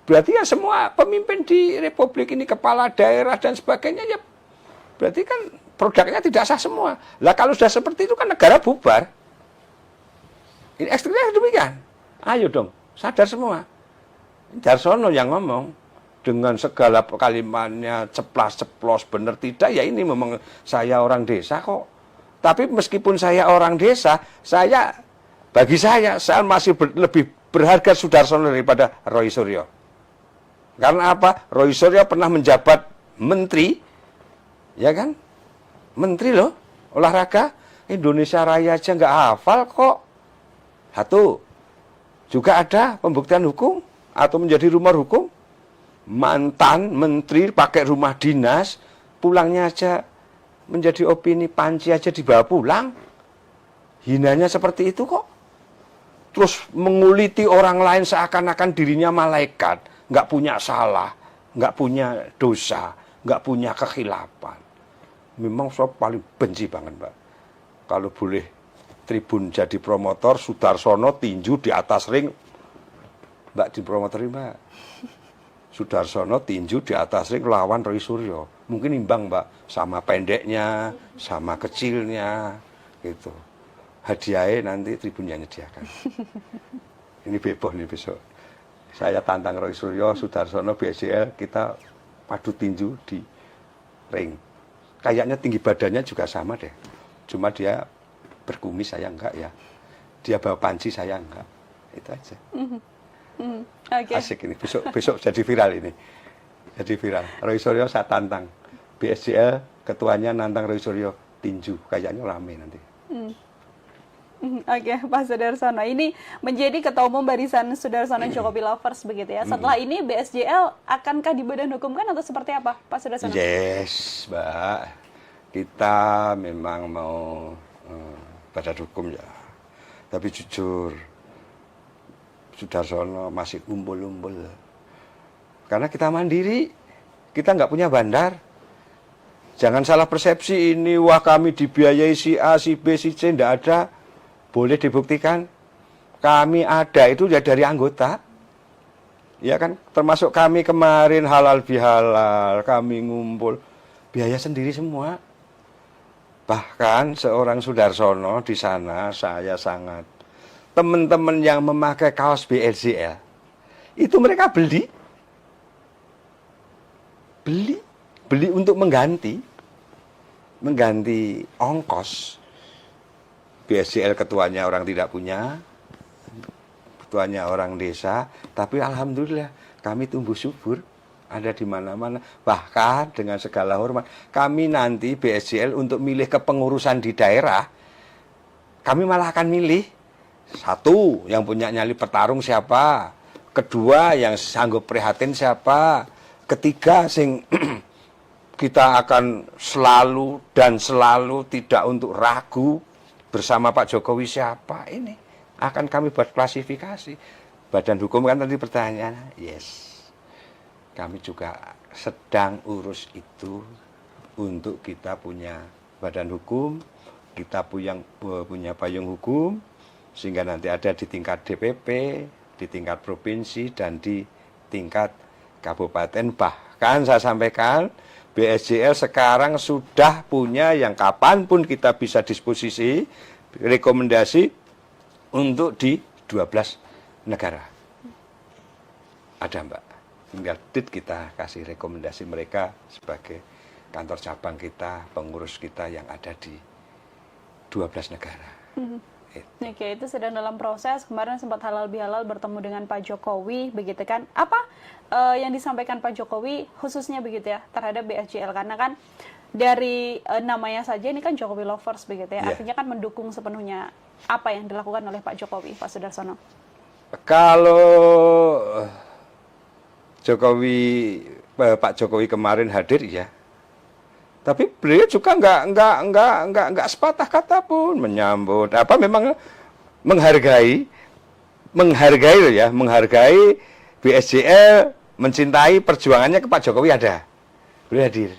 Berarti ya semua pemimpin di Republik ini, kepala daerah dan sebagainya, ya berarti kan produknya tidak sah semua. Lah kalau sudah seperti itu kan negara bubar. Ini ekstrimnya demikian. Ayo dong, sadar semua. Darsono yang ngomong dengan segala kalimatnya ceplas-ceplos benar tidak, ya ini memang saya orang desa kok. Tapi meskipun saya orang desa, bagi saya masih lebih berharga Sudarsono daripada Roy Suryo. Karena apa? Roy Suryo pernah menjabat menteri, ya kan? Menteri loh, olahraga. Indonesia Raya aja nggak hafal kok. Satu, juga ada pembuktian hukum atau menjadi rumor hukum. Mantan menteri pakai rumah dinas, pulangnya aja menjadi opini panci aja dibawa pulang. Hinanya seperti itu kok. Terus menguliti orang lain seakan-akan dirinya malaikat, nggak punya salah, nggak punya dosa, nggak punya kekhilafan. Memang saya paling benci banget, Mbak. Kalau boleh Tribun jadi promotor, Sudarsono tinju di atas ring, Mbak di promotor Mbak. Sudarsono tinju di atas ring lawan Roy Suryo. Mungkin imbang, Mbak, sama pendeknya, sama kecilnya, gitu. Hadiahnya nanti Tribun yang nyediakan. Ini beboh nih besok. Saya tantang Roy Suryo, Sudarsono, BSJL, kita padu tinju di ring. Kayaknya tinggi badannya juga sama deh. Cuma dia berkumis, saya enggak ya. Dia bawa panci, saya enggak. Itu aja. Okay. Asik ini, besok jadi viral ini. Jadi viral. Roy Suryo saya tantang. BSJL ketuanya nantang Roy Suryo tinju. Kayaknya rame nanti. Oke, Pak Sudarsono. Ini menjadi Ketua Umum Barisan Sudarsono Jokowi Lovers begitu ya. Setelah ini BSJL akankah dibadan hukumkan atau seperti apa, Pak Sudarsono? Yes, Mbak. Kita memang mau badan hukum ya. Tapi jujur, Sudarsono masih umbul-umbul. Karena kita mandiri, kita nggak punya bandar. Jangan salah persepsi ini, wah kami dibiayai si A, si B, si C, nggak ada. Boleh dibuktikan, kami ada itu ya dari anggota. Ya kan, termasuk kami kemarin halal bihalal, kami ngumpul, biaya sendiri semua. Bahkan seorang Sudarsono di sana, saya sangat, teman-teman yang memakai kaos BSJL, itu mereka beli untuk mengganti ongkos. BSJL ketuanya orang tidak punya, ketuanya orang desa, tapi alhamdulillah kami tumbuh subur, ada di mana-mana. Bahkan dengan segala hormat, kami nanti BSJL untuk milih kepengurusan di daerah, kami malah akan milih satu yang punya nyali petarung siapa, kedua yang sanggup prihatin siapa, ketiga sing kita akan selalu dan selalu tidak untuk ragu bersama Pak Jokowi siapa ini akan kami buat klasifikasi. Badan hukum kan tadi pertanyaan, yes, kami juga sedang urus itu untuk kita punya badan hukum, kita punya payung hukum, sehingga nanti ada di tingkat DPP, di tingkat provinsi, dan di tingkat kabupaten. Bahkan saya sampaikan, BSJL sekarang sudah punya yang kapanpun kita bisa disposisi, rekomendasi untuk di 12 negara. Ada Mbak, tinggal kita kasih rekomendasi mereka sebagai kantor cabang kita, pengurus kita yang ada di 12 negara. Oke, itu sedang dalam proses. Kemarin sempat halal bihalal bertemu dengan Pak Jokowi, begitu kan? Apa yang disampaikan Pak Jokowi khususnya begitu ya terhadap BSJL? Karena kan dari namanya saja ini kan Jokowi Lovers begitu ya. Artinya kan mendukung sepenuhnya apa yang dilakukan oleh Pak Jokowi, Pak Sudarsono. Kalau Pak Jokowi kemarin hadir ya. Tapi beliau juga nggak sepatah kata pun menyambut. Apa memang menghargai loh ya, menghargai BSJL, mencintai perjuangannya ke Pak Jokowi ada. Beliau hadir.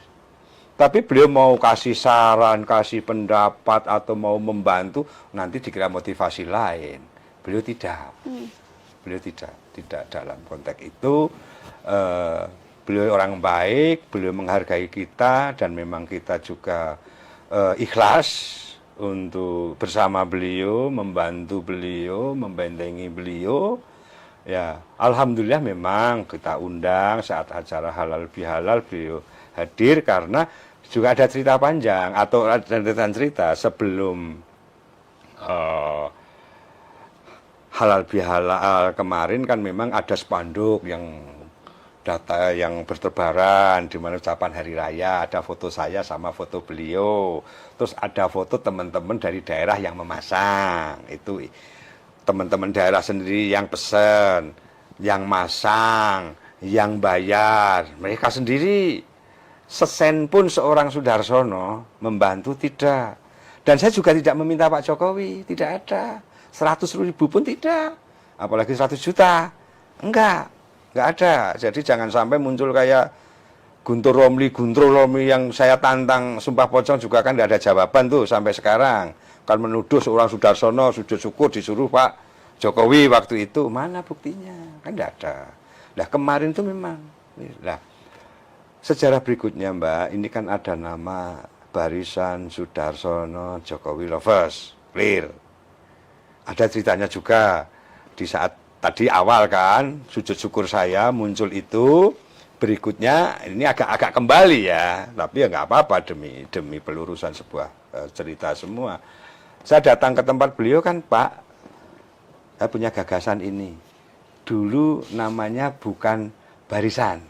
Tapi beliau mau kasih saran, kasih pendapat atau mau membantu nanti dikira motivasi lain. Beliau tidak. Beliau tidak dalam konteks itu. Beliau orang baik, beliau menghargai kita dan memang kita juga ikhlas untuk bersama beliau, membantu beliau, membentengi beliau. Ya, alhamdulillah memang kita undang saat acara halal bihalal beliau hadir karena juga ada cerita panjang atau ada cerita sebelum halal bihalal kemarin kan memang ada spanduk yang data yang bertebaran di mana ucapan hari raya, ada foto saya sama foto beliau, terus ada foto teman-teman dari daerah yang memasang, itu teman-teman daerah sendiri yang pesen, yang masang, yang bayar, mereka sendiri. Sesen pun seorang Sudarsono membantu tidak, dan saya juga tidak meminta Pak Jokowi, tidak ada 100.000 pun tidak, apalagi 100 juta, enggak ada. Jadi jangan sampai muncul kayak Guntur Romli yang saya tantang sumpah pocong juga kan tidak ada jawaban tuh sampai sekarang. Kan menuduh seorang Sudarsono sujud syukur disuruh Pak Jokowi waktu itu, mana buktinya? Kan tidak ada. Nah kemarin tuh memang. Nah sejarah berikutnya Mbak, ini kan ada nama Barisan Sudarsono Jokowi Lovers, clear. Ada ceritanya juga di saat tadi awal kan, sujud syukur saya muncul itu, berikutnya ini agak kembali ya, tapi ya nggak apa-apa demi pelurusan sebuah cerita semua. Saya datang ke tempat beliau kan, Pak, saya punya gagasan ini. Dulu namanya bukan Barisan,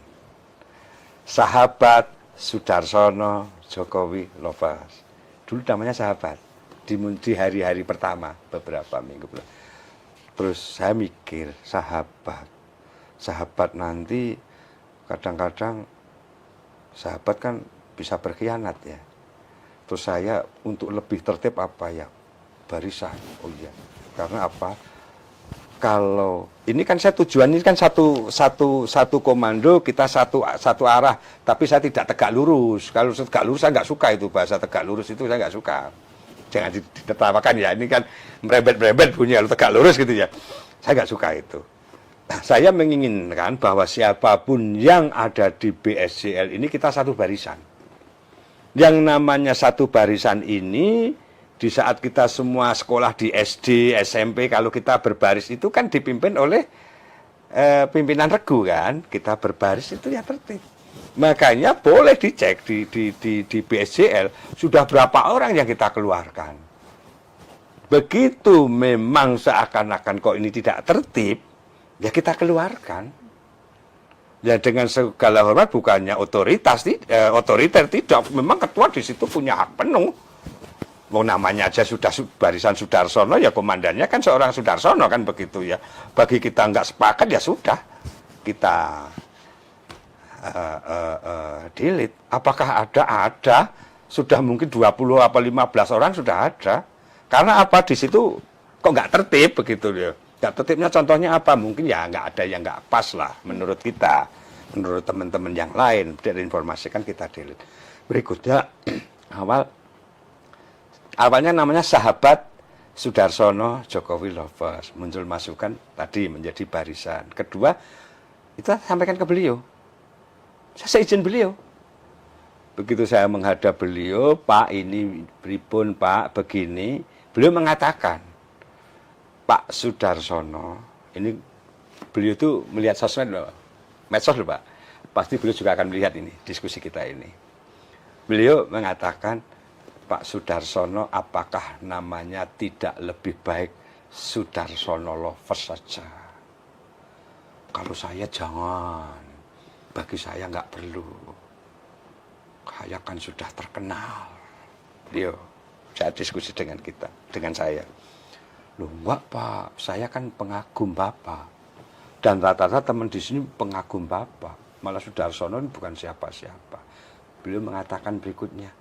Sahabat Sudarsono Jokowi Lovers. Dulu namanya sahabat. di hari-hari pertama, beberapa minggu. Terus saya mikir, sahabat nanti kadang-kadang sahabat kan bisa berkhianat ya. Terus saya untuk lebih tertib apa ya? Barisan. Oh iya. Karena apa? Kalau ini kan saya tujuan ini kan satu komando, kita satu arah, tapi saya tidak tegak lurus. Kalau tegak lurus saya nggak suka, itu bahasa tegak lurus itu saya nggak suka. Jangan ditertawakan ya, ini kan merebet-merebet bunyi kalau tegak lurus gitu ya. Saya nggak suka itu. Nah, saya menginginkan bahwa siapapun yang ada di BSJL ini kita satu barisan. Yang namanya satu barisan ini, di saat kita semua sekolah di SD, SMP, kalau kita berbaris itu kan dipimpin oleh pimpinan regu kan. Kita berbaris itu ya tertib. Makanya boleh dicek di BSJL sudah berapa orang yang kita keluarkan. Begitu memang seakan-akan kok ini tidak tertib, ya kita keluarkan. Ya dengan segala hormat, bukannya otoriter tidak. Memang ketua di situ punya hak penuh. Mau namanya aja sudah barisan Sudarsono, ya komandannya kan seorang Sudarsono kan begitu ya. Bagi kita nggak sepakat ya sudah kita delete. Apakah ada sudah mungkin 20 apa 15 orang sudah ada. Karena apa di situ kok nggak tertib begitu ya. Nggak tertibnya contohnya apa? Mungkin ya nggak ada yang nggak pas lah menurut kita, menurut teman-teman yang lain. Dari informasi kan kita delete. Berikutnya awalnya namanya Sahabat Sudarsono Jokowi Lovers, muncul masukan tadi menjadi barisan. Kedua, itu sampaikan ke beliau. Saya izin beliau. Begitu saya menghadap beliau, Pak ini pripun Pak, begini. Beliau mengatakan, Pak Sudarsono, ini beliau itu melihat sosmed loh, medsos loh Pak. Pasti beliau juga akan melihat ini, diskusi kita ini. Beliau mengatakan, Pak Sudarsono, apakah namanya tidak lebih baik Sudarsono Lovers saja? Kalau saya jangan, bagi saya nggak perlu. Saya kan sudah terkenal. Dia, saya diskusi dengan saya. Loh enggak Pak, saya kan pengagum Bapak. Dan rata-rata teman di sini pengagum Bapak. Malah Sudarsono ini bukan siapa-siapa. Beliau mengatakan berikutnya,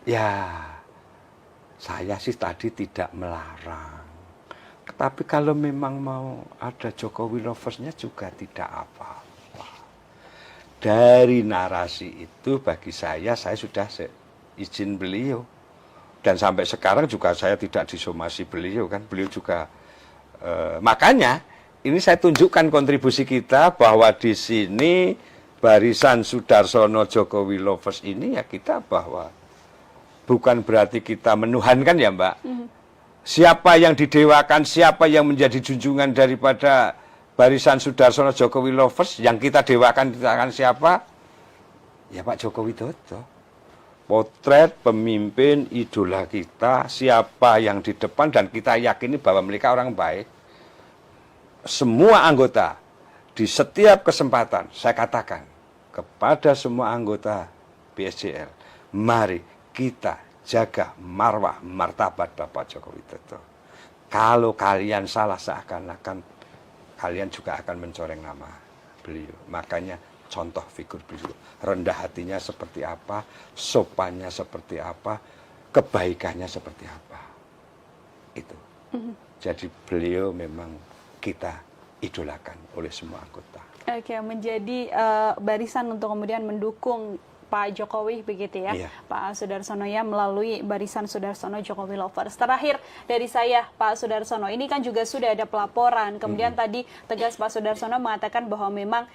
ya, saya sih tadi tidak melarang. Tapi kalau memang mau ada Jokowi Loversnya juga tidak apa-apa. Dari narasi itu bagi saya sudah izin beliau. Dan sampai sekarang juga saya tidak disomasi beliau kan. Beliau juga, makanya ini saya tunjukkan kontribusi kita bahwa di sini barisan Sudarsono Jokowi Lovers ini ya kita bahwa bukan berarti kita menuhankan ya Mbak. Siapa yang didewakan, siapa yang menjadi junjungan daripada barisan Sudarsono Jokowi Lovers, yang kita dewakan siapa? Ya Pak Joko Widodo. Potret pemimpin idola kita, siapa yang di depan, dan kita yakini bahwa mereka orang baik. Semua anggota, di setiap kesempatan, saya katakan kepada semua anggota BSJL, mari kita jaga marwah martabat Bapak Joko Widodo. Kalau kalian salah, seakan-akan kalian juga akan mencoreng nama beliau. Makanya contoh figur beliau, rendah hatinya seperti apa, sopannya seperti apa, kebaikannya seperti apa. Itu. Jadi beliau memang kita idolakan oleh semua anggota. Oke, menjadi barisan untuk kemudian mendukung Pak Jokowi begitu ya, iya. Pak Sudarsono ya, melalui barisan Sudarsono Jokowi Lovers. Terakhir dari saya, Pak Sudarsono, ini kan juga sudah ada pelaporan, kemudian tadi tegas Pak Sudarsono mengatakan bahwa memang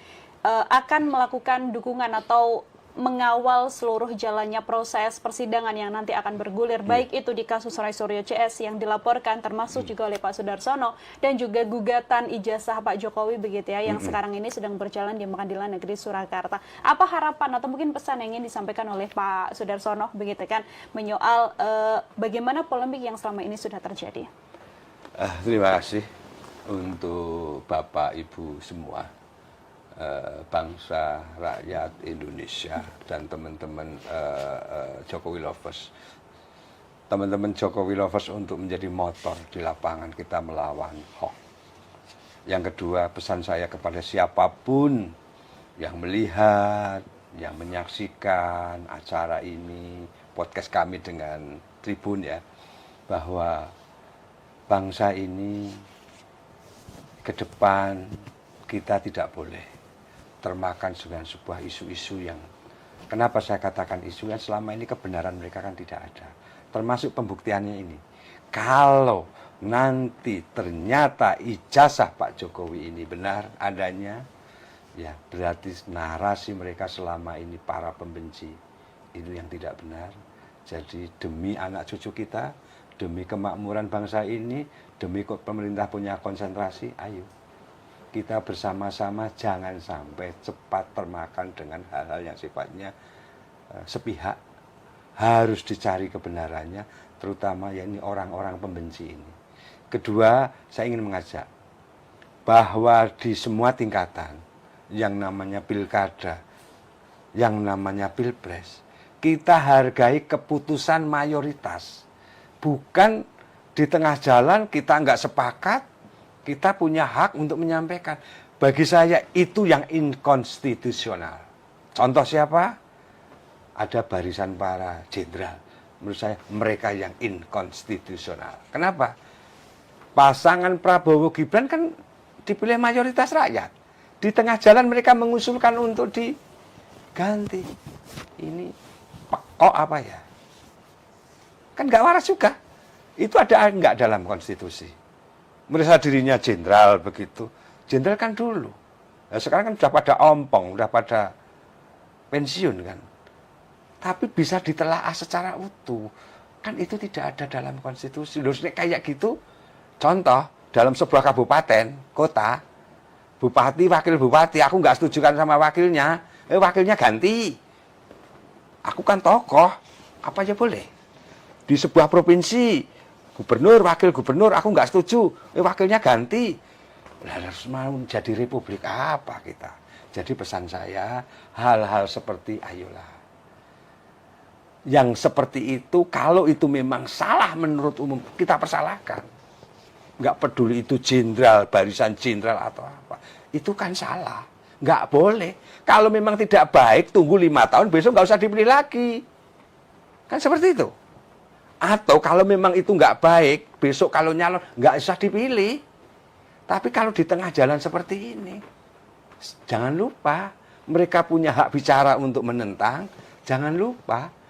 akan melakukan dukungan atau mengawal seluruh jalannya proses persidangan yang nanti akan bergulir, baik itu di kasus Roy Suryo CS yang dilaporkan termasuk juga oleh Pak Sudarsono, dan juga gugatan ijazah Pak Jokowi begitu ya, yang sekarang ini sedang berjalan di Pengadilan Negeri Surakarta. Apa harapan atau mungkin pesan yang ingin disampaikan oleh Pak Sudarsono begitu kan, menyoal bagaimana polemik yang selama ini sudah terjadi? Terima kasih untuk Bapak Ibu semua, bangsa, rakyat Indonesia, dan teman-teman Jokowi Lovers. teman-teman Jokowi Lovers untuk menjadi motor di lapangan kita melawan hoax. Yang kedua, pesan saya kepada siapapun yang melihat, yang menyaksikan acara ini, podcast kami dengan Tribun ya, bahwa bangsa ini ke depan kita tidak boleh termakan dengan sebuah isu-isu yang, kenapa saya katakan isu, kan selama ini kebenaran mereka kan tidak ada. Termasuk pembuktiannya ini. Kalau nanti ternyata ijazah Pak Jokowi ini benar adanya, ya berarti narasi mereka selama ini para pembenci itu yang tidak benar. Jadi demi anak cucu kita, demi kemakmuran bangsa ini, demi pemerintah punya konsentrasi, ayo kita bersama-sama jangan sampai cepat termakan dengan hal-hal yang sifatnya sepihak. Harus dicari kebenarannya, terutama ya ini orang-orang pembenci ini. Kedua, saya ingin mengajak bahwa di semua tingkatan, yang namanya pilkada, yang namanya pilpres, kita hargai keputusan mayoritas. Bukan di tengah jalan kita nggak sepakat, kita punya hak untuk menyampaikan. Bagi saya itu yang inkonstitusional. Contoh siapa? Ada barisan para jenderal. Menurut saya mereka yang inkonstitusional. Kenapa? Pasangan Prabowo Gibran kan dipilih mayoritas rakyat. Di tengah jalan mereka mengusulkan untuk diganti. Ini kok apa ya? Kan nggak waras juga. Itu ada nggak dalam konstitusi? Merasa dirinya jenderal begitu. Jenderal kan dulu. Nah, sekarang kan sudah pada ompong, sudah pada pensiun kan. Tapi bisa ditelaah secara utuh. Kan itu tidak ada dalam konstitusi. Loh, kayak gitu, contoh, dalam sebuah kabupaten, kota, bupati, wakil bupati, aku nggak setujukan sama wakilnya, wakilnya ganti. Aku kan tokoh, apa aja boleh. Di sebuah provinsi, gubernur, wakil gubernur, aku nggak setuju, wakilnya ganti. Nah, harus mau jadi republik apa kita? Jadi pesan saya, hal-hal seperti ayolah. Yang seperti itu, kalau itu memang salah menurut umum, kita persalahkan. Nggak peduli itu jenderal, barisan jenderal atau apa. Itu kan salah. Nggak boleh. Kalau memang tidak baik, tunggu 5 tahun, besok nggak usah dipilih lagi. Kan seperti itu. Atau kalau memang itu nggak baik, besok kalau nyalon, nggak usah dipilih. Tapi kalau di tengah jalan seperti ini, jangan lupa, mereka punya hak bicara untuk menentang, jangan lupa.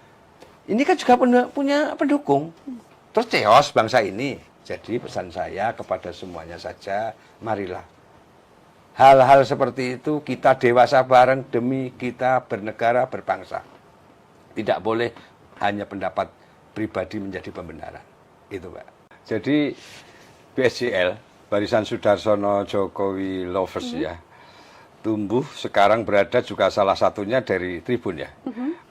Ini kan juga punya pendukung. Terus chaos bangsa ini. Jadi pesan saya kepada semuanya saja, marilah. Hal-hal seperti itu kita dewasa bareng demi kita bernegara, berbangsa. Tidak boleh hanya pendapat pribadi menjadi pembenaran. Itu Pak. Jadi BSJL, Barisan Sudarsono Jokowi Lovers ya, tumbuh sekarang berada juga salah satunya dari Tribun ya.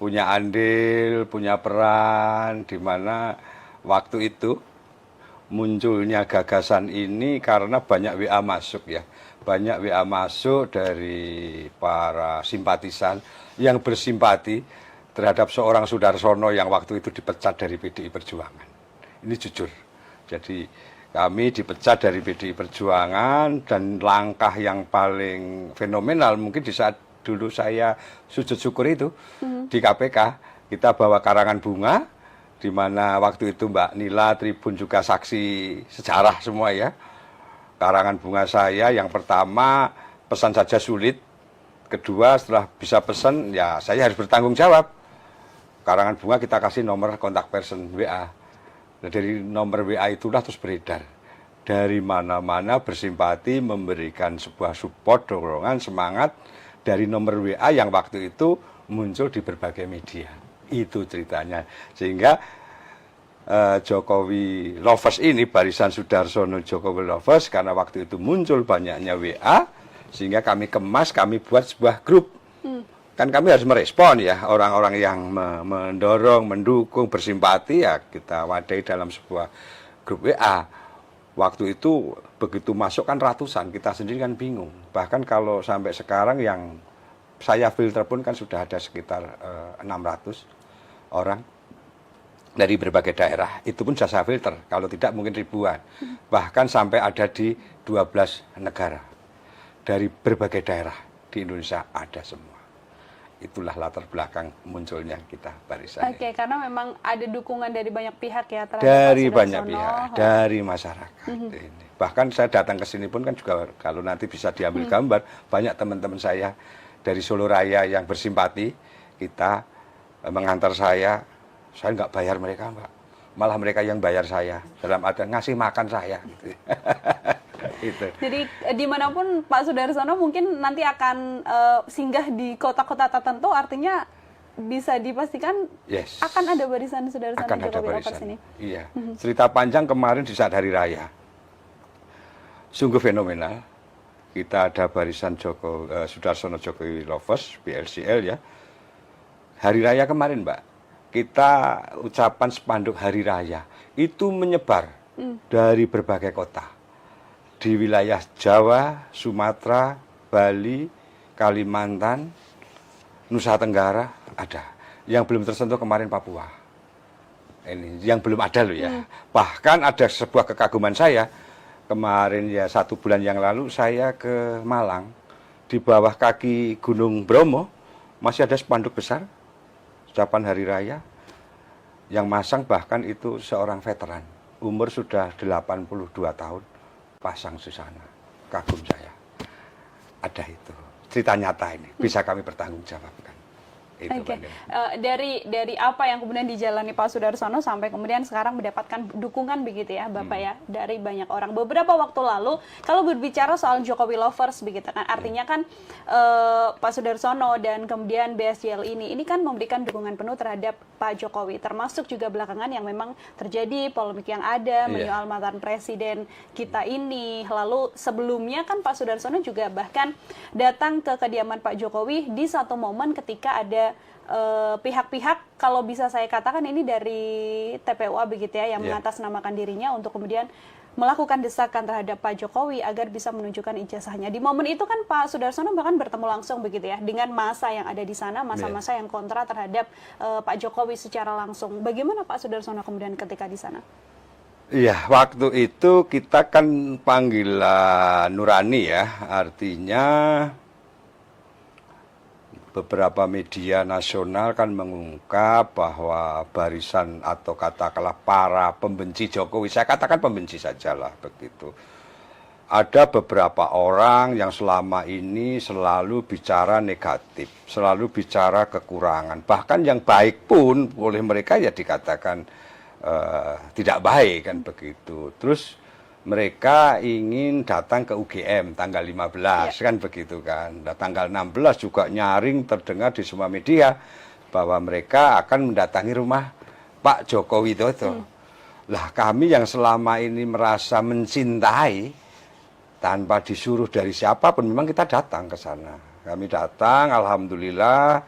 Punya andil, punya peran, di mana waktu itu munculnya gagasan ini karena banyak WA masuk ya. Banyak WA masuk dari para simpatisan yang bersimpati terhadap seorang Sudarsono yang waktu itu dipecat dari PDI Perjuangan. Ini jujur. Jadi kami dipecat dari PDI Perjuangan dan langkah yang paling fenomenal mungkin di saat dulu saya sujud syukur itu di KPK, kita bawa karangan bunga, di mana waktu itu Mbak Nila Tribun juga saksi sejarah semua ya. Karangan bunga saya yang pertama pesan saja sulit, kedua setelah bisa pesan ya saya harus bertanggung jawab. Karangan bunga kita kasih nomor kontak person WA. Nah, dari nomor WA itulah terus beredar. Dari mana-mana bersimpati, memberikan sebuah support, dorongan, semangat dari nomor WA yang waktu itu muncul di berbagai media. Itu ceritanya. Sehingga Jokowi Lovers ini, Barisan Sudarsono Jokowi Lovers, karena waktu itu muncul banyaknya WA, sehingga kami kemas, kami buat sebuah grup. Kan kami harus merespon ya, orang-orang yang mendorong, mendukung, bersimpati ya kita wadai dalam sebuah grup WA. Waktu itu begitu masuk kan ratusan, kita sendiri kan bingung. Bahkan kalau sampai sekarang yang saya filter pun kan sudah ada sekitar 600 orang. dari berbagai daerah, itu pun jasa filter, kalau tidak mungkin ribuan. Bahkan sampai ada di 12 negara. Dari berbagai daerah di Indonesia ada semua. Itulah latar belakang munculnya kita barisan. Oke, karena memang ada dukungan dari banyak pihak ya terhadap Dari Pak banyak Sudarsono. pihak, dari masyarakat. Ini. Bahkan saya datang ke sini pun kan juga kalau nanti bisa diambil gambar, banyak teman-teman saya dari Solo Raya yang bersimpati, kita mengantar saya nggak bayar mereka, Mbak. Malah mereka yang bayar saya, dalam artian ngasih makan saya. Gitu. Itu. Jadi dimanapun Pak Sudarsono mungkin nanti akan singgah di kota-kota tertentu, artinya bisa dipastikan Yes. akan ada barisan Sudarsono Akan ada Jokowi Lovers barisan. ini. Iya. Cerita panjang kemarin di saat Hari Raya. Sungguh fenomenal. Kita ada barisan Sudarsono Jokowi Lovers, BLCL ya. Hari Raya kemarin, Mbak. Kita ucapan spanduk Hari Raya itu menyebar dari berbagai kota. Di wilayah Jawa, Sumatera, Bali, Kalimantan, Nusa Tenggara ada. Yang belum tersentuh kemarin Papua. Ini yang belum ada loh ya. Bahkan ada sebuah kekaguman saya. Kemarin ya 1 bulan yang lalu saya ke Malang. Di bawah kaki Gunung Bromo masih ada spanduk besar. Ucapan Hari Raya. Yang masang bahkan itu seorang veteran. Umur sudah 82 tahun. Pasang susana. Kagum saya. Ada itu. Cerita nyata ini. Bisa kami pertanggungjawabkan. Itu, Oke. Mbak Nin. Dari apa yang kemudian dijalani Pak Sudarsono sampai kemudian sekarang mendapatkan dukungan begitu ya Bapak ya dari banyak orang. Beberapa waktu lalu kalau berbicara soal Jokowi Lovers begitu kan, artinya kan Pak Sudarsono dan kemudian BSJL ini kan memberikan dukungan penuh terhadap Pak Jokowi, termasuk juga belakangan yang memang terjadi polemik yang ada menyoal mantan presiden kita ini. Lalu sebelumnya kan Pak Sudarsono juga bahkan datang ke kediaman Pak Jokowi di satu momen ketika ada pihak-pihak, kalau bisa saya katakan ini dari TPUA begitu ya, yang mengatasnamakan dirinya untuk kemudian melakukan desakan terhadap Pak Jokowi agar bisa menunjukkan ijazahnya. Di momen itu kan Pak Sudarsono bahkan bertemu langsung begitu ya dengan massa yang ada di sana, massa-massa yang kontra terhadap Pak Jokowi secara langsung. Bagaimana Pak Sudarsono kemudian ketika di sana? Iya, waktu itu kita kan panggilan Nurani ya, artinya beberapa media nasional kan mengungkap bahwa barisan atau katakanlah para pembenci Jokowi, saya katakan pembenci sajalah begitu. Ada beberapa orang yang selama ini selalu bicara negatif, selalu bicara kekurangan. Bahkan yang baik pun oleh mereka ya dikatakan tidak baik kan begitu. Terus mereka ingin datang ke UGM tanggal 15 kan begitu kan. Nah, tanggal 16 juga nyaring terdengar di semua media bahwa mereka akan mendatangi rumah Pak Joko Widodo. Lah kami yang selama ini merasa mencintai tanpa disuruh dari siapapun memang kita datang ke sana. Kami datang, alhamdulillah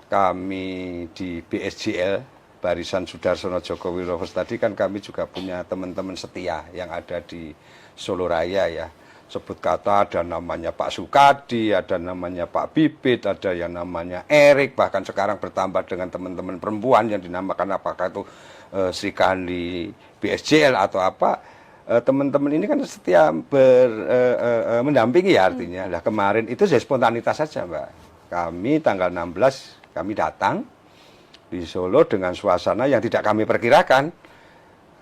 kami di BSJL Barisan Sudarsono Jokowi Lovers tadi kan kami juga punya teman-teman setia yang ada di Solo Raya ya. Sebut kata ada namanya Pak Sukadi, ada namanya Pak Bibit, ada yang namanya Erik, bahkan sekarang bertambah dengan teman-teman perempuan yang dinamakan apakah itu Sri Kandi BSJL atau apa. Teman-teman ini kan setia mendampingi ya artinya. Lah kemarin itu saya spontanitas saja Mbak. Kami tanggal 16 kami datang di Solo dengan suasana yang tidak kami perkirakan.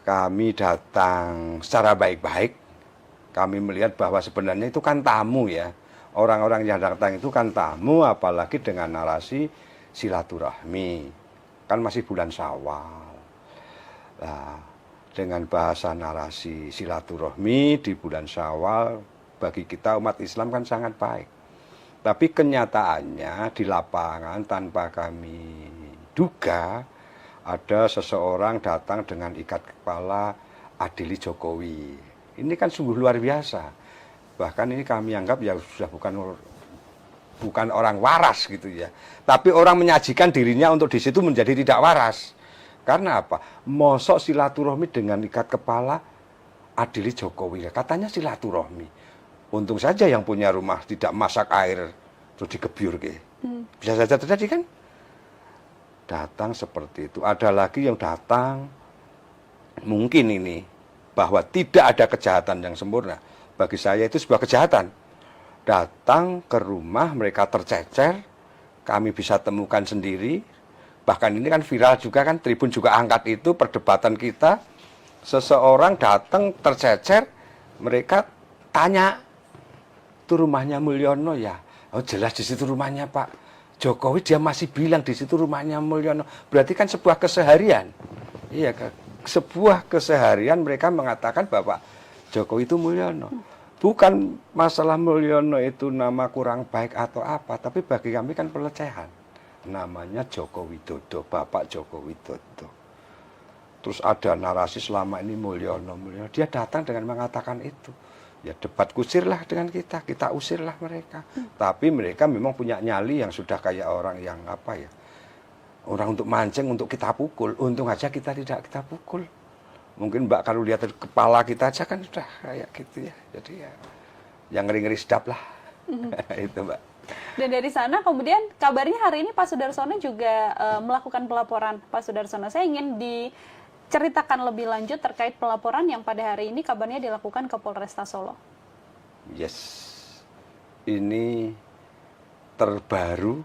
Kami datang secara baik-baik. Kami melihat bahwa sebenarnya itu kan tamu ya. Orang-orang yang datang itu kan tamu, apalagi dengan narasi silaturahmi. Kan masih bulan Syawal. Nah, dengan bahasa narasi silaturahmi di bulan Syawal, bagi kita umat Islam kan sangat baik. Tapi kenyataannya di lapangan tanpa kami duga ada seseorang datang dengan ikat kepala adili Jokowi. Ini kan sungguh luar biasa. Bahkan ini kami anggap ya sudah bukan orang waras gitu ya. Tapi orang menyajikan dirinya untuk di situ menjadi tidak waras. Karena apa? Mosok silaturahmi dengan ikat kepala adili Jokowi. Katanya silaturahmi. Untung saja yang punya rumah tidak masak air terus dikebyur. Bisa saja terjadi kan? datang seperti itu. Ada lagi yang datang, mungkin ini, bahwa tidak ada kejahatan yang sempurna. Bagi saya itu sebuah kejahatan. Datang ke rumah, mereka tercecer, kami bisa temukan sendiri. Bahkan ini kan viral juga kan, Tribun juga angkat itu, perdebatan kita. Seseorang datang tercecer, mereka tanya, itu rumahnya Mulyono ya? Oh jelas di situ rumahnya Pak Jokowi, dia masih bilang di situ rumahnya Mulyono. Berarti kan sebuah keseharian. Iya, sebuah keseharian mereka mengatakan Bapak Jokowi itu Mulyono. Bukan masalah Mulyono itu nama kurang baik atau apa, tapi bagi kami kan pelecehan. Namanya Joko Widodo, Bapak Joko Widodo. Terus ada narasi selama ini Mulyono. Dia datang dengan mengatakan itu. Ya debat kusirlah dengan kita usirlah mereka. Tapi mereka memang punya nyali yang sudah kayak orang yang apa ya. Orang untuk mancing, untuk kita pukul. Untung aja kita tidak kita pukul. Mungkin Mbak kalau lihat kepala kita aja kan sudah kayak gitu ya. Jadi ya yang ngeri-ngeri sedap lah. Itu Mbak. Dan dari sana kemudian kabarnya hari ini Pak Sudarsono juga melakukan pelaporan. Pak Sudarsono, saya ingin diceritakan lebih lanjut terkait pelaporan yang pada hari ini kabarnya dilakukan ke Polresta Solo. Yes, ini terbaru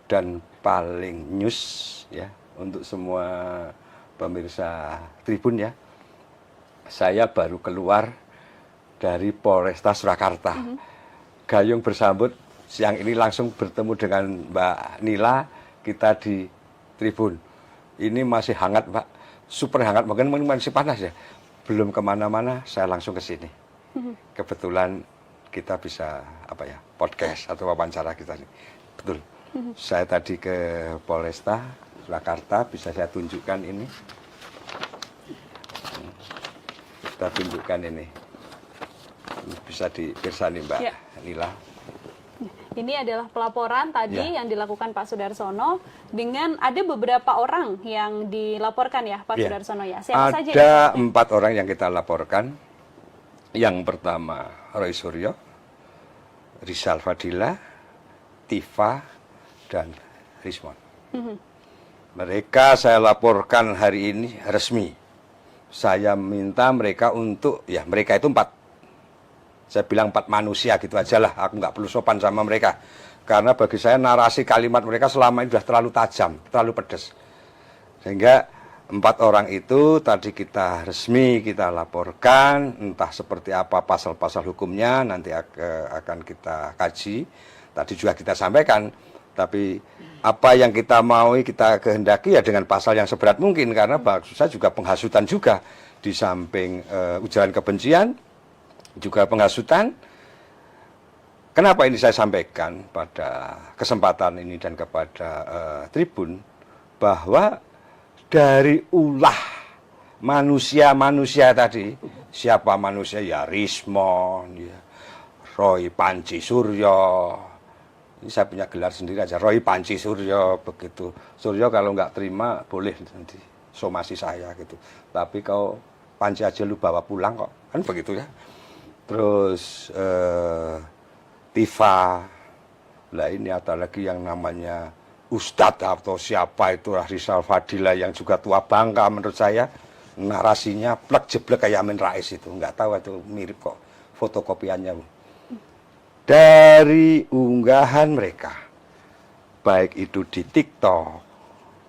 dan paling news ya untuk semua pemirsa Tribun ya. Saya baru keluar dari Polresta Surakarta. Gayung bersambut, siang ini langsung bertemu dengan Mbak Nila, kita di Tribun. Ini masih hangat Pak, super hangat, mungkin masih panas ya. Belum kemana-mana, saya langsung ke sini. Kebetulan kita bisa apa ya, podcast atau wawancara kita nih. Betul. Saya tadi ke Polresta Surakarta, bisa saya tunjukkan ini. Kita tunjukkan ini. Bisa dipirsani Mbak Ya. Nila. Ini adalah pelaporan tadi yang dilakukan Pak Sudarsono dengan ada beberapa orang yang dilaporkan ya Pak Sudarsono ya. Siapa saja? Ada 4 orang yang kita laporkan. Yang pertama Roy Suryo, Rizal Fadila, Tifa, dan Rismon. Mereka saya laporkan hari ini resmi. Saya minta mereka untuk, ya mereka itu 4. Saya bilang 4 manusia gitu aja lah, aku nggak perlu sopan sama mereka. Karena bagi saya narasi kalimat mereka selama ini sudah terlalu tajam, terlalu pedas. Sehingga 4 orang itu tadi kita resmi, kita laporkan, entah seperti apa pasal-pasal hukumnya, nanti akan kita kaji. Tadi juga kita sampaikan, tapi apa yang kita mau, kita kehendaki ya dengan pasal yang seberat mungkin. Karena maksud saya juga penghasutan juga, di samping ujaran kebencian, juga penghasutan. Kenapa ini saya sampaikan pada kesempatan ini dan kepada Tribun, bahwa dari ulah manusia-manusia tadi, siapa manusia ya Rismon, ya, Roy Panji Suryo, ini saya punya gelar sendiri aja, Roy Panji Suryo, begitu. Suryo kalau nggak terima boleh nanti somasi saya gitu. Tapi kau Panji aja lu bawa pulang kok, kan begitu ya. Terus Tifa, lah ini ada lagi yang namanya Ustadz atau siapa itu Rizal Fadila yang juga tua bangka menurut saya, narasinya plek jeblek kayak Amin Rais itu, nggak tahu itu mirip kok fotokopiannya. Dari unggahan mereka, baik itu di TikTok,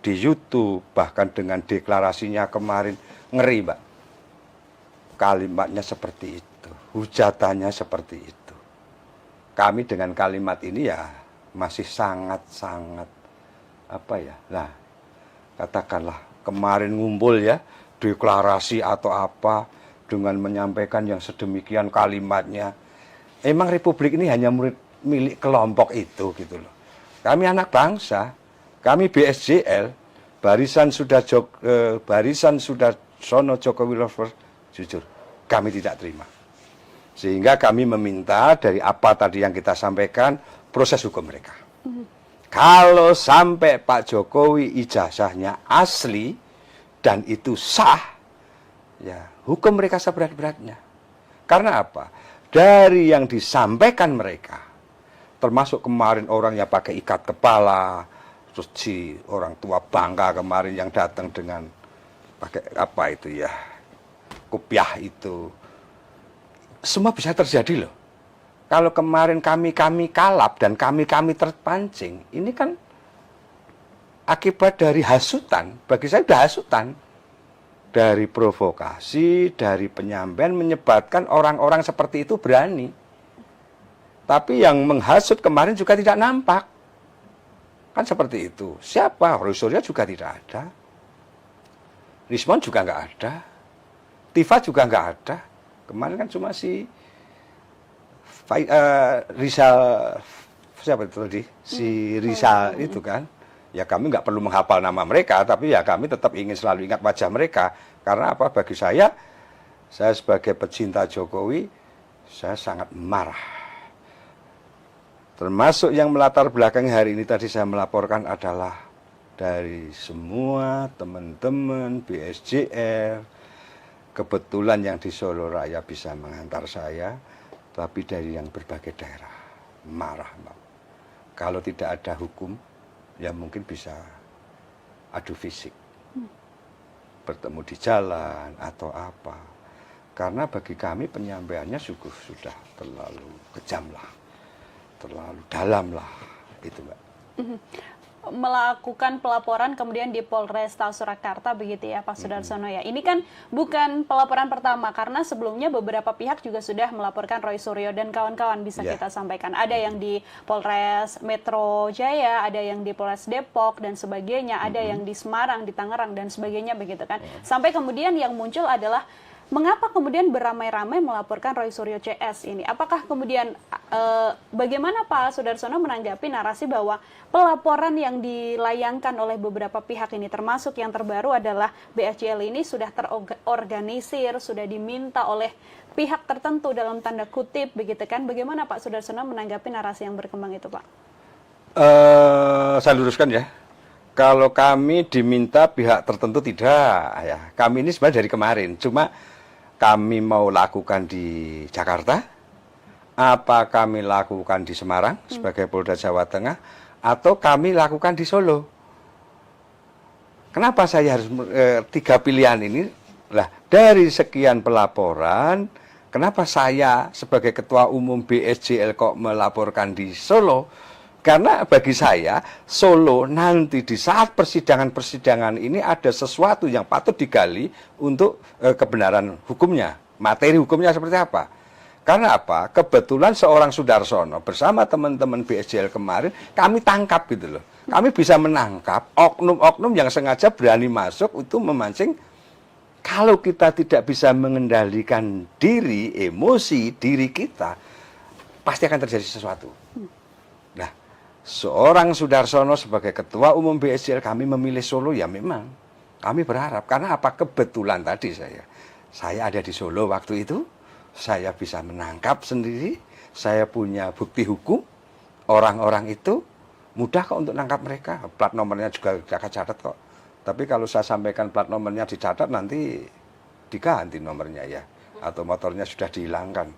di YouTube, bahkan dengan deklarasinya kemarin, ngeri Mbak. Kalimatnya seperti itu, hujatannya seperti itu. Kami dengan kalimat ini ya masih sangat-sangat apa ya, nah katakanlah kemarin ngumpul ya, deklarasi atau apa, dengan menyampaikan yang sedemikian kalimatnya. Emang Republik ini hanya milik kelompok itu gitu loh. Kami anak bangsa, kami BSJL, Barisan Sudarsono Jokowi Lovers, jujur kami tidak terima. Sehingga kami meminta dari apa tadi yang kita sampaikan, proses hukum mereka. Kalau sampai Pak Jokowi ijazahnya asli dan itu sah, ya hukum mereka seberat-beratnya. Karena apa? Dari yang disampaikan mereka, termasuk kemarin orang yang pakai ikat kepala, Terus orang tua Bangka kemarin yang datang dengan pakai apa itu ya, kopiah itu. Semua bisa terjadi loh. Kalau kemarin kami kalap dan kami terpancing, ini kan akibat dari hasutan. Bagi saya sudah hasutan. Dari provokasi, dari penyampaian menyebabkan orang-orang seperti itu berani. Tapi yang menghasut kemarin juga tidak nampak. Kan seperti itu. Siapa? Roy Suryo juga tidak ada. Rismon juga nggak ada. Tifa juga nggak ada. Kemarin kan cuma si Rizal, siapa itu tadi? Si Rizal itu kan. Ya kami nggak perlu menghafal nama mereka, tapi ya kami tetap ingin selalu ingat wajah mereka. Karena apa? Bagi saya sebagai pecinta Jokowi, saya sangat marah. Termasuk yang melatar belakang hari ini tadi saya melaporkan adalah dari semua teman-teman BSJL. Kebetulan yang di Solo Raya bisa menghantar saya, tapi dari yang berbagai daerah. Marah, Mbak. Kalau tidak ada hukum, ya mungkin bisa adu fisik, bertemu di jalan atau apa. Karena bagi kami penyampaiannya sudah terlalu kejam lah, terlalu dalam lah, itu Mbak. Melakukan pelaporan kemudian di Polresta Surakarta begitu ya Pak Sudarsono ya. Ini kan bukan pelaporan pertama karena sebelumnya beberapa pihak juga sudah melaporkan Roy Suryo dan kawan-kawan bisa kita sampaikan. Ada yang di Polres Metro Jaya, ada yang di Polres Depok dan sebagainya, ada yang di Semarang, di Tangerang dan sebagainya begitu kan. Sampai kemudian yang muncul adalah mengapa kemudian beramai-ramai melaporkan Roy Suryo CS ini? Apakah kemudian bagaimana Pak Sudarsono menanggapi narasi bahwa pelaporan yang dilayangkan oleh beberapa pihak ini termasuk yang terbaru adalah BSJL ini sudah terorganisir, sudah diminta oleh pihak tertentu dalam tanda kutip begitu kan? Bagaimana Pak Sudarsono menanggapi narasi yang berkembang itu Pak? Saya luruskan ya. Kalau kami diminta pihak tertentu tidak ya. Kami ini sebenarnya dari kemarin, cuma kami mau lakukan di Jakarta, apa kami lakukan di Semarang sebagai Polda Jawa Tengah, atau kami lakukan di Solo. Kenapa saya harus tiga pilihan ini? Lah, dari sekian pelaporan, kenapa saya sebagai Ketua Umum BSJL kok melaporkan di Solo? Karena bagi saya, Solo nanti di saat persidangan-persidangan ini ada sesuatu yang patut digali untuk kebenaran hukumnya. Materi hukumnya seperti apa? Karena apa? Kebetulan seorang Sudarsono bersama teman-teman BSJL kemarin, kami tangkap gitu loh. Kami bisa menangkap oknum-oknum yang sengaja berani masuk itu memancing. Kalau kita tidak bisa mengendalikan diri, emosi diri kita, pasti akan terjadi sesuatu. Nah, seorang Sudarsono sebagai Ketua Umum BSJL kami memilih Solo ya memang kami berharap karena apa kebetulan tadi saya ada di Solo waktu itu, saya bisa menangkap sendiri, saya punya bukti hukum, orang-orang itu mudah kok untuk nangkap mereka, plat nomornya juga akan catat kok. Tapi kalau saya sampaikan plat nomornya dicatat nanti diganti nomornya ya, atau motornya sudah dihilangkan.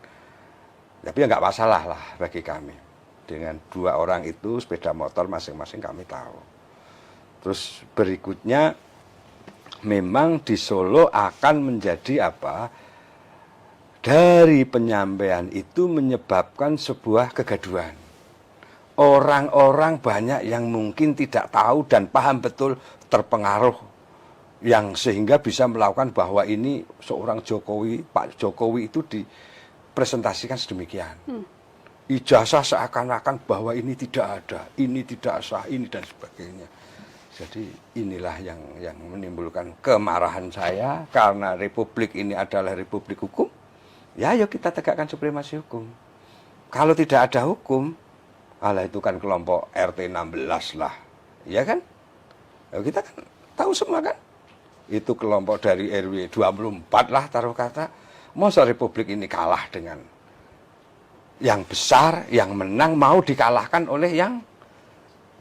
Tapi ya nggak masalah lah bagi kami. Dengan dua orang itu sepeda motor masing-masing kami tahu. Terus berikutnya memang di Solo akan menjadi apa? Dari penyampaian itu menyebabkan sebuah kegaduhan. Orang-orang banyak yang mungkin tidak tahu dan paham betul terpengaruh yang sehingga bisa melakukan bahwa ini seorang Jokowi, Pak Jokowi itu dipresentasikan sedemikian. Ijazah seakan-akan bahwa ini tidak ada, ini tidak sah, ini dan sebagainya. Jadi inilah yang menimbulkan kemarahan saya karena republik ini adalah republik hukum. Ya ayo kita tegakkan supremasi hukum. Kalau tidak ada hukum, alah itu kan kelompok RT 16 lah. Iya kan? Ya, kita kan tahu semua kan? Itu kelompok dari RW 24 lah taruh kata. Masa republik ini kalah dengan yang besar, yang menang mau dikalahkan oleh yang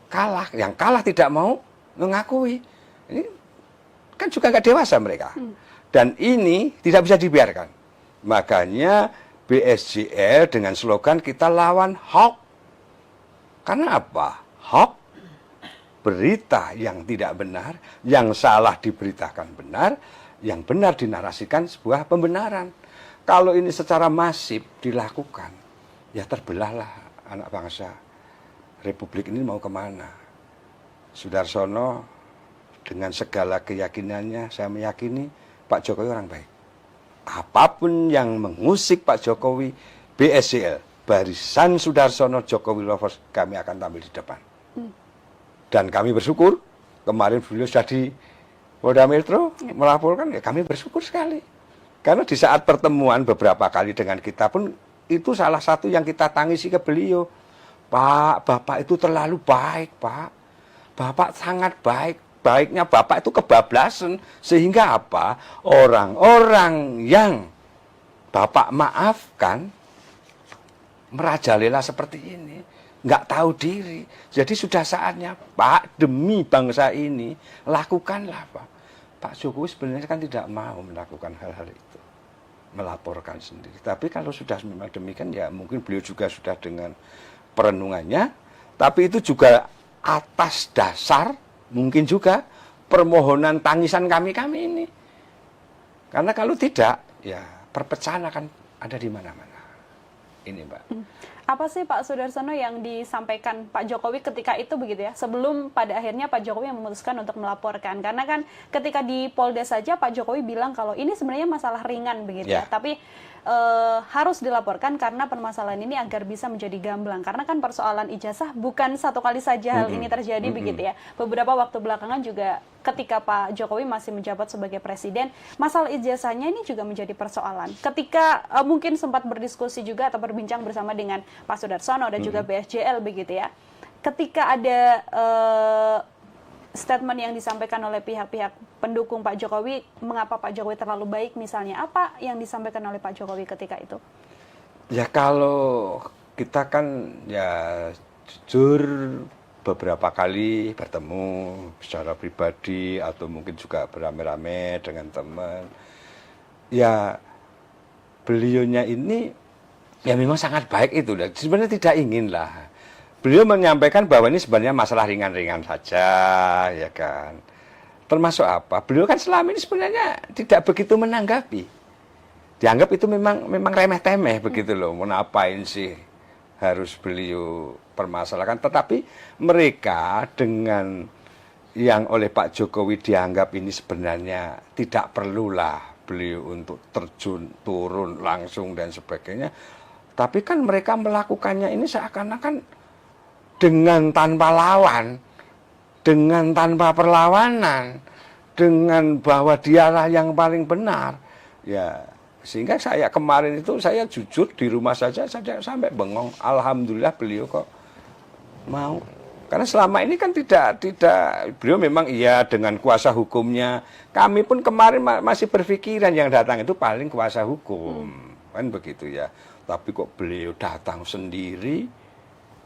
kalah. Yang kalah tidak mau mengakui. Ini kan juga nggak dewasa mereka. Dan ini tidak bisa dibiarkan. Makanya BSJL dengan slogan kita lawan hoax. Karena apa? Hoax berita yang tidak benar, yang salah diberitakan benar, yang benar dinarasikan sebuah pembenaran. Kalau ini secara masif dilakukan, ya terbelahlah anak bangsa. Republik ini mau kemana? Sudarsono dengan segala keyakinannya, saya meyakini Pak Jokowi orang baik. Apapun yang mengusik Pak Jokowi, BSCL, Barisan Sudarsono Jokowi Lovers, kami akan tampil di depan. Dan kami bersyukur, kemarin beliau sudah di Polda Metro melaporkan, ya kami bersyukur sekali. Karena di saat pertemuan beberapa kali dengan kita pun, itu salah satu yang kita tangisi ke beliau. Pak, Bapak itu terlalu baik, Pak. Bapak sangat baik. Baiknya Bapak itu kebablasan. Sehingga apa? Orang-orang yang Bapak maafkan, merajalela seperti ini, nggak tahu diri. Jadi sudah saatnya, Pak, demi bangsa ini, lakukanlah, Pak. Pak Jokowi sebenarnya kan tidak mau melakukan hal-hal itu, melaporkan sendiri. Tapi kalau sudah memang demikian, ya mungkin beliau juga sudah dengan perenungannya. Tapi itu juga atas dasar, mungkin juga permohonan tangisan kami-kami ini. Karena kalau tidak, ya perpecahan akan ada di mana-mana. Ini, Mbak. Apa sih Pak Sudarsono yang disampaikan Pak Jokowi ketika itu begitu ya? Sebelum pada akhirnya Pak Jokowi yang memutuskan untuk melaporkan. Karena kan ketika di Polda saja Pak Jokowi bilang kalau ini sebenarnya masalah ringan begitu ya. Tapi harus dilaporkan karena permasalahan ini agar bisa menjadi gamblang. Karena kan persoalan ijazah bukan satu kali saja hal ini terjadi begitu ya. Beberapa waktu belakangan juga ketika Pak Jokowi masih menjabat sebagai presiden, masalah ijazahnya ini juga menjadi persoalan. Ketika mungkin sempat berdiskusi juga atau berbincang bersama dengan Pak Sudarsono dan juga BSJL begitu ya. Ketika ada statement yang disampaikan oleh pihak-pihak pendukung Pak Jokowi, mengapa Pak Jokowi terlalu baik misalnya, apa yang disampaikan oleh Pak Jokowi ketika itu? Ya kalau kita kan ya jujur beberapa kali bertemu secara pribadi atau mungkin juga beramai-ramai dengan teman. Ya beliaunya ini ya memang sangat baik itu. Sebenarnya tidak ingin lah. Beliau menyampaikan bahwa ini sebenarnya masalah ringan-ringan saja, ya kan. Termasuk apa? Beliau kan selama ini sebenarnya tidak begitu menanggapi. Dianggap itu memang remeh-temeh begitu loh. Mau ngapain sih harus beliau permasalahkan. Tetapi mereka dengan yang oleh Pak Jokowi dianggap ini sebenarnya tidak perlulah beliau untuk terjun, turun langsung dan sebagainya. Tapi kan mereka melakukannya ini seakan-akan dengan tanpa lawan, dengan tanpa perlawanan, dengan bahwa dialah yang paling benar. Ya, sehingga saya kemarin itu saya jujur di rumah saja saya sampai bengong. Alhamdulillah beliau kok mau. Karena selama ini kan tidak beliau memang iya dengan kuasa hukumnya. Kami pun kemarin masih berpikiran yang datang itu paling kuasa hukum. Kan begitu ya. Tapi kok beliau datang sendiri,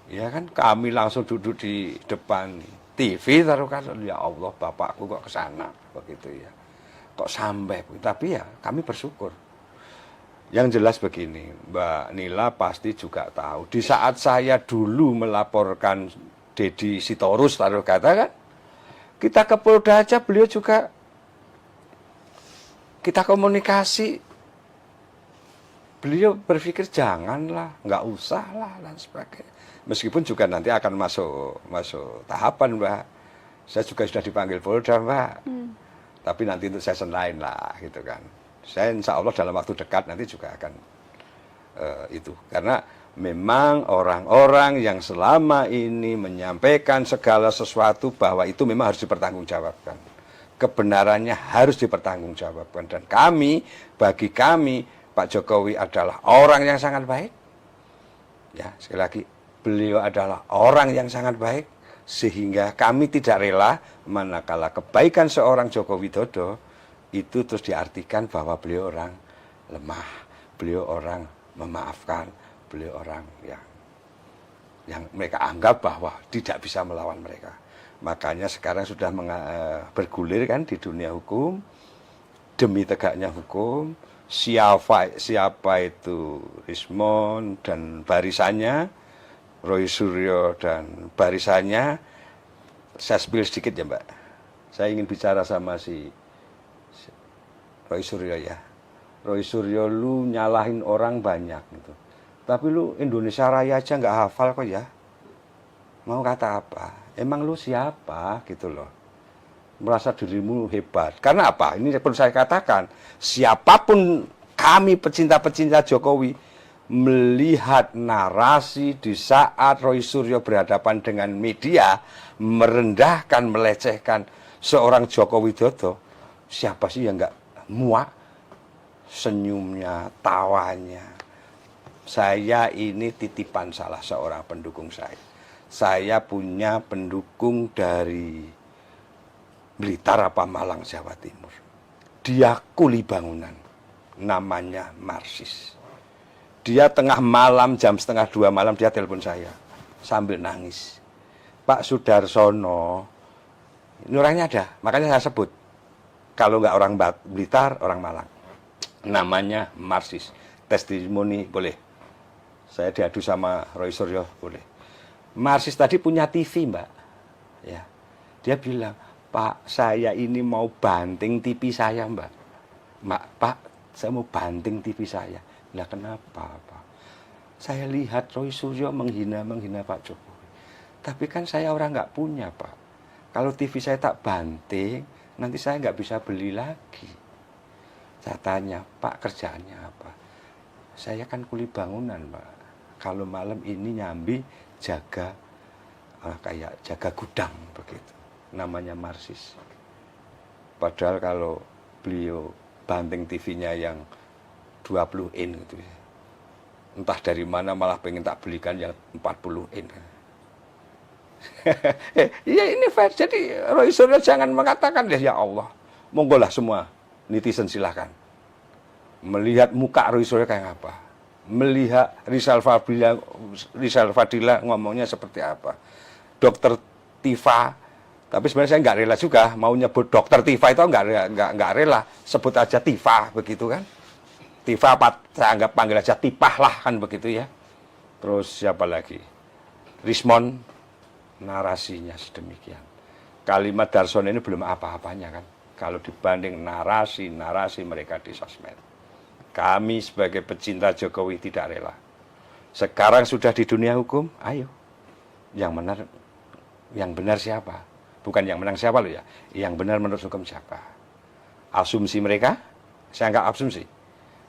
ya kan kami langsung duduk di depan TV taruh kan, ya Allah bapakku kok ke sana begitu ya. Kok sampai, tapi ya kami bersyukur. Yang jelas begini, Mbak Nila pasti juga tahu. Di saat saya dulu melaporkan Deddy Sitorus taruh kata kan, kita ke Polda aja beliau juga kita komunikasi. Beliau berpikir janganlah, nggak usah lah dan sebagainya. Meskipun juga nanti akan masuk tahapan, Mbak. Saya juga sudah dipanggil Polda, Mbak. Tapi nanti untuk session lain lah, gitu kan. Saya insya Allah dalam waktu dekat nanti juga akan itu. Karena memang orang-orang yang selama ini menyampaikan segala sesuatu bahwa itu memang harus dipertanggungjawabkan. Kebenarannya harus dipertanggungjawabkan. Dan kami, bagi kami, Pak Jokowi adalah orang yang sangat baik. Ya, sekali lagi, beliau adalah orang yang sangat baik. Sehingga kami tidak rela manakala kebaikan seorang Joko Widodo itu terus diartikan bahwa beliau orang lemah, beliau orang memaafkan, beliau orang yang mereka anggap bahwa tidak bisa melawan mereka. Makanya sekarang sudah bergulir kan di dunia hukum, demi tegaknya hukum, siapa itu Rismon dan barisannya, Roy Suryo dan barisannya, Saya spill sedikit ya Mbak. Saya ingin bicara sama si Roy Suryo ya. Roy Suryo lu nyalahin orang banyak gitu. Tapi lu Indonesia Raya aja nggak hafal kok ya. Mau kata apa? Emang lu siapa gitu loh. Merasa dirimu hebat. Karena apa? Ini perlu saya katakan. Siapapun kami pecinta-pecinta Jokowi melihat narasi di saat Roy Suryo berhadapan dengan media merendahkan, melecehkan seorang Joko Widodo, siapa sih yang nggak muak senyumnya, tawanya. Saya ini titipan salah seorang pendukung saya. Saya punya pendukung dari Blitar apa Malang, Jawa Timur. Dia kuli bangunan, namanya Marsis. Dia tengah malam, jam 1:30 malam, dia telepon saya sambil nangis. Pak Sudarsono, ini orangnya ada, makanya saya sebut. Kalau nggak orang Blitar, orang Malang. Namanya Marsis. Testimoni boleh. Saya diadu sama Roy Suryo, boleh. Marsis tadi punya TV, Mbak. Ya. Dia bilang, Pak, saya ini mau banting TV saya, Mbak. Pak, saya mau banting TV saya. Lah kenapa, Pak? Saya lihat Roy Suryo menghina Pak Jokowi. Tapi kan saya orang nggak punya, Pak. Kalau TV saya tak banting, nanti saya nggak bisa beli lagi. Saya tanya, Pak kerjaannya apa? Saya kan kuli bangunan, Pak. Kalau malam ini nyambi jaga, kayak jaga gudang begitu. Namanya Marsis. Padahal kalau beliau banting TV-nya yang 20 in gitu ya. Entah dari mana malah pengen tak belikan yang 40 in. Iya ini fair. Jadi Roy Suryo jangan mengatakan deh ya Allah. Monggolah semua netizen silahkan. Melihat muka Roy Suryo kayak apa. Melihat Rizal Fadila ngomongnya seperti apa. Dokter Tifa. Tapi sebenarnya saya nggak rela juga mau nyebut Dokter Tifa itu nggak rela. Sebut aja Tifa begitu kan. Tifa saya anggap panggil aja Tipah lah kan begitu ya. Terus siapa lagi? Rismon, narasinya sedemikian. Kalimat Darsono ini belum apa-apanya kan. Kalau dibanding narasi mereka di sosmed. Kami sebagai pecinta Jokowi tidak rela. Sekarang sudah di dunia hukum, ayo. Yang benar siapa? Bukan yang menang siapa loh ya. Yang benar menurut hukum siapa? Asumsi mereka, saya anggap asumsi.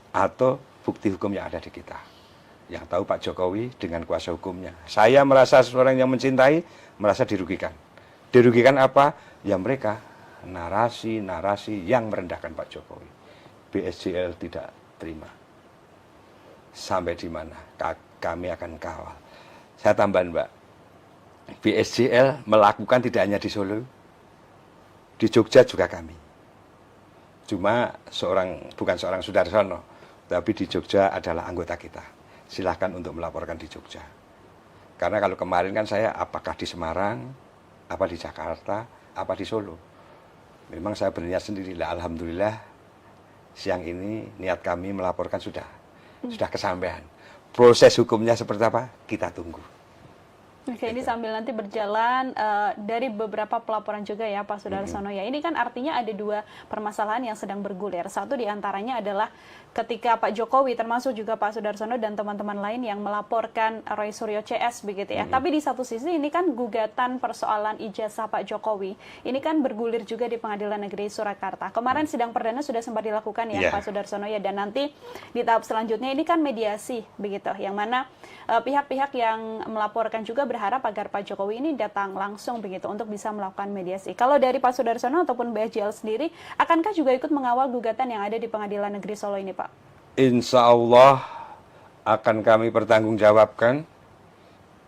Atau bukti hukum yang ada di kita. Yang tahu Pak Jokowi dengan kuasa hukumnya. Saya merasa seorang yang mencintai, merasa dirugikan. Dirugikan apa? Ya mereka, narasi yang merendahkan Pak Jokowi. BSJL tidak terima. Sampai di mana? Kami akan kawal. Saya tambahan Mbak. BSJL melakukan tidak hanya di Solo, di Jogja juga kami. Cuma bukan seorang Sudarsono, tapi di Jogja adalah anggota kita. Silahkan untuk melaporkan di Jogja. Karena kalau kemarin kan saya apakah di Semarang, apa di Jakarta, apa di Solo. Memang saya berniat sendiri lah. Alhamdulillah siang ini niat kami melaporkan sudah kesampaian. Proses hukumnya seperti apa? Kita tunggu. Oke, ini sambil nanti berjalan dari beberapa pelaporan juga ya Pak Sudarsono ya. Ini kan artinya ada dua permasalahan yang sedang bergulir. Satu diantaranya adalah ketika Pak Jokowi termasuk juga Pak Sudarsono dan teman-teman lain yang melaporkan Roy Suryo CS begitu ya. Tapi di satu sisi ini kan gugatan persoalan ijazah Pak Jokowi. Ini kan bergulir juga di Pengadilan Negeri Surakarta. Kemarin sidang perdana sudah sempat dilakukan ya Pak Sudarsono ya. Dan nanti di tahap selanjutnya ini kan mediasi begitu. Yang mana pihak-pihak yang melaporkan juga berharap agar Pak Jokowi ini datang langsung begitu untuk bisa melakukan mediasi. Kalau dari Pak Sudarsono ataupun BSJL sendiri, akankah juga ikut mengawal gugatan yang ada di Pengadilan Negeri Solo ini, Pak? Insya Allah akan kami pertanggungjawabkan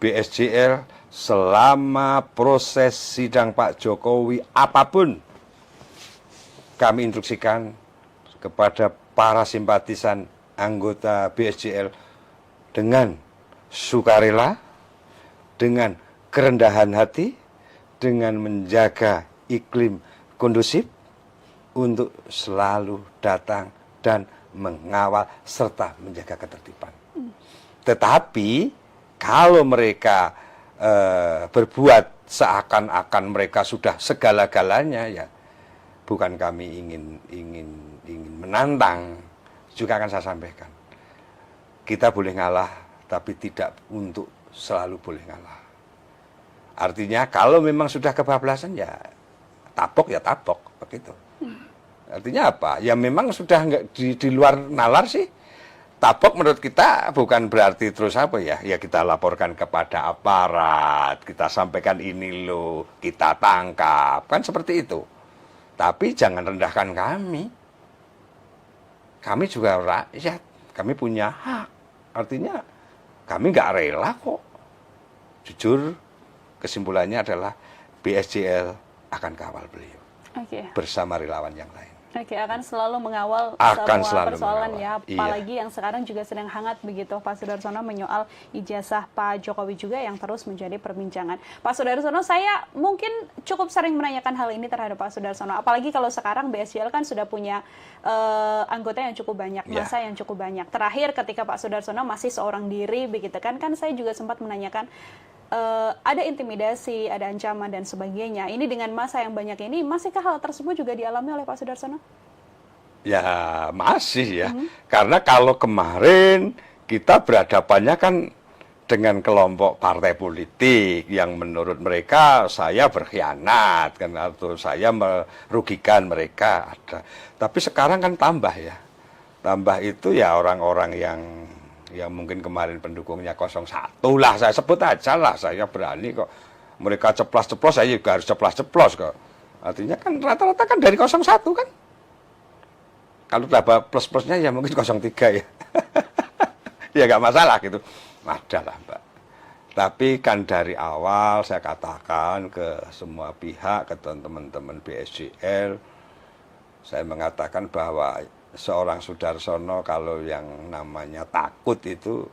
BSJL selama proses sidang Pak Jokowi apapun. Kami instruksikan kepada para simpatisan anggota BSJL dengan sukarela, dengan kerendahan hati, dengan menjaga iklim kondusif untuk selalu datang dan mengawal serta menjaga ketertiban. Tetapi kalau mereka berbuat seakan-akan mereka sudah segala-galanya, ya bukan kami ingin menantang. Juga akan saya sampaikan, kita boleh ngalah, tapi tidak untuk selalu boleh ngalah. Artinya kalau memang sudah kebablasan ya tabok begitu. Artinya apa? Ya memang sudah nggak di luar nalar sih. Tabok menurut kita bukan berarti terus apa ya? Ya kita laporkan kepada aparat, kita sampaikan ini loh, kita tangkap, kan seperti itu. Tapi jangan rendahkan kami. Kami juga rakyat, kami punya hak. Artinya kami nggak rela kok. Jujur, kesimpulannya adalah BSJL akan kawal beliau. Bersama relawan yang lain. Akan selalu mengawal semua persoalan ya, apalagi yang sekarang juga sedang hangat begitu Pak Sudarsono menyoal ijazah Pak Jokowi juga yang terus menjadi perbincangan. Pak Sudarsono, saya mungkin cukup sering menanyakan hal ini terhadap Pak Sudarsono, apalagi kalau sekarang BSJL kan sudah punya anggota yang cukup banyak, masa yang cukup banyak. Terakhir ketika Pak Sudarsono masih seorang diri begitu kan saya juga sempat menanyakan ada intimidasi, ada ancaman dan sebagainya. Ini dengan masa yang banyak ini, masihkah hal tersebut juga dialami oleh Pak Sudarsono? Ya masih ya, karena kalau kemarin kita berhadapannya kan dengan kelompok partai politik yang menurut mereka saya berkhianat, kan, atau saya merugikan mereka. Tapi sekarang kan tambah ya, tambah itu ya orang-orang yang mungkin kemarin pendukungnya 01 lah, saya sebut aja lah, saya berani kok. Mereka ceplos-ceplos, saya juga harus ceplos-ceplos kok. Artinya kan rata-rata kan dari 01 kan. Kalau tambah plus-plusnya ya mungkin 03 ya. Ya nggak masalah gitu. Ada lah Mbak. Tapi kan dari awal saya katakan ke semua pihak, ke teman-teman BSJL, saya mengatakan bahwa seorang Sudarsono kalau yang namanya takut itu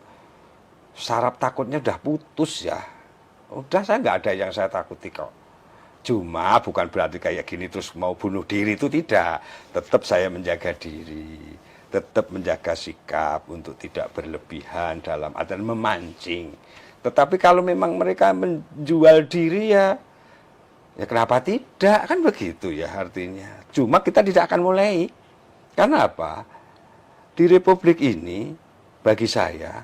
saraf takutnya udah putus ya. Udah, saya nggak ada yang saya takuti kok. Cuma bukan berarti kayak gini terus mau bunuh diri, itu tidak. Tetap saya menjaga diri, tetap menjaga sikap untuk tidak berlebihan dalam artian memancing. Tetapi kalau memang mereka menjual diri ya kenapa tidak, kan begitu ya artinya. Cuma kita tidak akan mulai. Karena apa? Di Republik ini, bagi saya,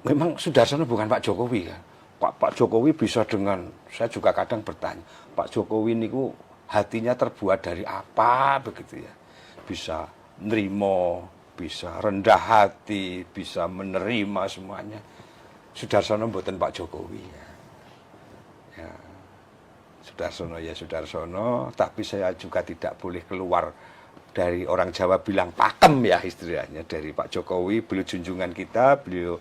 memang Sudarsono bukan Pak Jokowi kan. Pak Jokowi bisa dengan, saya juga kadang bertanya, Pak Jokowi ini hatinya terbuat dari apa begitu ya? Bisa nerimo, bisa rendah hati, bisa menerima semuanya. Sudarsono mboten Pak Jokowi ya. Sudarsono ya Sudarsono, tapi saya juga tidak boleh keluar dari orang Jawa bilang pakem ya istilahnya, dari Pak Jokowi, beliau junjungan kita, beliau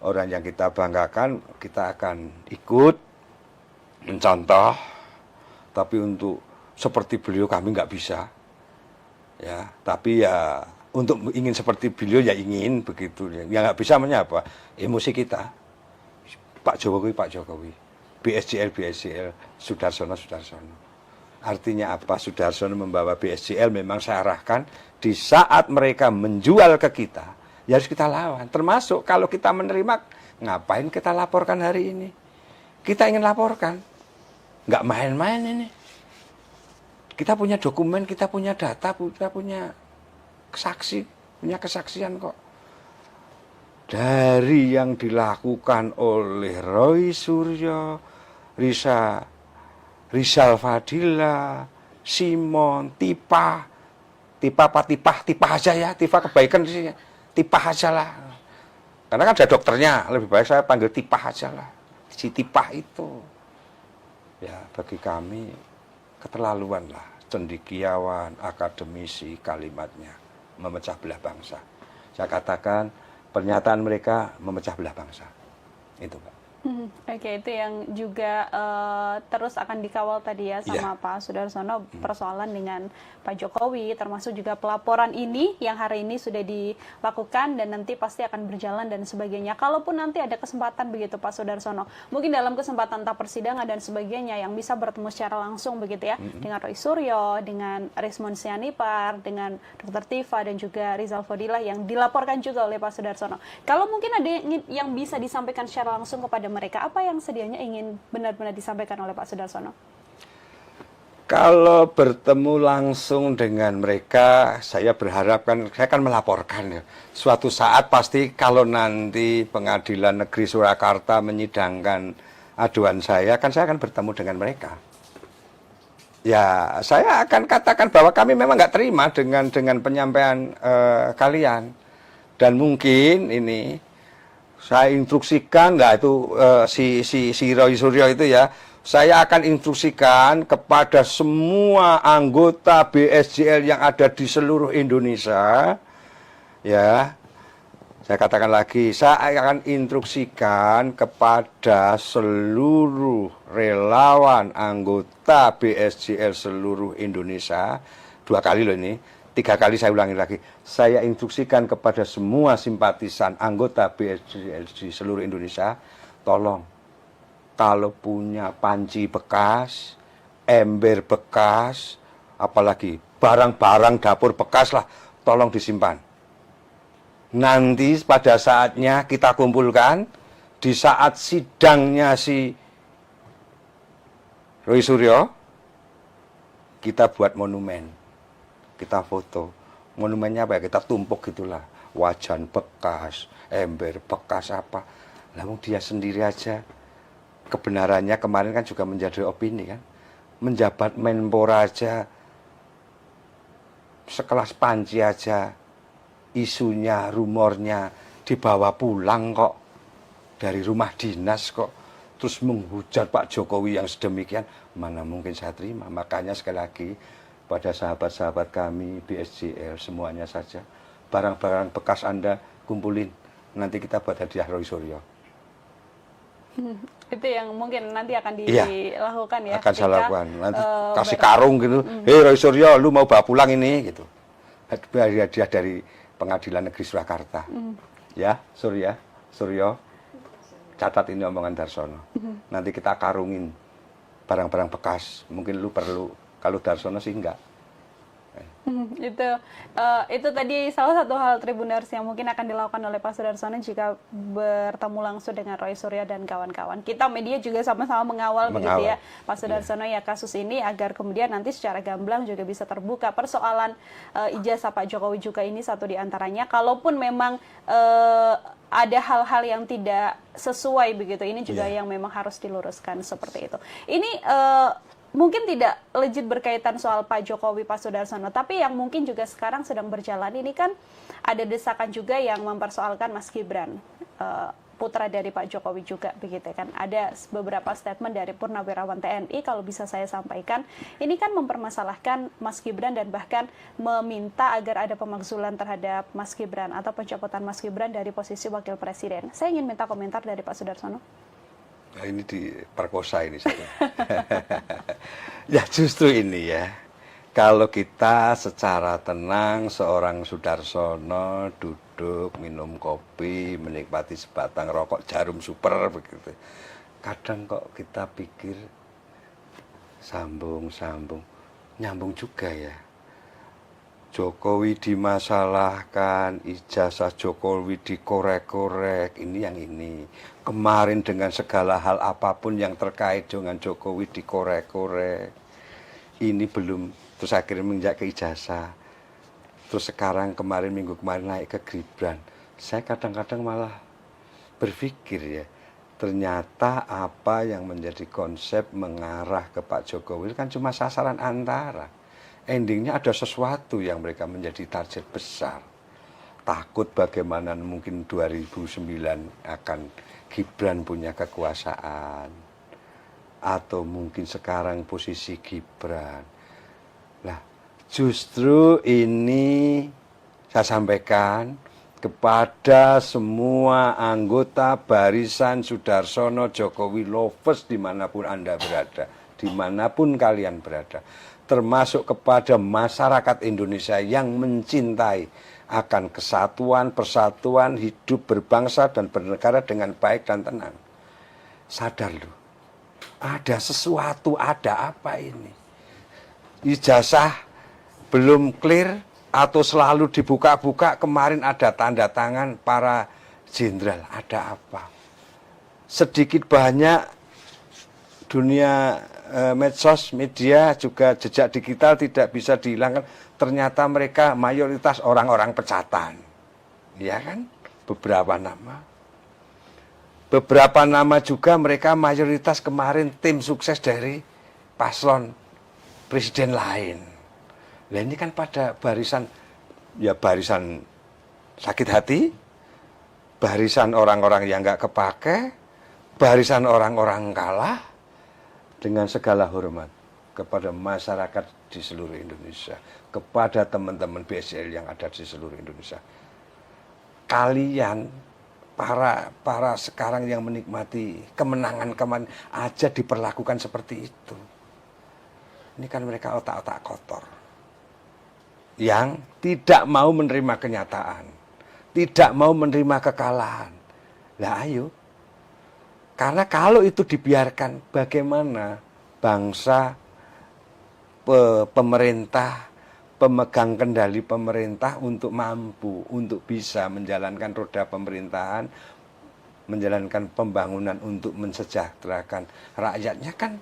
orang yang kita banggakan, kita akan ikut mencontoh, tapi untuk seperti beliau kami nggak bisa, ya. Tapi ya untuk ingin seperti beliau ya ingin begitu, ya nggak bisa apa? Emosi kita, Pak Jokowi, BSJL, Sudarsono. Artinya apa? Sudarsono membawa BSJL memang saya arahkan di saat mereka menjual ke kita, ya harus kita lawan. Termasuk kalau kita menerima, ngapain kita laporkan hari ini? Kita ingin laporkan, nggak main-main ini. Kita punya dokumen, kita punya data, kita punya saksi, punya kesaksian kok. Dari yang dilakukan oleh Roy Suryo, Rizal Fadila, Simon, Tipah aja ya, Tipah kebaikan di sini, Tipah aja lah. Karena kan ada dokternya, lebih baik saya panggil Tipah aja lah. Si Tipah itu, ya bagi kami keterlaluan lah, cendekiawan, akademisi kalimatnya, memecah belah bangsa. Saya katakan pernyataan mereka memecah belah bangsa, itu Pak. Oke, itu yang juga terus akan dikawal tadi ya sama Pak Sudarsono, persoalan dengan Pak Jokowi, termasuk juga pelaporan ini yang hari ini sudah dilakukan dan nanti pasti akan berjalan dan sebagainya. Kalaupun nanti ada kesempatan begitu Pak Sudarsono, mungkin dalam kesempatan entah persidangan dan sebagainya yang bisa bertemu secara langsung begitu ya, dengan Roy Suryo, dengan Resmond Sianipar, dengan Dr. Tifa dan juga Rizal Fadilah yang dilaporkan juga oleh Pak Sudarsono. Kalau mungkin ada yang bisa disampaikan secara langsung kepada kepada mereka? Apa yang sedianya ingin benar-benar disampaikan oleh Pak Sudarsono? Kalau bertemu langsung dengan mereka, saya berharap saya akan melaporkan ya. Suatu saat pasti kalau nanti Pengadilan Negeri Surakarta menyidangkan aduan saya akan bertemu dengan mereka. Ya, saya akan katakan bahwa kami memang nggak terima dengan penyampaian kalian. Dan mungkin ini saya instruksikan, itu si Roy Suryo itu ya, saya akan instruksikan kepada semua anggota BSJL yang ada di seluruh Indonesia, ya. Saya katakan lagi, saya akan instruksikan kepada seluruh relawan anggota BSJL seluruh Indonesia, 2 kali loh ini, 3 kali saya ulangi lagi. Saya instruksikan kepada semua simpatisan anggota BSJL di seluruh Indonesia, tolong, kalau punya panci bekas, ember bekas, apalagi barang-barang dapur bekas lah, tolong disimpan. Nanti pada saatnya kita kumpulkan, di saat sidangnya si Roy Suryo, kita buat monumen, kita foto. Monumennya apa ya? Kita tumpuk gitulah, wajan bekas, ember bekas apa. Lalu dia sendiri aja, kebenarannya kemarin kan juga menjadi opini kan, menjabat Menpora aja, sekelas panci aja, isunya, rumornya dibawa pulang kok dari rumah dinas kok, terus menghujat Pak Jokowi yang sedemikian, mana mungkin saya terima. Makanya sekali lagi pada sahabat-sahabat kami BSJL semuanya saja, barang-barang bekas Anda kumpulin, nanti kita buat hadiah Roy Suryo. Itu yang mungkin nanti akan dilakukan ya. Akan saya lakukan. Nanti kasih karung gitu. Hei Roy Suryo, lu mau bawa pulang ini gitu. Hadiah dari Pengadilan Negeri Surakarta. Ya, Suryo, catat ini omongan Darsono. Nanti kita karungin barang-barang bekas. Mungkin lu perlu, kalau Darsono sih enggak. Itu tadi salah satu hal Tribuners yang mungkin akan dilakukan oleh Pak Sudarsono jika bertemu langsung dengan Roy Suryo dan kawan-kawan. Kita media juga sama-sama mengawal begitu ya Pak Sudarsono ya kasus ini, agar kemudian nanti secara gamblang juga bisa terbuka persoalan ijazah Pak Jokowi juga ini satu diantaranya. Kalaupun memang ada hal-hal yang tidak sesuai begitu, ini juga yang memang harus diluruskan seperti itu. Ini mungkin tidak legit berkaitan soal Pak Jokowi, Pak Sudarsono, tapi yang mungkin juga sekarang sedang berjalan ini kan ada desakan juga yang mempersoalkan Mas Gibran, putra dari Pak Jokowi juga begitu kan. Ada beberapa statement dari Purnawirawan TNI, kalau bisa saya sampaikan, ini kan mempermasalahkan Mas Gibran dan bahkan meminta agar ada pemakzulan terhadap Mas Gibran atau pencopotan Mas Gibran dari posisi Wakil Presiden. Saya ingin minta komentar dari Pak Sudarsono. Nah, ini diperkosa ini saya. Ya justru ini ya, kalau kita secara tenang, seorang Sudarsono duduk minum kopi, menikmati sebatang rokok Jarum Super begitu, kadang kok kita pikir sambung nyambung juga ya. Jokowi dimasalahkan, ijazah Jokowi dikorek-korek, ini yang ini. Kemarin dengan segala hal apapun yang terkait dengan Jokowi dikorek-korek. Ini belum, terus akhirnya menginjak ke ijazah. Terus sekarang minggu kemarin naik ke Gibran. Saya kadang-kadang malah berpikir ya, ternyata apa yang menjadi konsep mengarah ke Pak Jokowi kan cuma sasaran antara. Endingnya ada sesuatu yang mereka menjadi target besar. Takut bagaimana mungkin 2009 akan Gibran punya kekuasaan. Atau mungkin sekarang posisi Gibran. Nah, justru ini saya sampaikan kepada semua anggota barisan Sudarsono Jokowi lovers dimanapun Anda berada. Dimanapun kalian berada. Termasuk kepada masyarakat Indonesia yang mencintai akan kesatuan, persatuan, hidup berbangsa dan bernegara dengan baik dan tenang. Sadar loh, ada sesuatu, ada apa ini? Ijazah belum clear atau selalu dibuka-buka, kemarin ada tanda tangan para jenderal, ada apa? sedikit banyak dunia medsos, media, juga jejak digital tidak bisa dihilangkan. Ternyata mereka mayoritas orang-orang pecatan. Ya kan? Beberapa nama. Beberapa nama juga mereka mayoritas kemarin tim sukses dari paslon presiden lain. Nah ini kan pada barisan, ya barisan sakit hati, barisan orang-orang yang nggak kepake, barisan orang-orang kalah, dengan segala hormat kepada masyarakat di seluruh Indonesia, kepada teman-teman BSL yang ada di seluruh Indonesia. Kalian, para sekarang yang menikmati kemenangan aja diperlakukan seperti itu. Ini kan mereka otak-otak kotor. Yang tidak mau menerima kenyataan, tidak mau menerima kekalahan. Lah ayo. Karena kalau itu dibiarkan, bagaimana bangsa, pemerintah, pemegang kendali pemerintah untuk mampu, untuk bisa menjalankan roda pemerintahan, menjalankan pembangunan untuk mensejahterakan rakyatnya kan.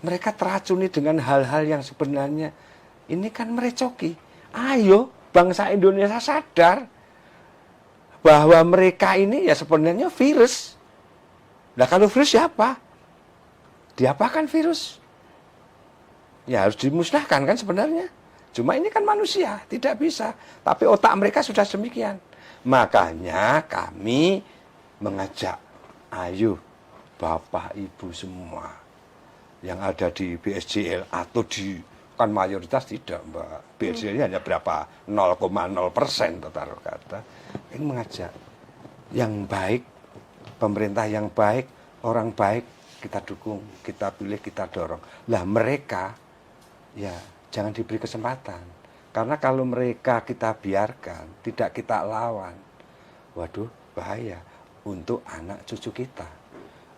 Mereka teracuni dengan hal-hal yang sebenarnya ini kan merecoki. Ayo bangsa Indonesia sadar bahwa mereka ini ya sebenarnya virus. Nah kalau virus siapa? Diapakan virus? Ya harus dimusnahkan kan sebenarnya. Cuma ini kan manusia, tidak bisa. Tapi otak mereka sudah demikian. Makanya kami mengajak, ayo Bapak Ibu semua yang ada di BSJL atau di, kan mayoritas tidak Mbak. BSJL hanya berapa? 0,0% taruh kata. Ini mengajak yang baik, pemerintah yang baik, orang baik, kita dukung, kita pilih, kita dorong. Lah mereka, ya jangan diberi kesempatan. Karena kalau mereka kita biarkan, tidak kita lawan, waduh bahaya untuk anak cucu kita.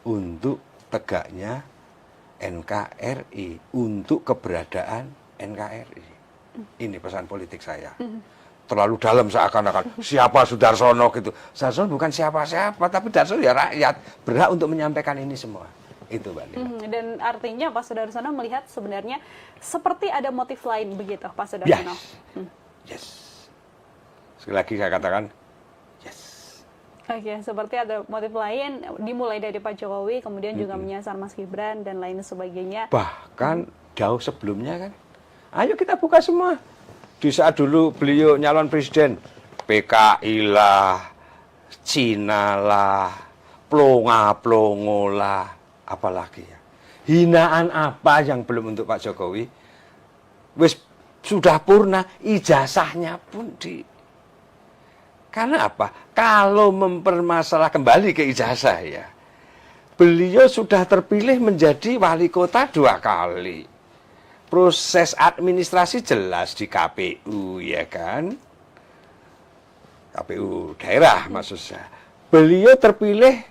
Untuk tegaknya NKRI, untuk keberadaan NKRI. Ini pesan politik saya. Terlalu dalam seakan-akan siapa Sudarsono gitu. Sudarsono bukan siapa-siapa, tapi Sudarsono ya rakyat, berhak untuk menyampaikan ini semua. Itu Mbak Lila. Dan artinya Pak Sudarsono melihat sebenarnya seperti ada motif lain begitu Pak Sudarsono. Yes. Sekali lagi saya katakan yes. Oke, seperti ada motif lain dimulai dari Pak Jokowi, kemudian juga menyasar Mas Gibran dan lain sebagainya. Bahkan jauh sebelumnya kan. Ayo kita buka semua. Di saat dulu beliau nyalon presiden, PKI lah, Cina lah, plonga-plongo lah, apalagi ya. Hinaan apa yang belum untuk Pak Jokowi? Wis sudah purna, ijazahnya pun di. Karena apa? Kalau mempermasalah kembali ke ijazah ya, beliau sudah terpilih menjadi wali kota 2 kali. Proses administrasi jelas di KPU, ya kan? KPU daerah maksud saya. Beliau terpilih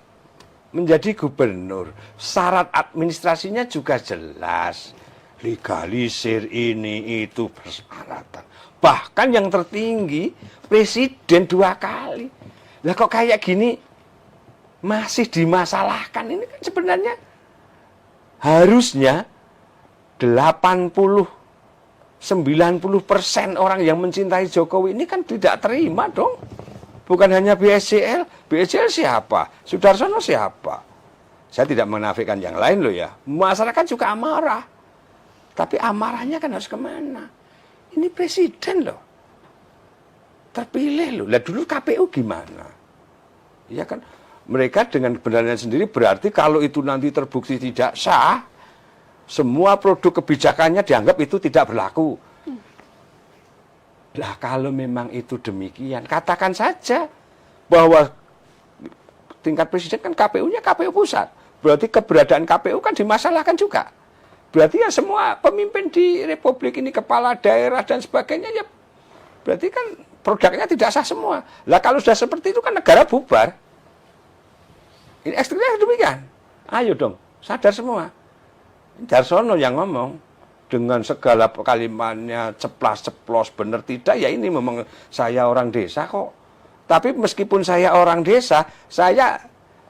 menjadi gubernur. Syarat administrasinya juga jelas. Legalisir ini, itu persyaratan. Bahkan yang tertinggi, presiden 2 kali. Lah kok kayak gini masih dimasalahkan? Ini kan sebenarnya harusnya 80-90% orang yang mencintai Jokowi ini kan tidak terima dong. Bukan hanya BSJL. BSJL siapa? Sudarsono siapa? Saya tidak menafikan yang lain loh ya. Masyarakat juga amarah. Tapi amarahnya kan harus kemana? Ini presiden loh. Terpilih loh. Lah dulu KPU gimana? Ya kan? Mereka dengan kebenarannya sendiri berarti kalau itu nanti terbukti tidak sah, semua produk kebijakannya dianggap itu tidak berlaku. Lah kalau memang itu demikian, katakan saja bahwa tingkat presiden kan KPU-nya KPU pusat. Berarti keberadaan KPU kan dimasalahkan juga. Berarti ya semua pemimpin di Republik ini, kepala daerah dan sebagainya, ya berarti kan produknya tidak sah semua. Lah kalau sudah seperti itu kan negara bubar. Ini ekstrimnya demikian. Ayo dong, sadar semua. Darsono yang ngomong dengan segala kalimatnya ceplas-ceplos benar tidak, ya ini memang saya orang desa kok. Tapi meskipun saya orang desa, saya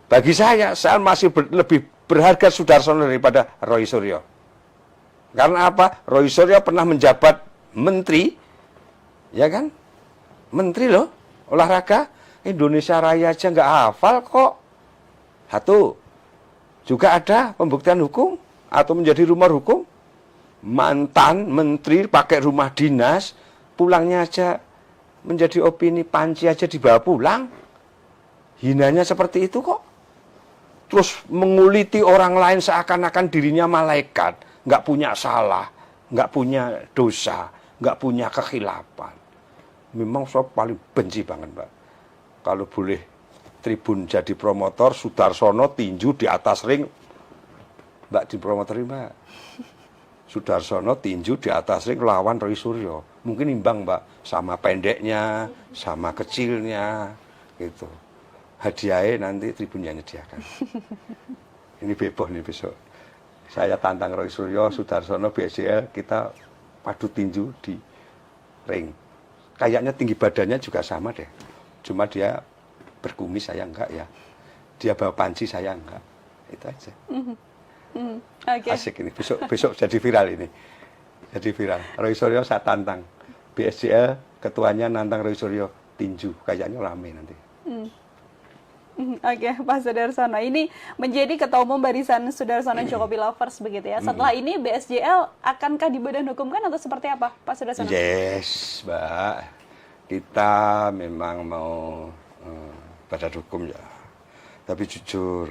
Bagi saya masih lebih berharga Sudarsono daripada Roy Suryo. Karena apa? Roy Suryo pernah menjabat menteri, ya kan? Menteri loh, olahraga. Indonesia Raya aja nggak hafal kok. Satu, juga ada pembuktian hukum atau menjadi rumor hukum. Mantan menteri pakai rumah dinas, pulangnya aja menjadi opini panci aja dibawa pulang. Hinanya seperti itu kok. Terus menguliti orang lain seakan-akan dirinya malaikat, nggak punya salah, nggak punya dosa, nggak punya kekhilafan. Memang saya paling benci banget, Mbak. Kalau boleh Tribun jadi promotor, Sudarsono tinju di atas ring, Mbak di promotori, Mbak. Sudarsono tinju di atas ring lawan Roy Suryo. Mungkin imbang, Mbak, sama pendeknya, sama kecilnya, gitu. Hadiahnya nanti Tribun yang nyediakan. Ini beboh nih besok. Saya tantang Roy Suryo, Sudarsono, BSJL, kita padu tinju di ring. Kayaknya tinggi badannya juga sama deh. Cuma dia berkumis, saya enggak ya. Dia bawa panci, saya enggak. Itu aja. Okay. Asik ini. Besok jadi viral ini. Jadi viral. Roy Suryo saya tantang. BSJL ketuanya nantang Roy Suryo tinju. Kayaknya rame nanti. Oke, Pak Sudarsono. Ini menjadi ketua umum barisan Sudarsono Jokowi Lovers begitu ya. Setelah ini BSJL akankah dibadan-hukumkan atau seperti apa, Pak Sudarsono? Yes, Mbak. Kita memang mau badan hukum ya. Tapi jujur,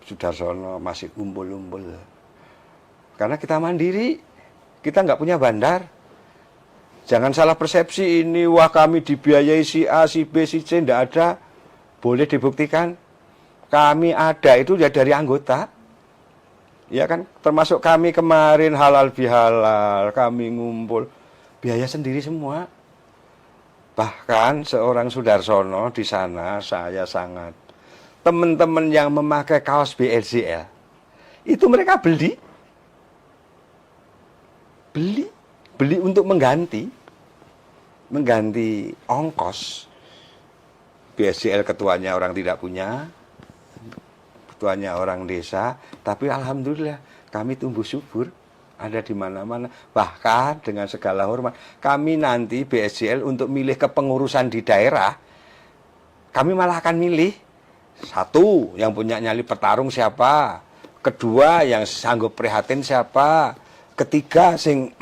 Sudarsono masih umbul-umbul. Karena kita mandiri, kita nggak punya bandar. Jangan salah persepsi ini, wah kami dibiayai si A, si B, si C, nggak ada. Boleh dibuktikan, kami ada itu ya dari anggota. Ya kan, termasuk kami kemarin halal bihalal, kami ngumpul, biaya sendiri semua. Bahkan seorang Sudarsono di sana, saya sangat, teman-teman yang memakai kaos BLCL, itu mereka beli untuk mengganti ongkos. BSJL ketuanya orang tidak punya, ketuanya orang desa, tapi alhamdulillah kami tumbuh subur, ada di mana-mana. Bahkan dengan segala hormat, kami nanti BSJL untuk milih kepengurusan di daerah, kami malah akan milih satu yang punya nyali petarung siapa, kedua yang sanggup prihatin siapa, ketiga sing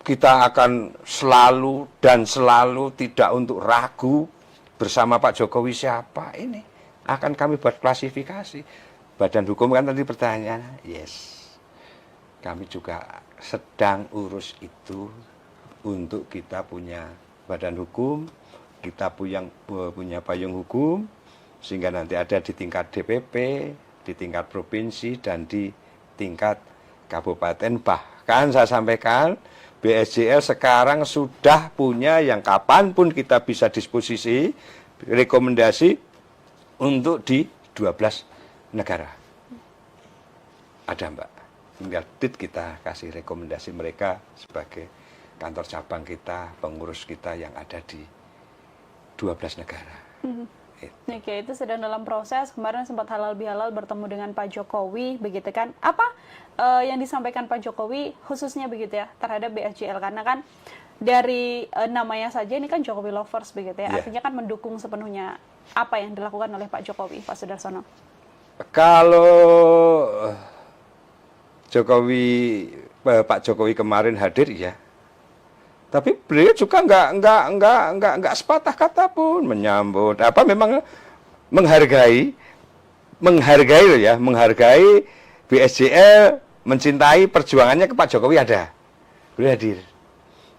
kita akan selalu dan selalu tidak untuk ragu bersama Pak Jokowi siapa ini akan kami buat klasifikasi. Badan hukum kan tadi pertanyaannya, yes. Kami juga sedang urus itu untuk kita punya badan hukum, kita punya payung hukum, sehingga nanti ada di tingkat DPP, di tingkat provinsi, dan di tingkat kabupaten. Bahkan saya sampaikan, BSJL sekarang sudah punya yang kapanpun kita bisa disposisi, rekomendasi untuk di 12 negara. Ada, Mbak. Tinggal kita kasih rekomendasi mereka sebagai kantor cabang kita, pengurus kita yang ada di 12 negara. Oke, itu sedang dalam proses. Kemarin sempat halal bihalal bertemu dengan Pak Jokowi, begitu kan? Apa yang disampaikan Pak Jokowi khususnya begitu ya terhadap BSJL? Karena kan dari namanya saja ini kan Jokowi Lovers begitu ya. Yeah. Artinya kan mendukung sepenuhnya apa yang dilakukan oleh Pak Jokowi, Pak Sudarsono. Kalau Pak Jokowi kemarin hadir ya. Tapi beliau juga nggak sepatah kata pun menyambut. Apa memang menghargai loh ya, menghargai BSJL, mencintai perjuangannya ke Pak Jokowi ada. Beliau hadir.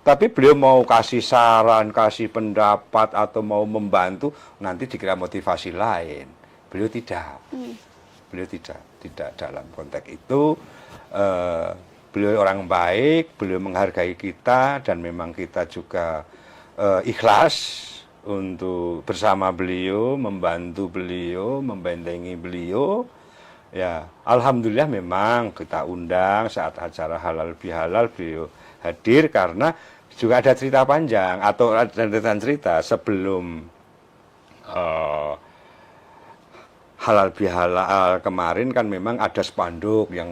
Tapi beliau mau kasih saran, kasih pendapat atau mau membantu nanti dikira motivasi lain. Beliau tidak. Beliau tidak dalam konteks itu. Beliau orang baik, beliau menghargai kita dan memang kita juga ikhlas untuk bersama beliau, membantu beliau, membentengi beliau. Ya, alhamdulillah memang kita undang saat acara halal bihalal beliau hadir karena juga ada cerita panjang atau ada cerita sebelum halal bihalal kemarin kan memang ada spanduk yang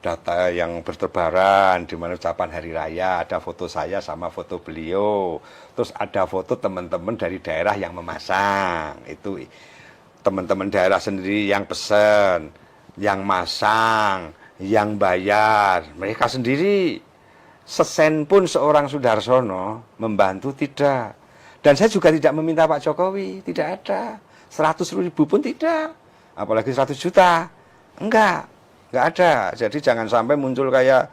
data yang bertebaran di mana ucapan hari raya, ada foto saya sama foto beliau, terus ada foto teman-teman dari daerah yang memasang, itu teman-teman daerah sendiri yang pesen, yang masang, yang bayar, mereka sendiri. Sesen pun seorang Sudarsono membantu tidak. Dan saya juga tidak meminta Pak Jokowi, tidak ada. 100.000 pun tidak, apalagi 100 juta, enggak ada. Jadi jangan sampai muncul kayak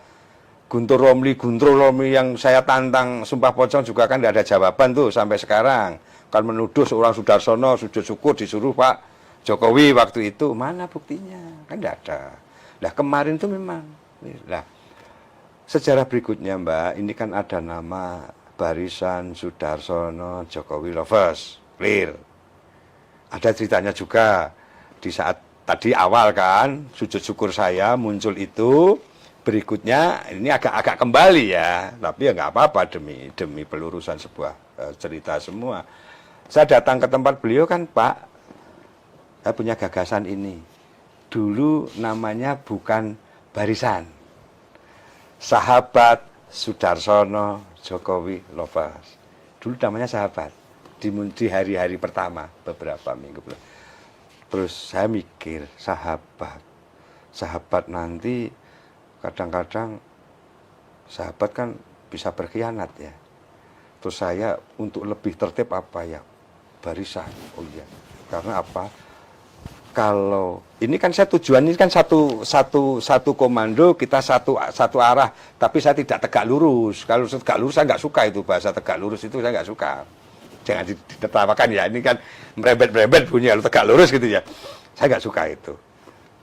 Guntur Romli yang saya tantang Sumpah Pocong juga kan tidak ada jawaban tuh sampai sekarang. Kan menuduh seorang Sudarsono sujud syukur disuruh Pak Jokowi waktu itu, mana buktinya? Kan tidak ada. Nah kemarin tuh memang. Nah sejarah berikutnya Mbak, ini kan ada nama Barisan Sudarsono Jokowi Lovers, clear. Ada ceritanya juga di saat tadi awal kan sujud syukur saya muncul itu, berikutnya ini agak kembali ya, tapi ya nggak apa-apa demi pelurusan sebuah cerita semua. Saya datang ke tempat beliau kan, Pak, saya punya gagasan ini. Dulu namanya bukan Barisan, Sahabat Sudarsono Jokowi Lovers. Dulu namanya Sahabat. Di hari-hari pertama beberapa minggu belum. Terus saya mikir sahabat nanti kadang-kadang sahabat kan bisa berkhianat ya. Terus saya untuk lebih tertib apa ya, Barisan. Oh iya, karena apa? Kalau ini kan saya tujuan ini kan satu komando, kita satu arah, tapi saya tidak tegak lurus. Kalau tegak lurus saya nggak suka, itu bahasa tegak lurus itu saya nggak suka. Jangan ditertawakan ya, ini kan merebet bunyi kalau tegak lurus gitu ya. Saya nggak suka itu.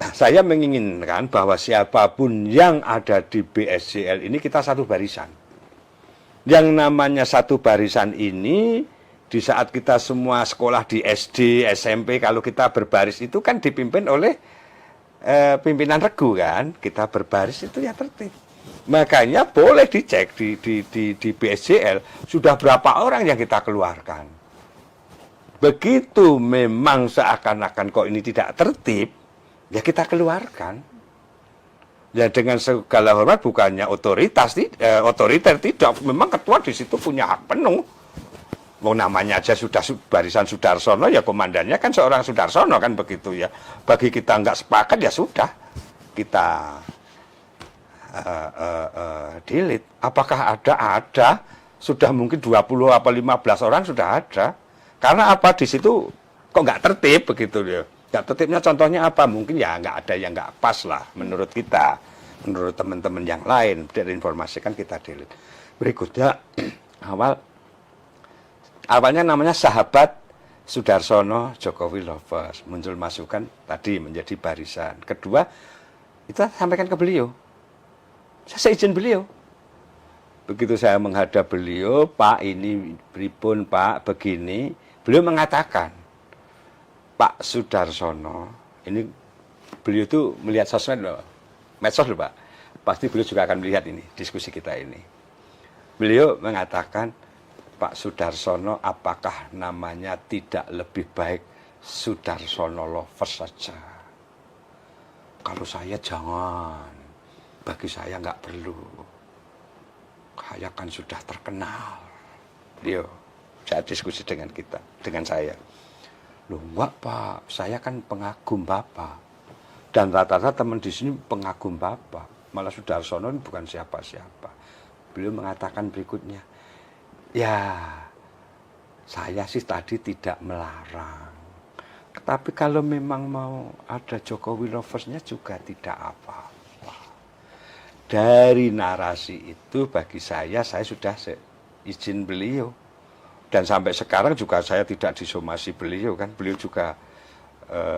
Nah, saya menginginkan bahwa siapapun yang ada di BSJL ini kita satu barisan. Yang namanya satu barisan ini, di saat kita semua sekolah di SD, SMP, kalau kita berbaris itu kan dipimpin oleh pimpinan regu kan. Kita berbaris itu ya tertib. Makanya boleh dicek di BSJL sudah berapa orang yang kita keluarkan. Begitu memang seakan-akan kok ini tidak tertib, ya kita keluarkan. Ya dengan segala hormat, bukannya otoriter tidak. Memang ketua di situ punya hak penuh. Mau namanya aja sudah Barisan Sudarsono, ya komandannya kan seorang Sudarsono kan begitu ya. Bagi kita nggak sepakat ya sudah kita delete. Apakah ada sudah mungkin 20 apa 15 orang sudah ada. Karena apa di situ kok nggak tertib begitu ya. Nggak tertibnya contohnya apa? Mungkin ya nggak ada yang nggak pas lah menurut kita, menurut teman-teman yang lain. Dari informasi kan kita delete. Berikutnya awalnya namanya Sahabat Sudarsono Jokowi Lovers, muncul masukan tadi menjadi barisan. Kedua itu sampaikan ke beliau. Saya izin beliau. Begitu saya menghadap beliau, Pak ini pripun Pak begini, beliau mengatakan, Pak Sudarsono, ini beliau itu melihat sosmed loh, medsos loh Pak, pasti beliau juga akan melihat ini, diskusi kita ini. Beliau mengatakan, Pak Sudarsono, apakah namanya tidak lebih baik Sudarsono Lovers saja? Kalau saya jangan. Bagi saya nggak perlu. Saya kan sudah terkenal. Dia, saya diskusi dengan saya. Loh enggak Pak, saya kan pengagum Bapak. Dan rata-rata teman di sini pengagum Bapak. Malah Sudarsono ini bukan siapa-siapa. Beliau mengatakan berikutnya, ya saya sih tadi tidak melarang. Tapi kalau memang mau ada Jokowi Loversnya juga tidak apa-apa. Dari narasi itu bagi saya sudah izin beliau. Dan sampai sekarang juga saya tidak disomasi beliau kan. Beliau juga,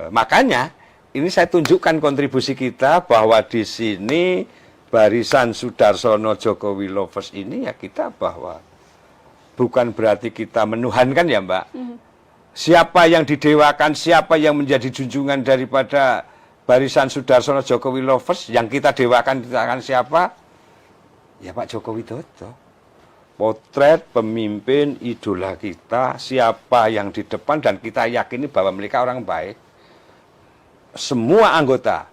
makanya ini saya tunjukkan kontribusi kita bahwa di sini Barisan Sudarsono Jokowi Lovers ini ya kita bahwa bukan berarti kita menuhankan ya Mbak. Siapa yang didewakan, siapa yang menjadi junjungan daripada Barisan Sudarsono Jokowi Lovers, yang kita dewakan siapa? Ya Pak Joko Widodo. Potret pemimpin idola kita, siapa yang di depan dan kita yakini bahwa mereka orang baik. semua anggota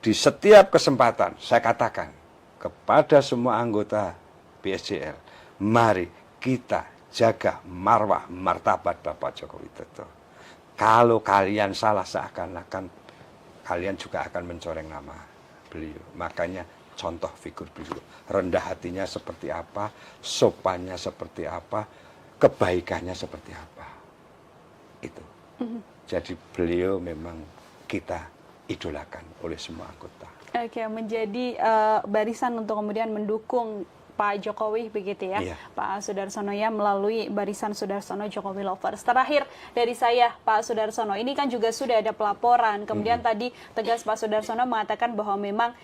di setiap kesempatan saya katakan kepada semua anggota BSJL, mari kita jaga marwah martabat Bapak Joko Widodo. Kalau kalian salah seakan-akan kalian juga akan mencoreng nama beliau. Makanya contoh figur beliau, rendah hatinya seperti apa, sopannya seperti apa, kebaikannya seperti apa. Itu. Jadi beliau memang kita idolakan oleh semua anggota. Oke, menjadi barisan untuk kemudian mendukung Pak Jokowi begitu ya, Iya. Pak Sudarsono ya, melalui barisan Sudarsono Jokowi Lovers. Terakhir dari saya, Pak Sudarsono, ini kan juga sudah ada pelaporan, kemudian tadi tegas Pak Sudarsono mengatakan bahwa memang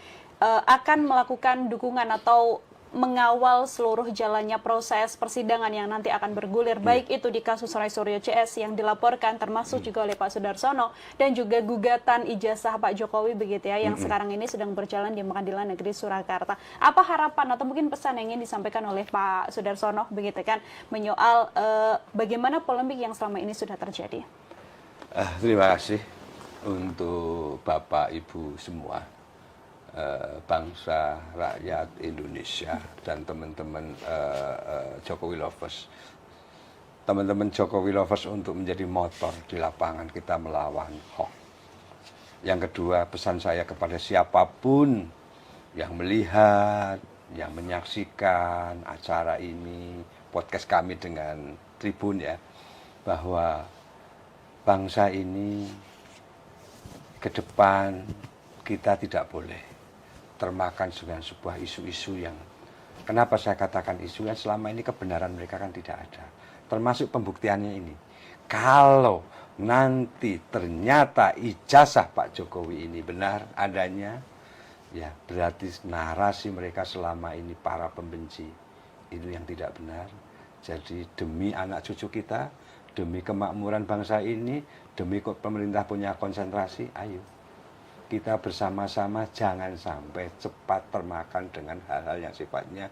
akan melakukan dukungan atau mengawal seluruh jalannya proses persidangan yang nanti akan bergulir, baik itu di kasus Roy Suryo CS yang dilaporkan termasuk juga oleh Pak Sudarsono dan juga gugatan ijazah Pak Jokowi begitu ya, yang sekarang ini sedang berjalan di Pengadilan Negeri Surakarta. Apa harapan atau mungkin pesan yang ingin disampaikan oleh Pak Sudarsono begitu kan, menyoal bagaimana polemik yang selama ini sudah terjadi? Terima kasih untuk Bapak Ibu semua, bangsa rakyat Indonesia dan teman-teman Jokowi Lovers. Teman-teman Jokowi Lovers untuk menjadi motor di lapangan kita melawan hoax. Yang kedua, pesan saya kepada siapapun yang melihat, yang menyaksikan acara ini, podcast kami dengan Tribun ya, bahwa bangsa ini ke depan kita tidak boleh termakan dengan sebuah isu-isu yang, kenapa saya katakan isu, yang selama ini kebenaran mereka kan tidak ada. Termasuk pembuktiannya ini. Kalau nanti ternyata ijazah Pak Jokowi ini benar adanya, ya berarti narasi mereka selama ini para pembenci itu yang tidak benar. Jadi demi anak cucu kita, demi kemakmuran bangsa ini, demi pemerintah punya konsentrasi, ayo kita bersama-sama jangan sampai cepat termakan dengan hal-hal yang sifatnya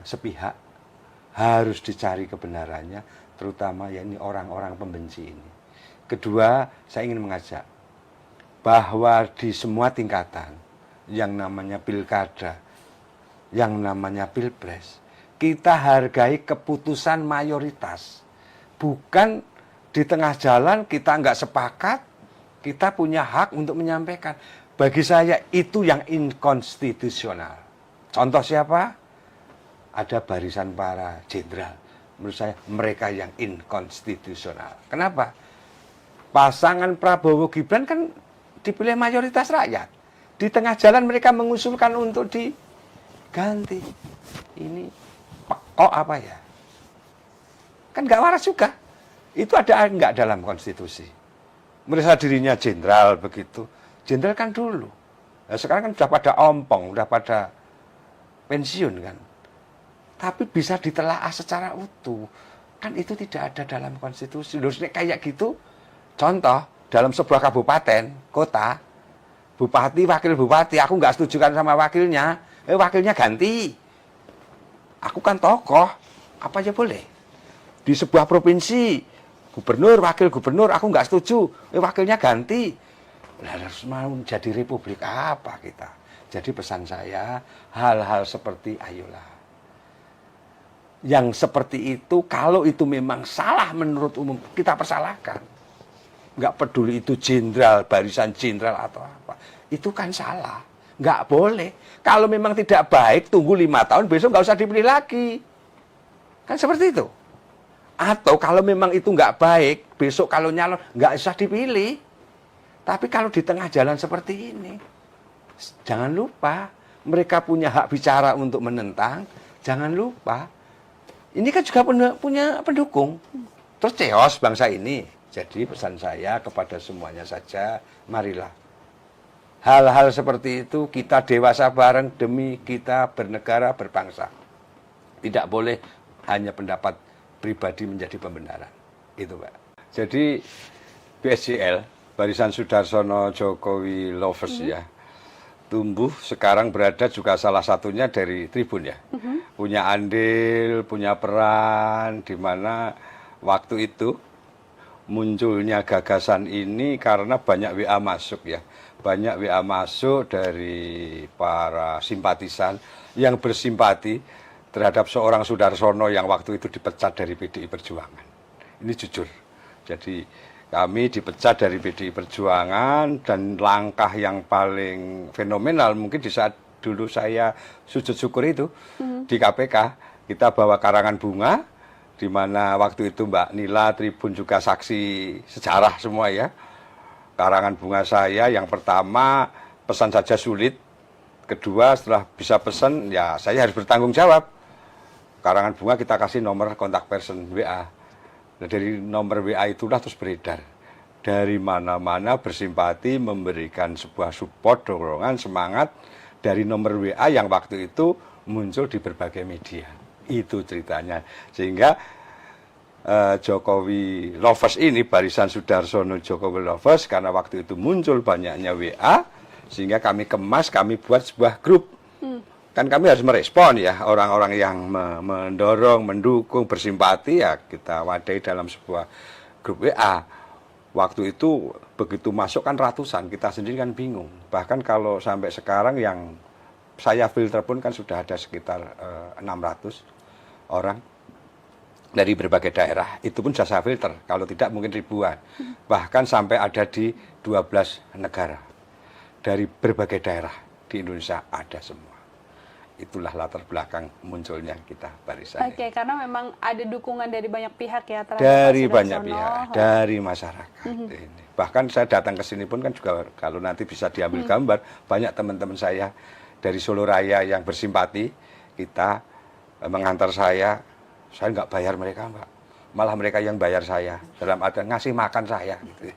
sepihak. Harus dicari kebenarannya, terutama ya ini orang-orang pembenci ini. Kedua, saya ingin mengajak bahwa di semua tingkatan, yang namanya pilkada, yang namanya pilpres, kita hargai keputusan mayoritas. Bukan di tengah jalan kita nggak sepakat, kita punya hak untuk menyampaikan. Bagi saya itu yang inkonstitusional. Contoh siapa? Ada barisan para jenderal. Menurut saya mereka yang inkonstitusional. Kenapa? Pasangan Prabowo Gibran kan dipilih mayoritas rakyat. Di tengah jalan mereka mengusulkan untuk diganti. Ini kok apa ya? Kan nggak waras juga. Itu ada nggak dalam konstitusi? Merasa dirinya jenderal begitu. Jenderal kan dulu. Nah, sekarang kan sudah pada ompong, sudah pada pensiun kan. Tapi bisa ditelaah secara utuh. Kan itu tidak ada dalam konstitusi. Loh, kayak gitu. Contoh, dalam sebuah kabupaten, kota, bupati, wakil bupati, aku nggak setujukan sama wakilnya. Wakilnya ganti. Aku kan tokoh, apa aja boleh. Di sebuah provinsi, gubernur, wakil gubernur, aku nggak setuju, wakilnya ganti. Lah harus mau jadi republik apa kita? Jadi pesan saya, hal-hal seperti ayolah. Yang seperti itu, kalau itu memang salah menurut umum, kita persalahkan. Nggak peduli itu jenderal, barisan jenderal atau apa. Itu kan salah. Nggak boleh. Kalau memang tidak baik, tunggu 5 tahun, besok nggak usah dipilih lagi. Kan seperti itu. Atau kalau memang itu nggak baik, besok kalau nyalon nggak usah dipilih. Tapi kalau di tengah jalan seperti ini, jangan lupa mereka punya hak bicara untuk menentang. Jangan lupa, ini kan juga punya pendukung. Terus chaos bangsa ini. Jadi pesan saya kepada semuanya saja, marilah. Hal-hal seperti itu kita dewasa bareng demi kita bernegara, berbangsa. Tidak boleh hanya pendapat pribadi menjadi pembenaran. Itu, Pak. Jadi BSJL, Barisan Sudarsono Jokowi Lovers ya, tumbuh sekarang berada juga salah satunya dari Tribun ya. Punya andil, punya peran, di mana waktu itu munculnya gagasan ini karena banyak WA masuk ya. Banyak WA masuk dari para simpatisan yang bersimpati terhadap seorang Soedarsono yang waktu itu dipecat dari PDI Perjuangan. Ini jujur. Jadi kami dipecat dari PDI Perjuangan dan langkah yang paling fenomenal mungkin di saat dulu saya sujud syukur itu di KPK, kita bawa karangan bunga di mana waktu itu Mbak Nila Tribun juga saksi sejarah semua ya. Karangan bunga saya yang pertama pesan saja sulit, kedua setelah bisa pesan ya saya harus bertanggung jawab. Karangan bunga kita kasih nomor kontak person WA. Nah, dari nomor WA itulah terus beredar. Dari mana-mana bersimpati memberikan sebuah support, dorongan, semangat dari nomor WA yang waktu itu muncul di berbagai media. Itu ceritanya. Sehingga Jokowi Lovers ini, Barisan Soedarsono Jokowi Lovers, karena waktu itu muncul banyaknya WA, sehingga kami kemas, kami buat sebuah grup. Kan kami harus merespon ya, orang-orang yang mendorong, mendukung, bersimpati ya kita wadai dalam sebuah grup WA. Waktu itu begitu masuk kan ratusan, kita sendiri kan bingung. Bahkan kalau sampai sekarang yang saya filter pun kan sudah ada sekitar 600 orang. Dari berbagai daerah, itu pun sudah saya filter, kalau tidak mungkin ribuan. Bahkan sampai ada di 12 negara. Dari berbagai daerah di Indonesia ada semua. Itulah latar belakang munculnya kita barisan. Oke, karena memang ada dukungan dari banyak pihak ya terhadap dari Pak banyak Soedarsono. pihak, dari masyarakat. Ini. Bahkan saya datang ke sini pun kan juga kalau nanti bisa diambil gambar, banyak teman-teman saya dari Solo Raya yang bersimpati, kita mengantar saya nggak bayar mereka, Mbak. Malah mereka yang bayar saya. Dalam artian ngasih makan saya. Gitu.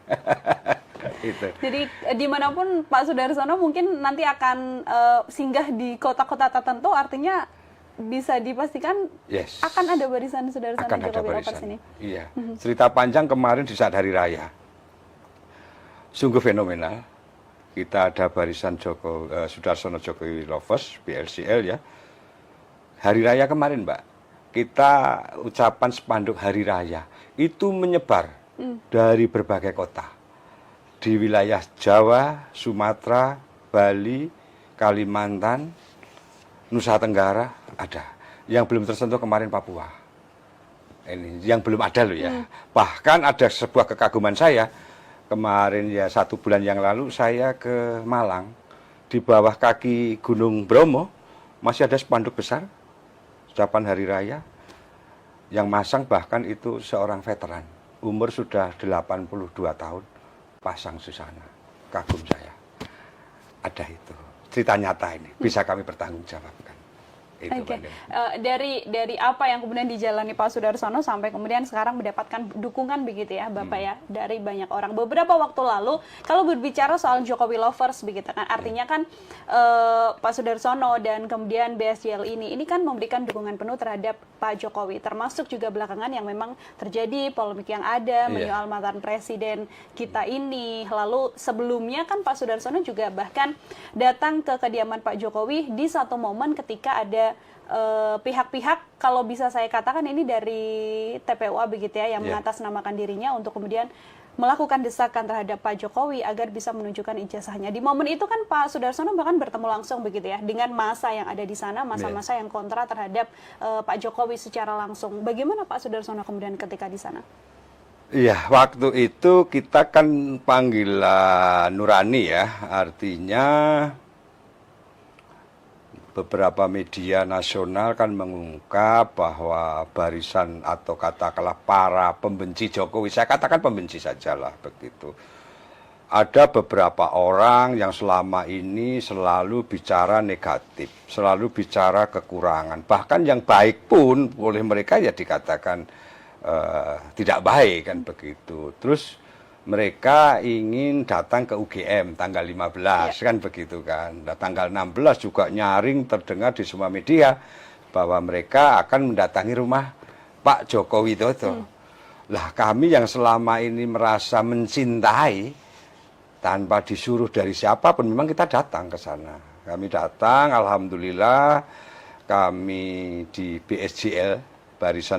Itu. Jadi dimanapun Pak Soedarsono mungkin nanti akan singgah di kota-kota tertentu, artinya bisa dipastikan akan ada barisan Soedarsono Jokowi Lovers ini. Iya. Cerita panjang kemarin di saat Hari Raya. Sungguh fenomenal. Kita ada barisan Soedarsono Jokowi Lovers, BLCL ya. Hari Raya kemarin, Mbak. Kita ucapan spanduk Hari Raya itu menyebar dari berbagai kota di wilayah Jawa, Sumatera, Bali, Kalimantan, Nusa Tenggara ada. Yang belum tersentuh kemarin Papua. Ini yang belum ada loh ya. Bahkan ada sebuah kekaguman saya kemarin ya 1 bulan yang lalu saya ke Malang di bawah kaki Gunung Bromo masih ada spanduk besar. Ucapan Hari Raya yang masang bahkan itu seorang veteran umur sudah 82 tahun pasang susana. Kagum saya, ada itu cerita nyata ini bisa kami pertanggungjawabkan. Oke. Dari apa yang kemudian dijalani Pak Soedarsono sampai kemudian sekarang mendapatkan dukungan begitu ya Bapak ya dari banyak orang. Beberapa waktu lalu kalau berbicara soal Jokowi Lovers begitu kan artinya kan Pak Soedarsono dan kemudian BSJL ini kan memberikan dukungan penuh terhadap Pak Jokowi, termasuk juga belakangan yang memang terjadi polemik yang ada menyoal mantan presiden kita ini. Lalu sebelumnya kan Pak Soedarsono juga bahkan datang ke kediaman Pak Jokowi di satu momen ketika ada pihak-pihak, kalau bisa saya katakan ini dari TPUA begitu ya, yang mengatasnamakan dirinya untuk kemudian melakukan desakan terhadap Pak Jokowi agar bisa menunjukkan ijazahnya. Di momen itu kan Pak Soedarsono bahkan bertemu langsung begitu ya dengan massa yang ada di sana, massa-massa yang kontra terhadap Pak Jokowi secara langsung. Bagaimana Pak Soedarsono kemudian ketika di sana? Iya, waktu itu kita kan panggilan nurani ya, artinya beberapa media nasional kan mengungkap bahwa barisan atau katakanlah para pembenci Jokowi, saya katakan pembenci sajalah begitu. Ada beberapa orang yang selama ini selalu bicara negatif, selalu bicara kekurangan. Bahkan yang baik pun oleh mereka ya dikatakan tidak baik kan begitu. Terus mereka ingin datang ke UGM tanggal 15 kan begitu kan. Nah, tanggal 16 juga nyaring terdengar di semua media bahwa mereka akan mendatangi rumah Pak Joko Widodo. Lah kami yang selama ini merasa mencintai tanpa disuruh dari siapapun memang kita datang ke sana. Kami datang, alhamdulillah kami di BSJL Barisan